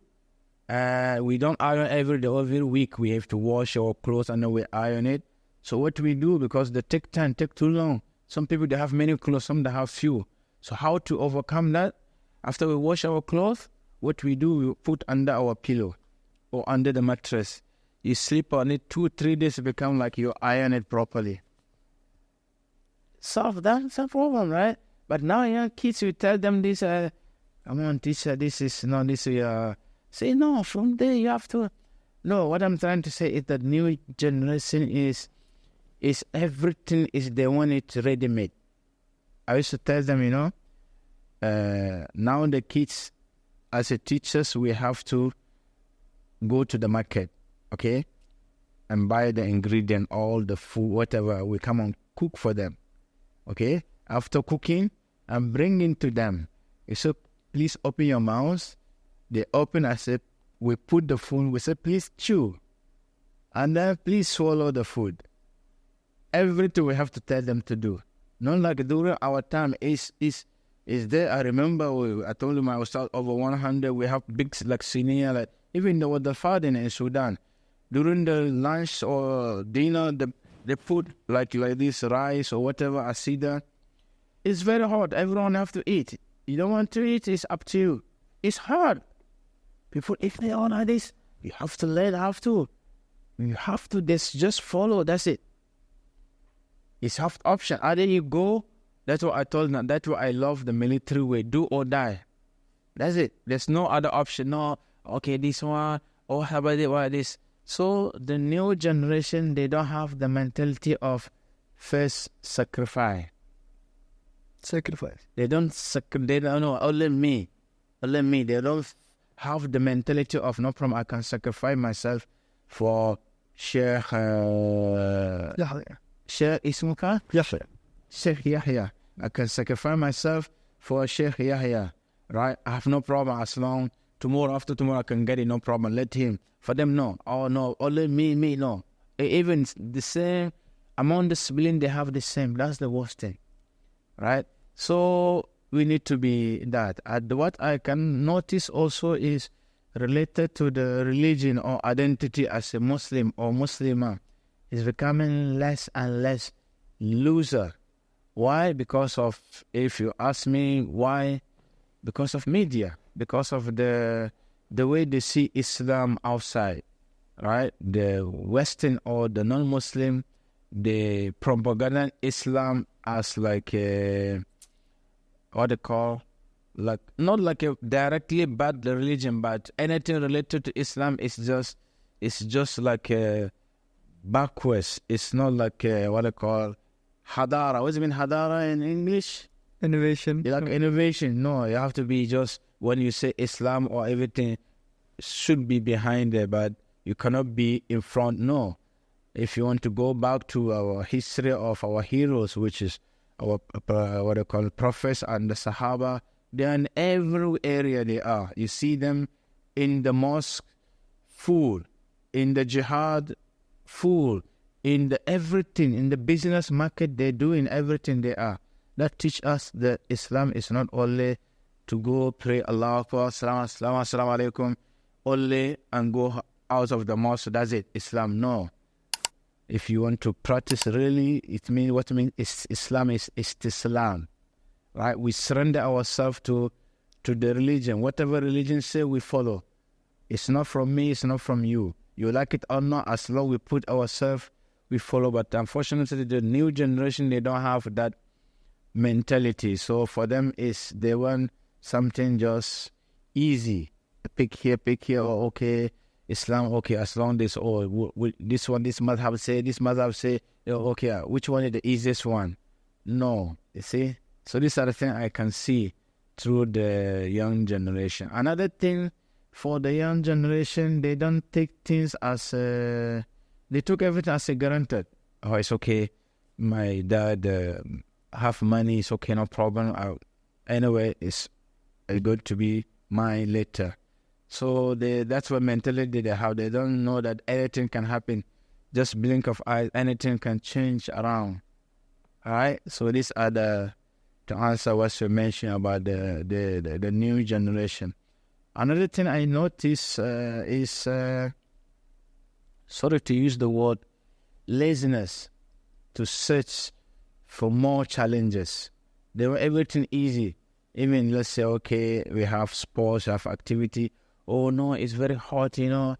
We don't iron every week. We have to wash our clothes and then we iron it. So what do we do? Because they take time, take too long. Some people, they have many clothes, some they have few. So how to overcome that? After we wash our clothes, what we do, we put under our pillow or under the mattress. You sleep on it 2-3 days, it become like you iron it properly. Solve that's a problem, right? But now young kids, you tell them this, come on, teacher, this is not this. Say no. From there you have to. No, what I'm trying to say is that new generation is everything is they want it ready made. I used to tell them, now the kids, as a teachers, we have to go to the market, okay, and buy the ingredient, all the food, whatever. We come and cook for them, okay. After cooking, I'm bringing to them. So please open your mouths. They open. I said, we put the food. We said, please chew, and then please swallow the food. Everything we have to tell them to do. Not like during our time is there. I remember I told them I was over 100. We have big like senior, like even though the father in Sudan, during the lunch or dinner, they put like this rice or whatever. I see that it's very hard. Everyone have to eat. You don't want to eat, it's up to you. It's hard. People, if they all like this, you have to You have to just follow. That's it. It's half option. Either you go. That's what I told them. That's what I love the military way. Do or die. That's it. There's no other option. No, okay, this one. Oh, how about it? What this? So the new generation, they don't have the mentality of first sacrifice. They don't know, only me. They don't have the mentality of, no problem, I can sacrifice myself for Sheikh Ismuka? Sheikh Yahya. I can sacrifice myself for Sheikh Yahya. Right? I have no problem as long tomorrow, after tomorrow, I can get it, no problem. Let him. For them, no. Oh, no. Only me, no. Even the same, among the siblings, they have the same. That's the worst thing. Right? So we need to be that. And what I can notice also is related to the religion or identity as a Muslim or Muslimah is becoming less and less loser. Why? Because of, if you ask me why, because of media, because of the way they see Islam outside, right? The Western or the non-Muslim, they propaganda Islam as like a, what they call, like not like a directly bad religion, but anything related to Islam is just like a backwards. It's not like a, what they call hadara. What does it mean hadara in English? Innovation. Like innovation. No, you have to be just, when you say Islam or everything should be behind there, but you cannot be in front. No. If you want to go back to our history of our heroes, which is our, what they call prophets and the Sahaba, they are in every area they are. You see them in the mosque, full. In the jihad, full. In the everything, in the business market, they're doing everything they are. That teach us that Islam is not only to go pray Allah Akbar, assalamu alaikum, only and go out of the mosque. That's it. Islam, no. If you want to practice really, it means what it means is Islam is Islam, right? We surrender ourselves to the religion. Whatever religion say, we follow. It's not from me. It's not from you. You like it or not, as long we put ourselves, we follow. But unfortunately, the new generation, they don't have that mentality. So for them, they want something just easy. Pick here, or okay. Islam, okay, as long as, this madhab say, okay, which one is the easiest one? No, you see? So these are the things I can see through the young generation. Another thing, for the young generation, they don't take things as, they took everything as a granted. Oh, it's okay, my dad have money, it's okay, no problem. Anyway, it's good to be mine later. So that's what mentality they have. They don't know that anything can happen. Just blink of eyes, anything can change around. All right? So these are to answer what you mentioned about the new generation. Another thing I notice is, sorry to use the word, laziness, to search for more challenges. They want everything easy. Even let's say, okay, we have sports, we have activity. Oh no, it's very hot, the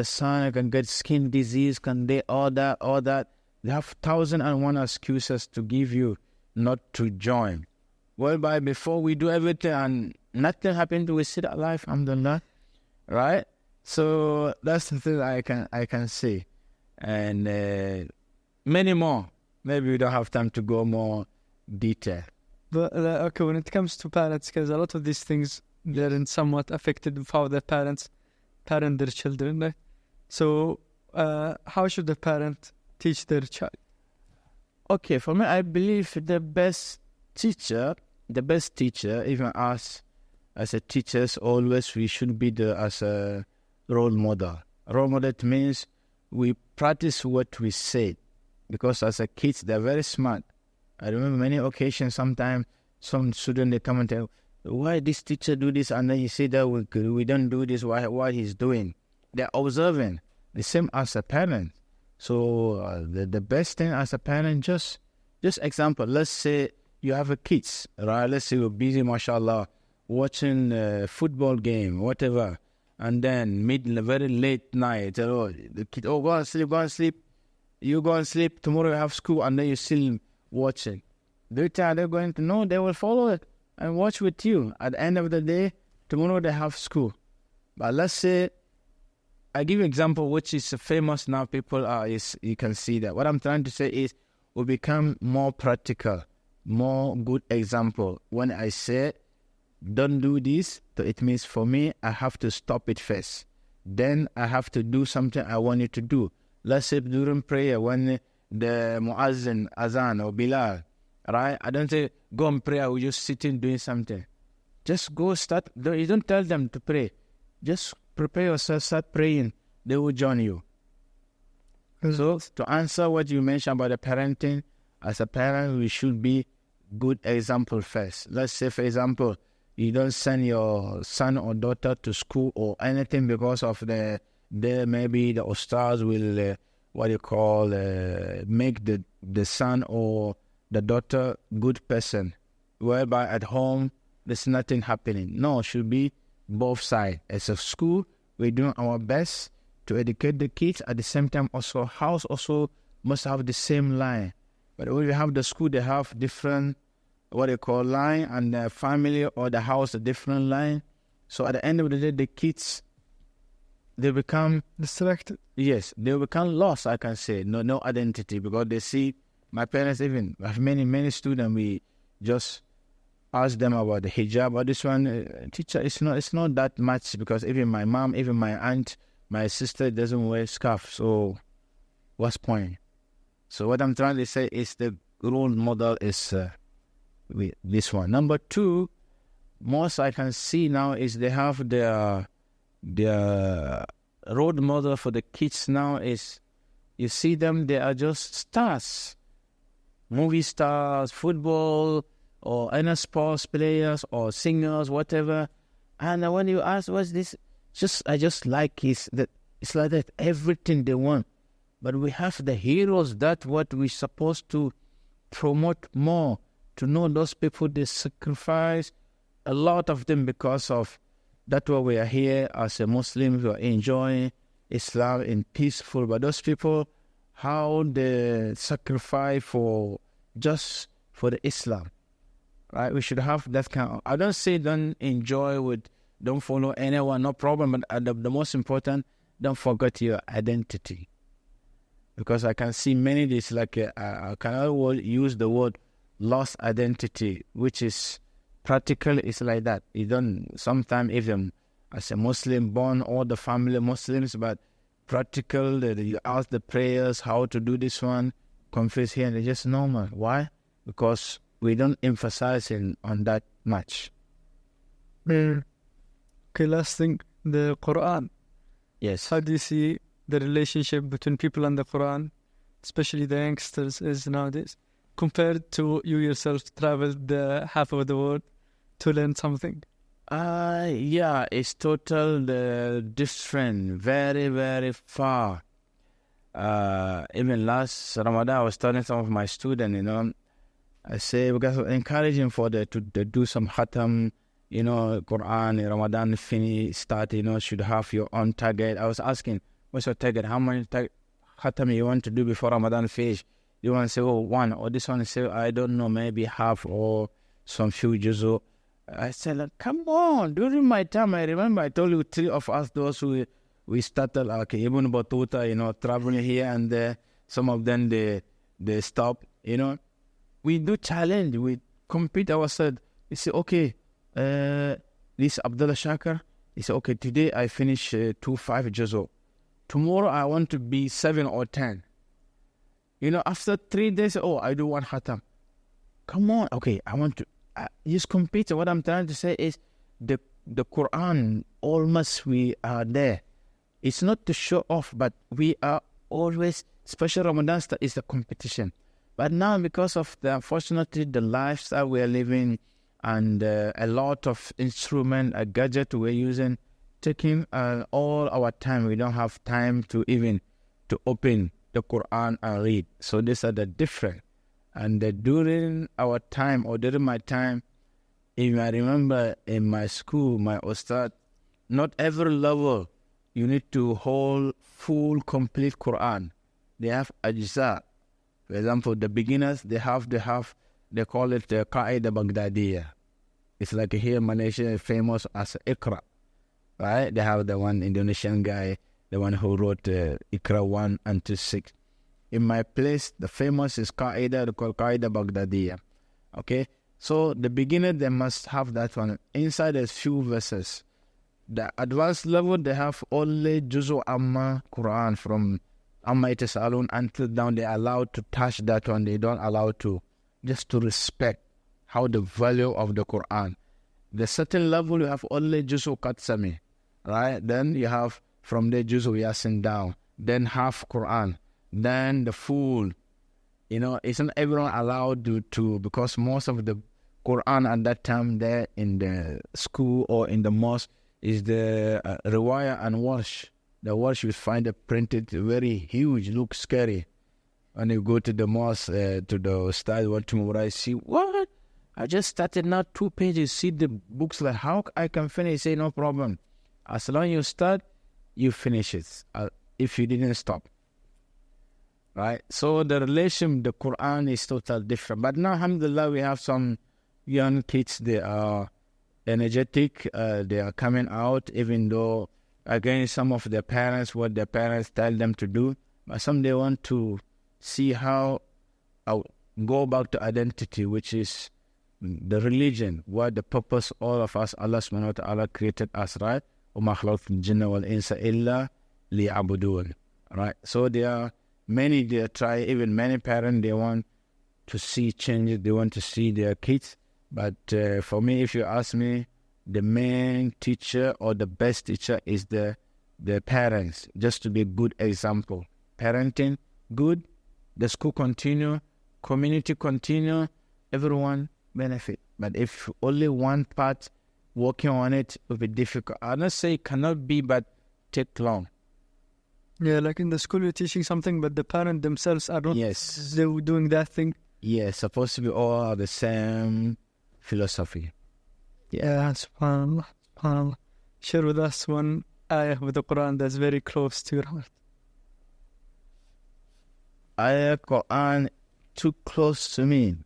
sun, I can get skin disease, all that. They have 1,001 excuses to give you not to join. Whereby before we do everything and nothing happened, we sit alive, alhamdulillah, right? So that's the thing I can say. And many more. Maybe we don't have time to go more detail. But okay, when it comes to parents, because a lot of these things, they're somewhat affected with how the parents parent their children, right? So how should the parent teach their child? Okay, for me, I believe the best teacher, even us as a teachers, always we should be as a role model. Role model means we practice what we say, because as a kids, they're very smart. I remember many occasions, sometimes some student, they come and tell, why this teacher do this, and then you see that we don't do this, why he's doing. They're observing, the same as a parent. So the best thing as a parent, just example, let's say you have a kids, right? Let's say you're busy, mashallah, watching a football game, whatever, and then very late night, the kid, go and sleep, you go and sleep, tomorrow you have school, and then you still watching. They're going to know, they will follow it and watch with you. At the end of the day, tomorrow they have school. But let's say I give you an example which is famous now. People you can see that. What I'm trying to say is we become more practical, more good example. When I say don't do this, so it means for me I have to stop it first. Then I have to do something I want you to do. Let's say during prayer when the muazzin, azan or bilal, right? I don't say go and pray. I will just sitting doing something. Just go start. You don't tell them to pray. Just prepare yourself, start praying. They will join you. So to answer what you mentioned about the parenting, as a parent, we should be good example first. Let's say, for example, you don't send your son or daughter to school or anything because of maybe the ustaz will make the son or the daughter good person, whereby at home there's nothing happening. No, it should be both sides. As a school, we're doing our best to educate the kids. At the same time, also house also must have the same line. But when you have the school, they have different line, and the family or the house a different line. So at the end of the day, the kids, they become distracted. Yes, they become lost. I can say no identity, because they see my parents. Even have many students. We just ask them about the hijab or this one. Teacher, it's not that much, because even my mom, even my aunt, my sister doesn't wear scarf. So what's point? So what I'm trying to say is the role model is this one. Number two, most I can see now is they have their role model for the kids now is, you see them, they are just stars, movie stars, football, or any sports players or singers, whatever. And when you ask what's this, I just like it's like that, everything they want. But we have the heroes, that what we're supposed to promote more, to know those people, they sacrifice a lot of them because of that. Why we are here as a Muslim, we are enjoying Islam in peaceful. But those people, how they sacrifice for the Islam, right? We should have that kind of, I don't say don't don't follow anyone, no problem. But the most important, don't forget your identity. Because I can see many days like I cannot use the word lost identity, which is practical. It's like that. You don't sometimes even as a Muslim born all the family Muslims, but practical. You ask the prayers how to do this one, confess here, and it's just normal. Why? Because we don't emphasize on that much. Okay, last thing, the Quran. Yes. How do you see the relationship between people and the Quran, especially the youngsters, is nowadays, compared to you yourself traveled half of the world to learn something? Yeah, it's total different, very, very far. Even last Ramadan, I was telling some of my students, I say, because encouraging for to do some khatam, Quran, Ramadan start, should have your own target. I was asking, what's your target? How many khatam you want to do before Ramadan finish? You want to say, one, or this one say, I don't know, maybe half or some few juzu. I said, come on, during my time, I remember I told you 3 of us, those who we started, like Ibn Battuta, traveling here and there. Some of them, they stop, We do challenge, we compete ourselves. You say, okay, this Abdullah Shakir, he said, okay, today I finish 2-5 juzu. Tomorrow I want to be 7 or 10. After 3 days, I do 1 khatam. Come on, okay, I want to just compete. What I'm trying to say is the Quran, almost we are there. It's not to show off, but we are always, especially Ramadan is the competition. But now, because of unfortunately, the lifestyle we are living and a lot of instrument, a gadget we're using, taking all our time. We don't have time to even to open the Quran and read. So these are the different. And during our time, or during my time, if I remember in my school, my ustad, not every level you need to hold full, complete Quran. They have ajza. For example, the beginners, they call it the Qaida Baghdadiya. It's like here in Malaysia, famous as Iqra, right? They have the one Indonesian guy, the one who wrote Iqra 1 until 6. In my place, the famous is Qaida, called Qaida Baghdadiyya. Okay, so the beginner, they must have that one. Inside there's few verses. The advanced level, they have only Juzu Amma Quran from Amma Itasalun until down. They are allowed to touch that one. They don't allow to, just to respect how the value of the Quran. The certain level, you have only Juzu Qatsami, right? Then you have from the Juzu Yasin down, then half Quran, then the full. You know, isn't everyone allowed to because most of the Quran at that time there in the school or in the mosque is the riwayah and warsh. The warsh you find it printed very huge, looks scary. When you go to the mosque, to the ustad, what tomorrow I see, what? I just started now 2 pages, see the books like how I can finish, say no problem. As long as you start, you finish it. If you didn't stop. Right? So the relation, the Quran is totally different. But now, alhamdulillah, we have some young kids, they are energetic, they are coming out, even though, again, some of their parents, what their parents tell them to do, but some they want to see how, go back to identity, which is the religion, what the purpose, all of us, Allah subhanahu wa ta'ala created us, right? وَمَا خَلَقْتُ الْجِنَّ وَالْإِنسَ إِلَّا لِيَعْبُدُونَ. Right? So there are many, they try, even many parents, they want to see changes, they want to see their kids. But for me, if you ask me, the main teacher or the best teacher is the parents, just to be a good example. Parenting, good, the school continue, community continue, everyone benefit. But if only one part working on it will be difficult. I don't say it cannot be, but take long. Yeah, like in the school you're teaching something, but the parent themselves are not they're doing that thing. Yeah, supposed to be all the same philosophy. Yeah, subhanAllah, subhanAllah. Share with us one ayah with the Quran that's very close to your heart. Ayah Quran too close to me.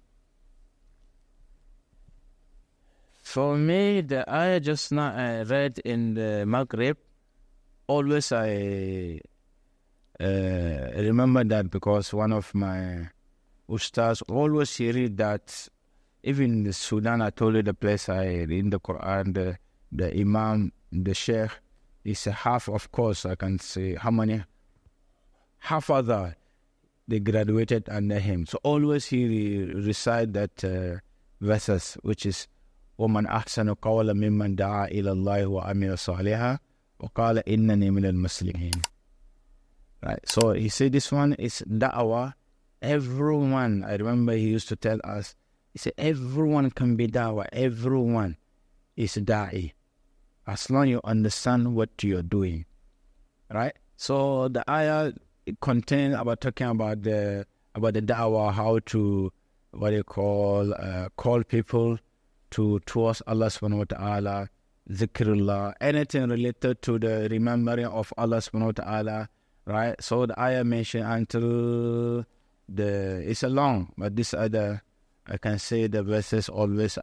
For me, the ayah just now I read in the Maghrib, always I remember that because one of my ustads always he read that. Even in Sudan, I told you the place I in the Quran, the Imam, the Sheikh, is a half, of course, I can say how many, half other, they graduated under him. So always he recite that verses, which is, وَمَنْ أَحْسَنُ قَوْلًا مِمَّنْ دَعَا إِلَى اللَّهِ وَعَمِلَ صَالِحًا وَقَالَ إِنَّنِي مِنَ الْمُسْلِمِينَ. Right, so he said this one is da'wah. Everyone, I remember he used to tell us, he said, everyone can be dawah. Everyone is da'i. As long as you understand what you're doing. Right? So the ayah contains about talking about the dawah, how to, call people towards Allah subhanahu wa ta'ala, zikrullah, anything related to the remembering of Allah subhanahu wa ta'ala. Right? So the ayah mentioned until it's a long, but this other, I can say the verses always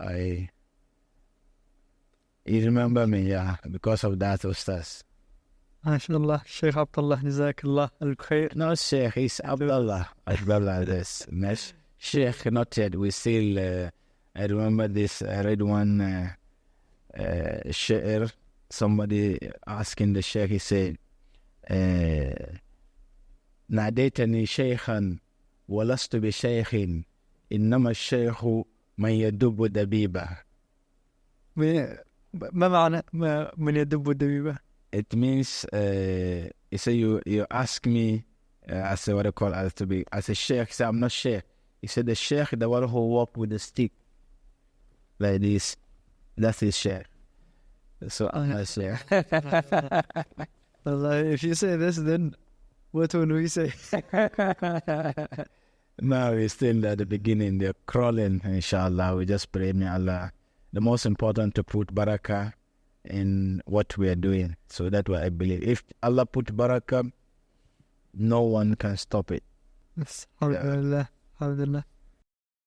you remember me, yeah, because of that, Ustaz. MashaAllah, Sheikh Abdullah, Jazakallah al-Khair. No, Sheikh, it's Abdullah. Abdullah, this. Sheikh, not yet. We still, I remember this, I read one sha'ir, somebody asking the Sheikh, he said, ناديتني شيخا ولست بشيخ إنما الشيخ من يدب دبيبة. ما معنى من يدب دبيبة? It means you say you ask me as a, what I call as to be as a sheikh. He said I'm not sheikh. He said the sheikh, the one who walk with the stick like this, that's his sheikh. So I'm not sheikh. If you say this, then what will we say? No, we're still at the beginning. They're crawling, inshallah. We just pray, may Allah. The most important to put barakah in what we are doing. So that's what I believe. If Allah put barakah, no one can stop it. Alhamdulillah. Alhamdulillah.